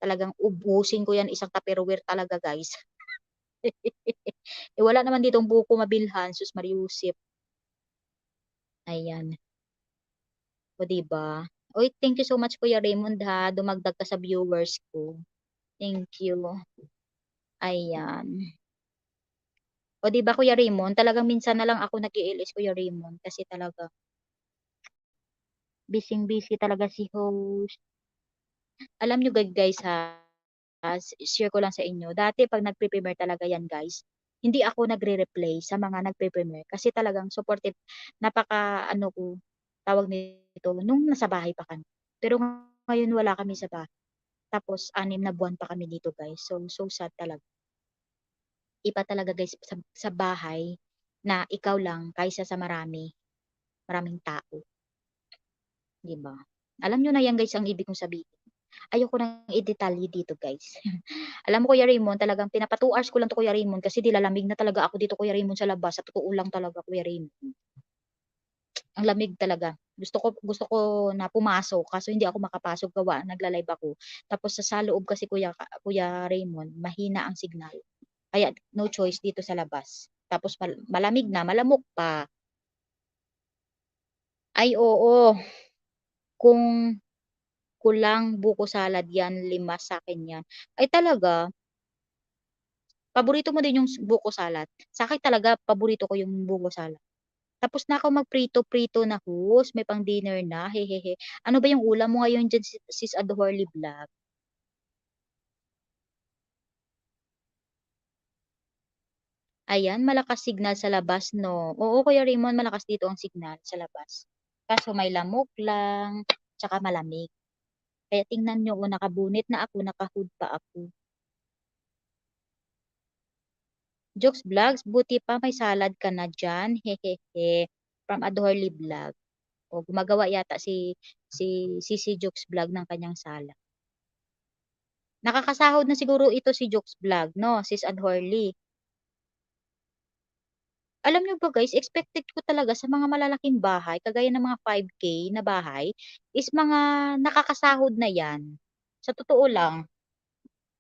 Talagang ubusin ko yan isang Tupperware talaga guys. Eh, wala naman ditong buko mabilhan, sus mariusip. Ayan. O, 'di ba? Uy, thank you so much Kuya Raymond ha, dumagdag ka sa viewers ko. Thank you. Ayan. O, 'di ba Kuya Raymond, talagang minsan na lang ako nag-i-LS Kuya Raymond kasi talaga bising-busy talaga si host. Alam niyo guys ha, share ko lang sa inyo, dati 'pag nagpe-premiere talaga 'yan guys, hindi ako nagre-reply sa mga nagpe-premiere kasi talagang supportive, napaka-ano ko, tawag nito, nung nasa bahay pa kami. Pero ngayon wala kami sa bahay. Tapos 6 na buwan pa kami dito guys. So, so sad talaga. Iba talaga guys sa bahay na ikaw lang kaysa sa maraming tao, 'di ba? Alam niyo na 'yan guys ang ibig kong sabihin. Ayoko nang i-detalye dito guys. Alam mo Kuya Raymond, talagang pinapa 2 hours ko lang 'to Kuya Raymond kasi nilalamig na talaga ako dito Kuya Raymond sa labas, sa totoo lang talaga Kuya Raymond. Ang lamig talaga. Gusto ko na pumasok kaso hindi ako makapasok gawa nagla-live ako. Tapos sa loob kasi Kuya Raymond, mahina ang signal. Kaya no choice dito sa labas. Tapos malamig na, malamok pa. Ay oo, kung kulang buko salad 'yan, 5 sa'kin 'yan. Ay talaga? Paborito mo din yung buko salad? Sa'kin talaga paborito ko yung buko salad. Tapos na ako magprito-prito na host, may pang-dinner na, hehehe. Ano ba yung ulam mo ngayon diyan Sis Adorly Vlog? Ayan, malakas signal sa labas 'no? Oo, Kuya Raymond, malakas dito ang signal sa labas. Kaso may lamok lang, tsaka malamig. Kaya tingnan niyo, oh, nakabunit na ako, naka-hood pa ako. Jokes Vlogs, buti pa may salad ka na diyan, hehehe. From Adorly Vlog. O gumagawa yata si Jokes Vlog ng kanyang salad. Nakakasahod na siguro ito si Jokes Vlog 'no, Sis Adorly? Alam niyo ba guys, expected ko talaga sa mga malalaking bahay kagaya ng mga 5K na bahay is mga nakakasahod na 'yan. Sa totoo lang,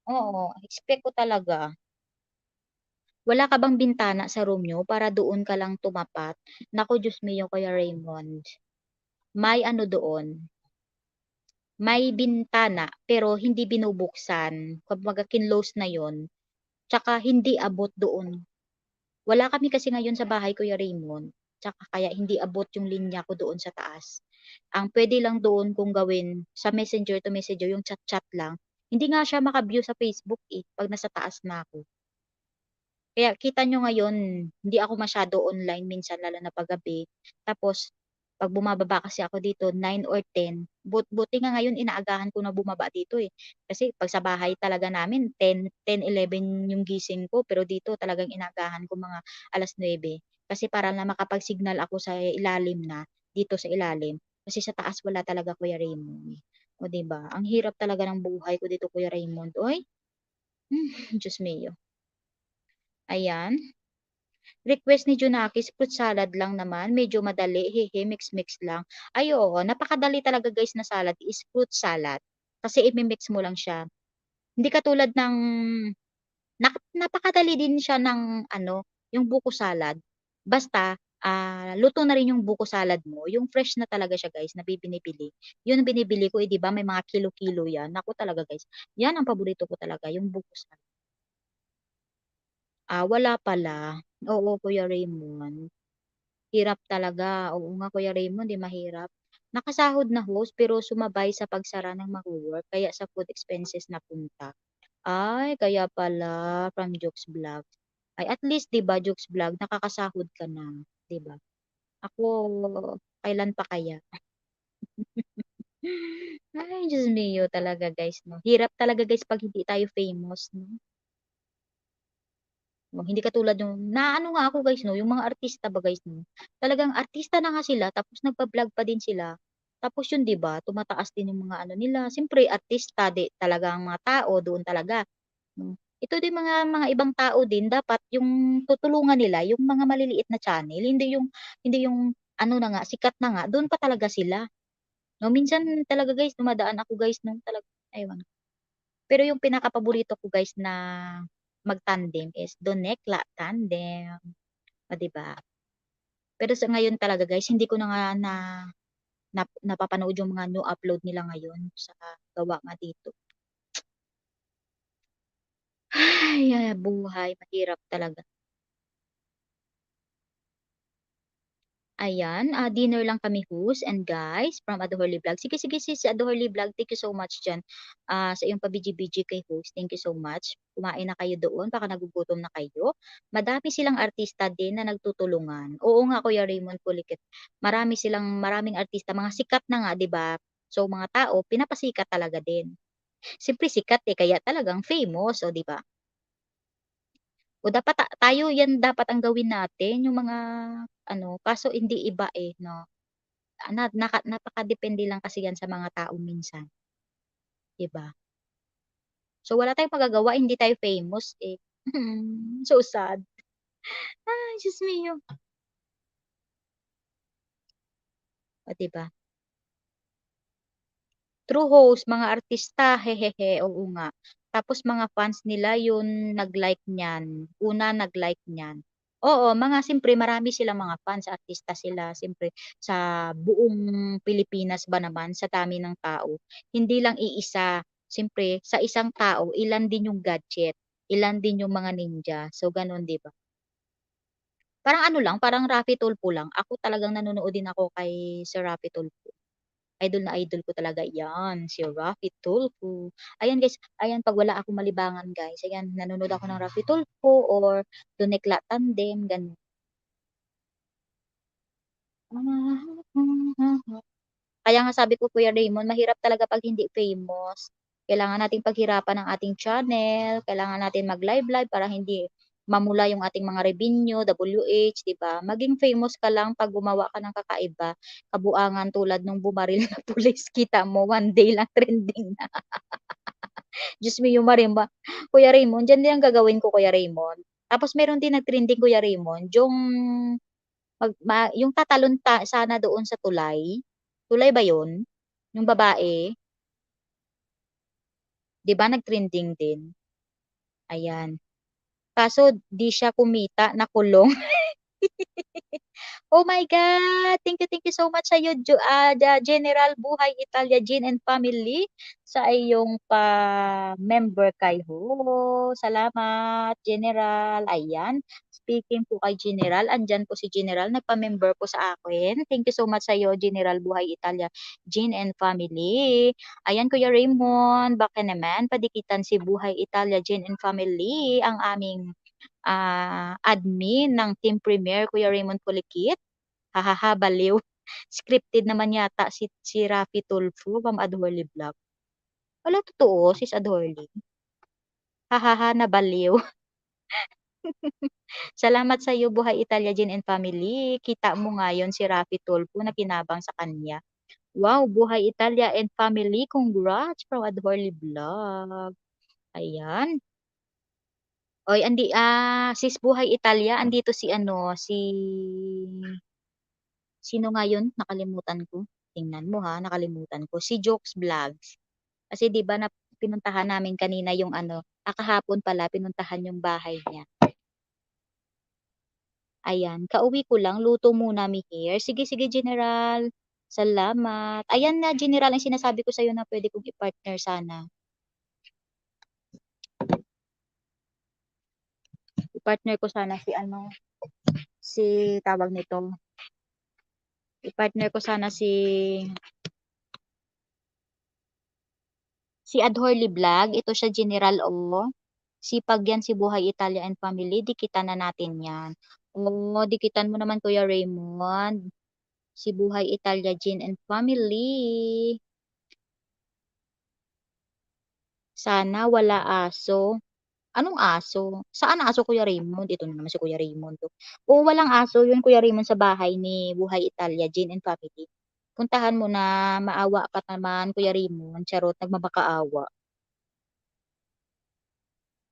oo, expect ko talaga. Wala ka bang bintana sa room niyo para doon ka lang tumapat? Naku Diyos mio, Kuya Raymond. May ano doon, may bintana pero hindi binubuksan. Kumbaga kinlose na 'yon, tsaka hindi abot doon. Wala kami kasi ngayon sa bahay Kuya Raymond, tsaka kaya hindi abot yung linya ko doon sa taas. Ang puwede lang doon kong gawin sa Messenger to Messenger yung chat-chat lang, hindi nga siya maka-view sa Facebook, eh, 'pag nasa taas na ako. Kaya kita niyo ngayon, hindi ako masyado online minsan lalo na 'pag gabi. Tapos 'pag bumababa kasi ako dito 9 or 10, buti nga ngayon inaagahan ko na bumaba dito, eh. Kasi 'pag sa bahay talaga namin 10, 11 yung gising ko, pero dito talagang inaagahan ko mga 9:00. Kasi para lang makapag-signal ako sa ilalim na, dito sa ilalim. Kasi sa taas wala talaga Kuya Raymond. Oh, 'di ba? Ang hirap talaga ng buhay ko dito Kuya Raymond. Uy, Diyos mio. Ayan. Request ni Junakis, fruit salad lang naman, medyo madali, hehe, mix-mix lang. Ay oo, napakadali talaga guys na salad is fruit salad. Kasi imi-mix mo lang siya. Hindi katulad ng napakadali din siya ng ano, yung buko salad. Basta, luto na rin yung buko salad mo, yung fresh na talaga siya guys na binibili. Yun ang binibili ko, eh, 'di ba may mga kilo-kilo yan. Naku talaga guys, yan ang paborito ko talaga, yung buko salad. Wala pala. Oo, Kuya Raymond. Hirap talaga, oo nga Kuya Raymond, eh, mahirap. Nakasahod na host pero sumabay sa pagsara ng magwo-work kaya sa food expenses napunta. Ay, kaya pala from Jokes Vlog. Ay at least 'di ba, Jokes Vlog, nakakasahod ka na, 'di ba? Ako, kailan pa kaya? Ay, Diyos mio talaga guys, 'no? Hirap talaga guys 'pag hindi tayo famous, 'no? Oh, hindi katulad nung naano nga ako guys 'no, yung mga artista ba guys 'no, talagang artista na nga sila tapos nagba-vlog pa din sila. Tapos yun 'di ba, tumataas din yung mga ano nila, siyempre artista talagang mga tao doon talaga, 'no. Ito din mga ibang tao din dapat yung tutulungan nila yung mga maliliit na channel, hindi yung ano na nga, sikat na nga, dun pa talaga sila, 'no. Minsan talaga guys dumadaan ako guys 'no, ewan. Pero yung pinakapaborito ko guys na mag-tandem is Donekla Tandem, oh, 'di ba? Pero sa ngayon talaga guys hindi ko na nga napapanood yung mga new upload nila ngayon sa gawa nga dito. Ay, buhay mahirap talaga. Ayan, dinner lang kami host and guys from Adohorly Vlog. Sige, sige sis, Adohorly Vlog, thank you so much diyan, sa iyong pabiji-biji kay host. Thank you so much. Kumain na kayo doon, baka nagugutom na kayo. Madami silang artista din na nagtutulungan. Oo nga, Kuya Raymond Pulikit. Maraming artista, mga sikat na nga, 'di ba? So mga tao pinapasikat talaga din. Siyempre sikat eh, kaya talagang famous, o 'di ba? O dapat tayo 'yan dapat ang gawin natin, yung mga ano, kaso hindi iba eh, 'no? Napakadepende lang kasi 'yan sa mga tao minsan, 'di ba? So, wala tayong magagawa hindi tayo famous, eh. So sad. Ay, Diyos mio. Oh, 'di ba? True host, mga artista, hehehe, oo nga. Tapos mga fans nila yun nag-like niyan, nag-like niyan. Oo, mga siyempre marami silang mga fans, artista sila siyempre sa buong Pilipinas ba naman sa dami ng tao, hindi lang iisa. Siyempre sa isang tao ilan din yung gadget, ilan din yung mga ninja, so gano'n 'di ba? Parang ano lang, parang Raffy Tulfo lang, ako talagang nanonood din ako kay Sir Raffy Tulfo. Idol na idol ko talaga 'yan, si Raffy Tulfo. Ayan guys, ayan 'pag wala akong malibangan guys, ayan nanonood ako ng Raffy Tulfo or Donekla Tandem, gano'n. Kaya nga sabi ko Kuya Raymond, mahirap talaga 'pag hindi famous. Kailangan nating paghirapan ang ating channel, kailangan natin mag-live para hindi mamula yung ating mga revenue, WH, 'di ba? Maging famous ka lang 'pag gumawa ka ng kakaiba, kabuangan tulad nung bumaril na pulis, kita mo one day lang trending na. Diyos mio marimba. Kuya Raymond, diyan din ang gagawin ko Kuya Raymond. Tapos meron din nag-trending Kuya Raymond, yung tatalon sana doon sa tulay. Tulay ba yun? Yung babae, 'di ba nag-trending din? Ayan. Kaso 'di siya kumita, nakulong. Oh my God! Thank you so much sa'yo General Buhay Italia Jean and Family sa iyong pa-member kay salamat General. Ayan, speaking po kay General, andiyan po si General nagpa-member po sa akin. Thank you so much sa'yo General Buhay Italia Jean and Family. Ayan Kuya Raymond, baka naman padikitan si Buhay Italia Jean and Family ang aming admin ng Team Premier Kuya Raymond Pulikit. Hahaha, baliw. Scripted naman yata si Raffy Tulfo from Adhorly Vlog. Hala, totoo, sis Adhorly? Hahaha, nabaliw. Salamat sa iyo, Buhay Italia Jean and Family. Kita mo ngayon si Raffy Tulfo na kinabang sa kanya. Wow, Buhay Italia and Family, congrats from Adhorly Vlog. Ayan. Oy, sis Buhay Italia, andito si ano, sino nga yun? Nakalimutan ko. Tingnan mo ha, nakalimutan ko. Si Jokes Vlogs. Kasi 'di ba pinuntahan namin kanina yung ano, kahapon pala pinuntahan yung bahay niya. Ayan, kauwi ko lang, luto muna mi here. Sige, sige General. Salamat. Ayan na General ang sinasabi ko sa'yo na puwede kong i-partner sana. I-partner ko sana si ano, si tawag nito, i-partner ko sana si Adhorly Vlog. Ito siya General, oh. Sipag yan si Buhay Italia and Family, dikitan na natin yan. Oo, dikitan mo naman Kuya Raymond. Si Buhay Italia Jean and Family. Sana wala aso. Anong aso? Saan aso Kuya Raymond? Ito na naman si Kuya Raymond 'to. Oo, walang aso yun Kuya Raymond sa bahay ni Buhay Italia Jean and Family. Puntahan mo na, maawa ka naman Kuya Raymond, charot nagmamakaawa.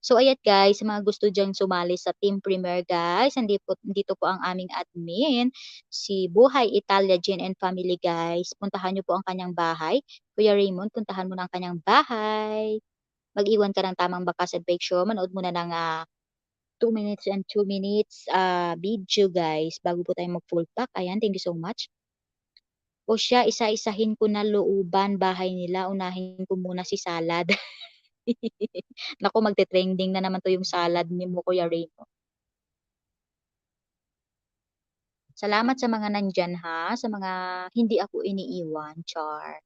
So ayan guys, sa mga gusto diyang sumali sa Team Premier guys, dito po ang aming admin, si Buhay Italia Jean and Family guys. Puntahan niyo po ang kanyang bahay. Kuya Raymond, puntahan mo na ang kanyang bahay. Mag-iwan ka ng tamang bakas at picture, manood muna ng 2 minutes and 2 minutes video guys, bago po tayo mag-full pack. Ayan, thank you so much. O siya, isa-isahin ko na looban, bahay nila, unahin ko muna si salad. Naku, magte-trending na naman 'to yung salad ni mo, Kuya Reno. Salamat sa mga nandiyan ha, sa mga hindi ako iniiwan, char.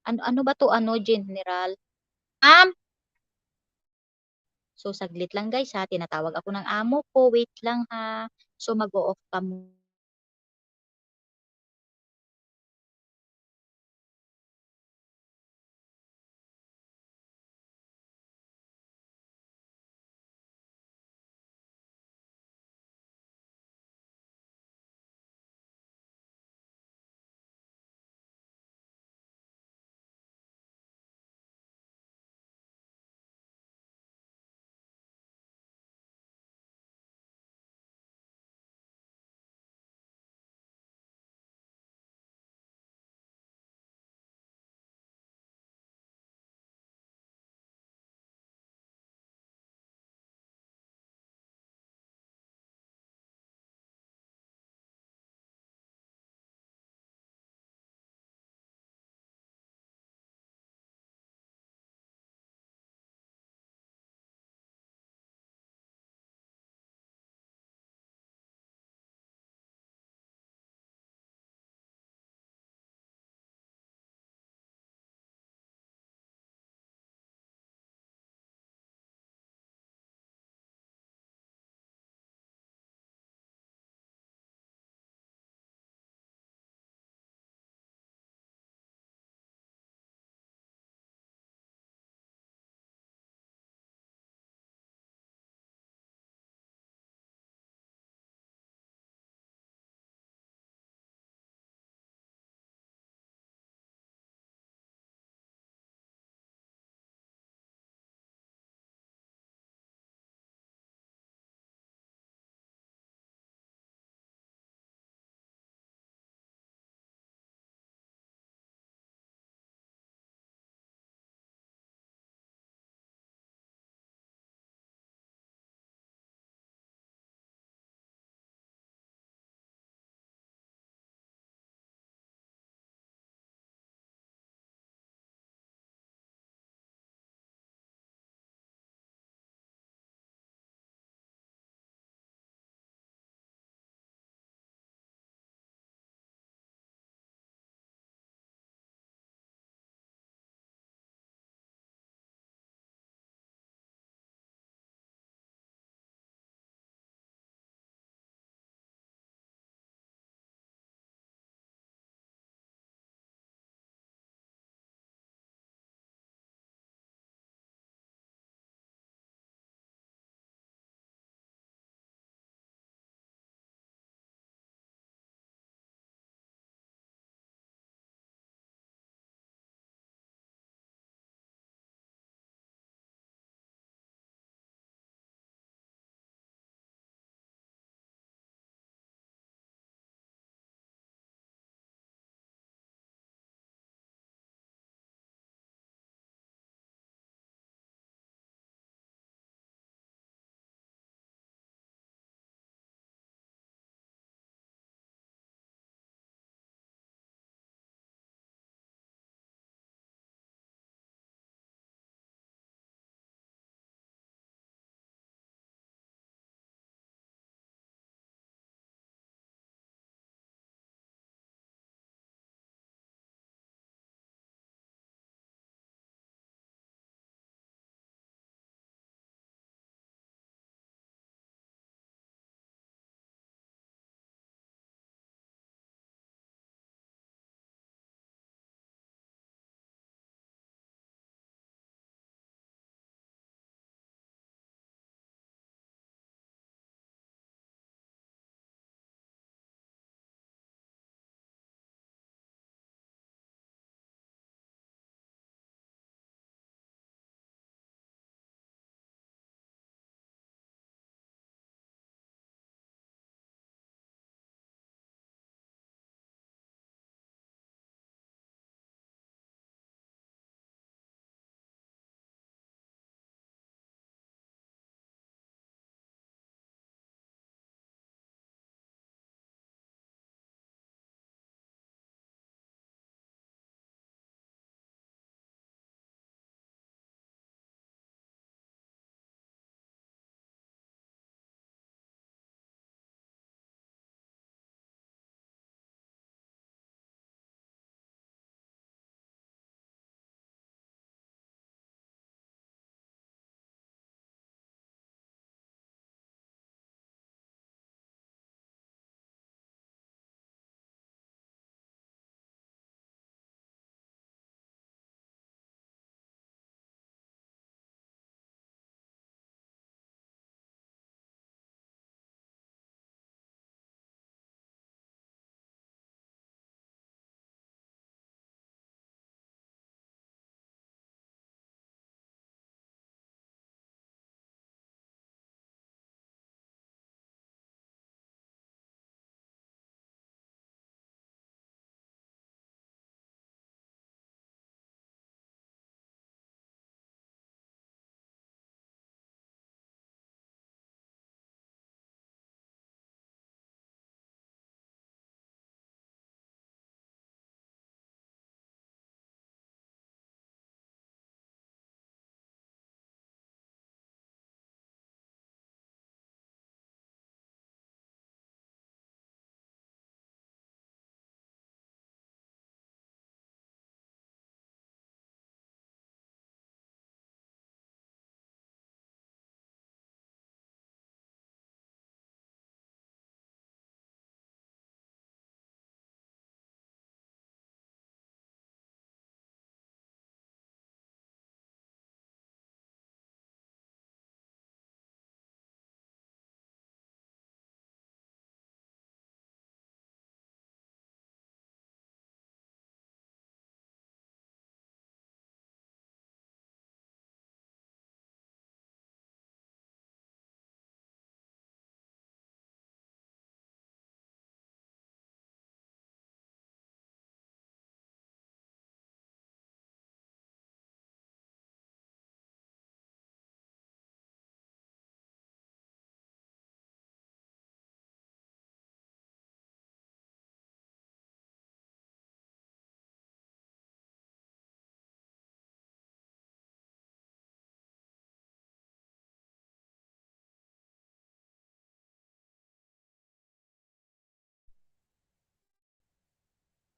Ano ano ba 'to, ano, general? Ma'am! So, saglit lang guys ha, tinatawag ako ng amo ko, wait lang ha. So, mag-o-off ka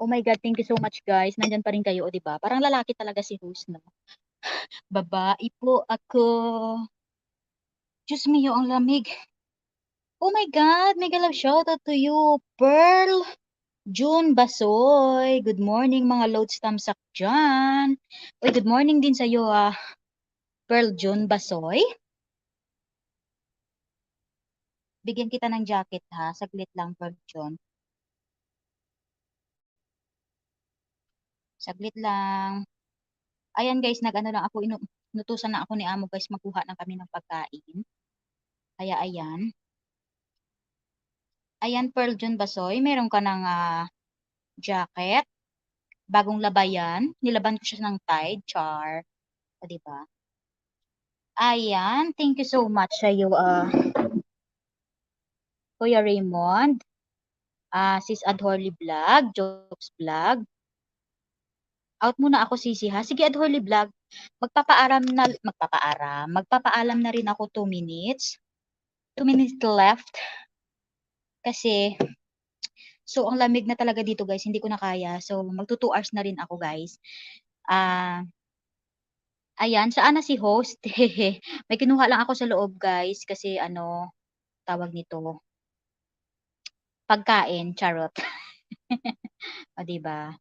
Oh my God, thank you so much guys. Nandyan pa rin kayo, o diba? Parang lalaki talaga si host, no? Babae po ako. Diyos mio, ang lamig. Oh my God, mega love shoutout to you, Pearl June Basoy. Good morning mga loads tamsak dyan. Uy, good morning din sa'yo Pearl June Basoy. Bigyan kita ng jacket ha. Saglit lang, Pearl June. Saglit lang. Ayan guys, nag-ano lang ako, inutusan na ako ni Amo guys, magkuha ng kami ng pagkain. Kaya ayan. Ayan, Pearl June Basoy, meron ka ng jacket. Bagong labayan. Nilaban ko siya ng Tide, char. O, diba? Ayan, thank you so much sa iyo, Kuya Raymond. Sis Adhorly Vlog, Jokes Vlog. Out muna ako, Sisi, ha? Sige, Adhorly Vlog. Magpapaalam na rin ako 2 minutes. 2 minutes left. Kasi, so, ang lamig na talaga dito, guys. Hindi ko na kaya. So, magto 2 hours na rin ako, guys. Ayan, saan na si host? May kinuha lang ako sa loob, guys. Kasi, tawag nito, pagkain, charot. O, diba?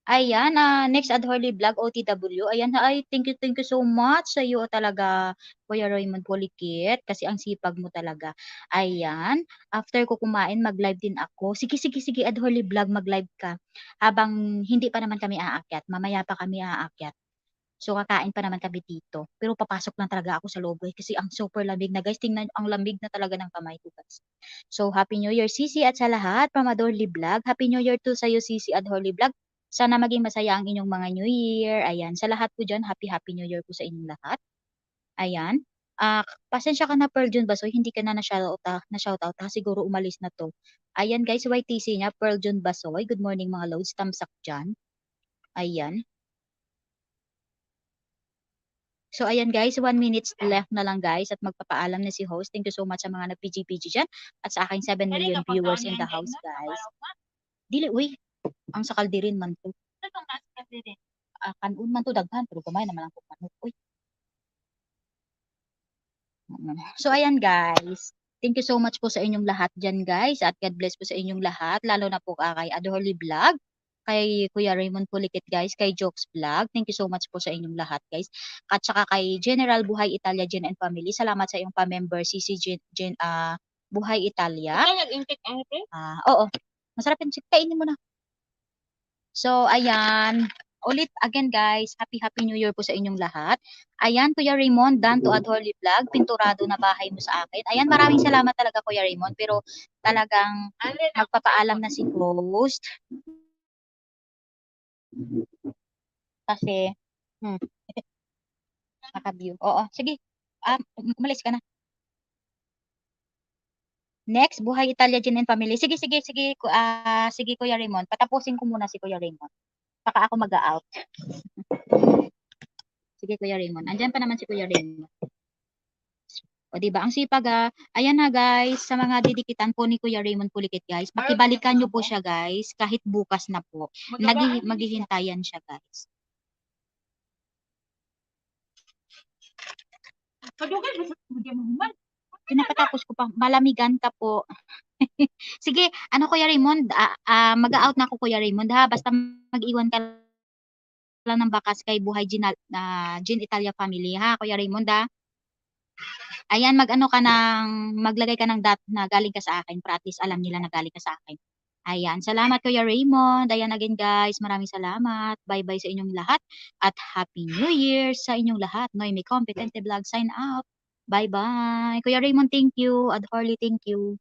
Ayan, next Adhorly Vlog, OTW. Ayan, ay, thank you so much sa iyo talaga, Kuya Raymond Polikit, kasi ang sipag mo talaga. Ayan, after ko kumain, mag-live din ako. Sige, Adhorly Vlog, mag-live ka. Habang hindi pa naman kami aakyat, mamaya pa kami aakyat. So, kakain pa naman kami dito. Pero papasok lang talaga ako sa loob, kasi ang super lamig na, guys. Tingnan, ang lamig na talaga ng kamay ko, guys. So, Happy New Year, Sisi, at sa lahat, from Adhorly Vlog. Happy New Year to sa'yo, Sisi, Adhorly Vlog. Sana maging masaya ang inyong mga New Year. Ayan, sa lahat po dyan, Happy New Year po sa inyong lahat. Ayan. Pasensya ka na, Pearl June Basoy, hindi ka na na-shoutout ha. Siguro umalis na to. Ayan, guys, YTC niya, Pearl June Basoy. Good morning, mga loads. Tamsak dyan. Ayan. So, ayan guys, 1 minute left na lang guys at magpapaalam na si host. Thank you so much sa mga nag-PG-PG dyan at sa aking 7 million viewers in the house guys. Dili, uy, ang sakaldirin man to. Kanon man to daghan, pero gamay naman ang manok. Uy. So, ayan guys. Thank you so much po sa inyong lahat dyan guys at God bless po sa inyong lahat. Lalo na po kay Adhorly Vlog, kay Kuya Raymond Pulikit guys, kay Jokes Vlog. Thank you so much po sa inyong lahat guys. At saka kay General Buhay Italia Gen and Family. Salamat sa iyong pa-member CC Buhay Italia. Oo. Masarap yung kainin mo na. So, ayan. Ulit again guys, Happy New Year po sa inyong lahat. Ayan, Kuya Raymond, done to Adhorly Vlog, pinturado na bahay mo sa akin. Ayan, maraming salamat talaga Kuya Raymond, pero talagang magpapaalam na si host. Kasi, naka-view. Oo, sige. Umalis ka na. Next, Buhay Italia Gen and Family. Sige, sige Kuya Raymond. Patapusin ko muna si Kuya Raymond. Saka ako mag-out. Sige, Kuya Raymond. Andyan pa naman si Kuya Raymond. O, diba? Ang sipag, ayan na guys, sa mga didikitan po ni Kuya Raymond Pulikit guys, pakibalikan nyo po siya guys, kahit bukas na po. Maghihintayan siya guys. Pinapatapos ko pa, malamigan ka po. Sige, Kuya Raymond, mag-out na ako Kuya Raymond ha, basta mag-iwan ka lang ng bakas kay Buhay Gen Italia Family ha, Kuya Raymond ha. Ayan, maglagay ka ng dot na galing ka sa akin para at least alam nila na galing ka sa akin. Ayan, salamat Kuya Raymond. Ayan again guys, maraming salamat. Bye-bye sa inyong lahat at Happy New Year sa inyong lahat. Noemi Competente Vlog sign out. Bye-bye. Kuya Raymond, thank you. Adhorly, thank you.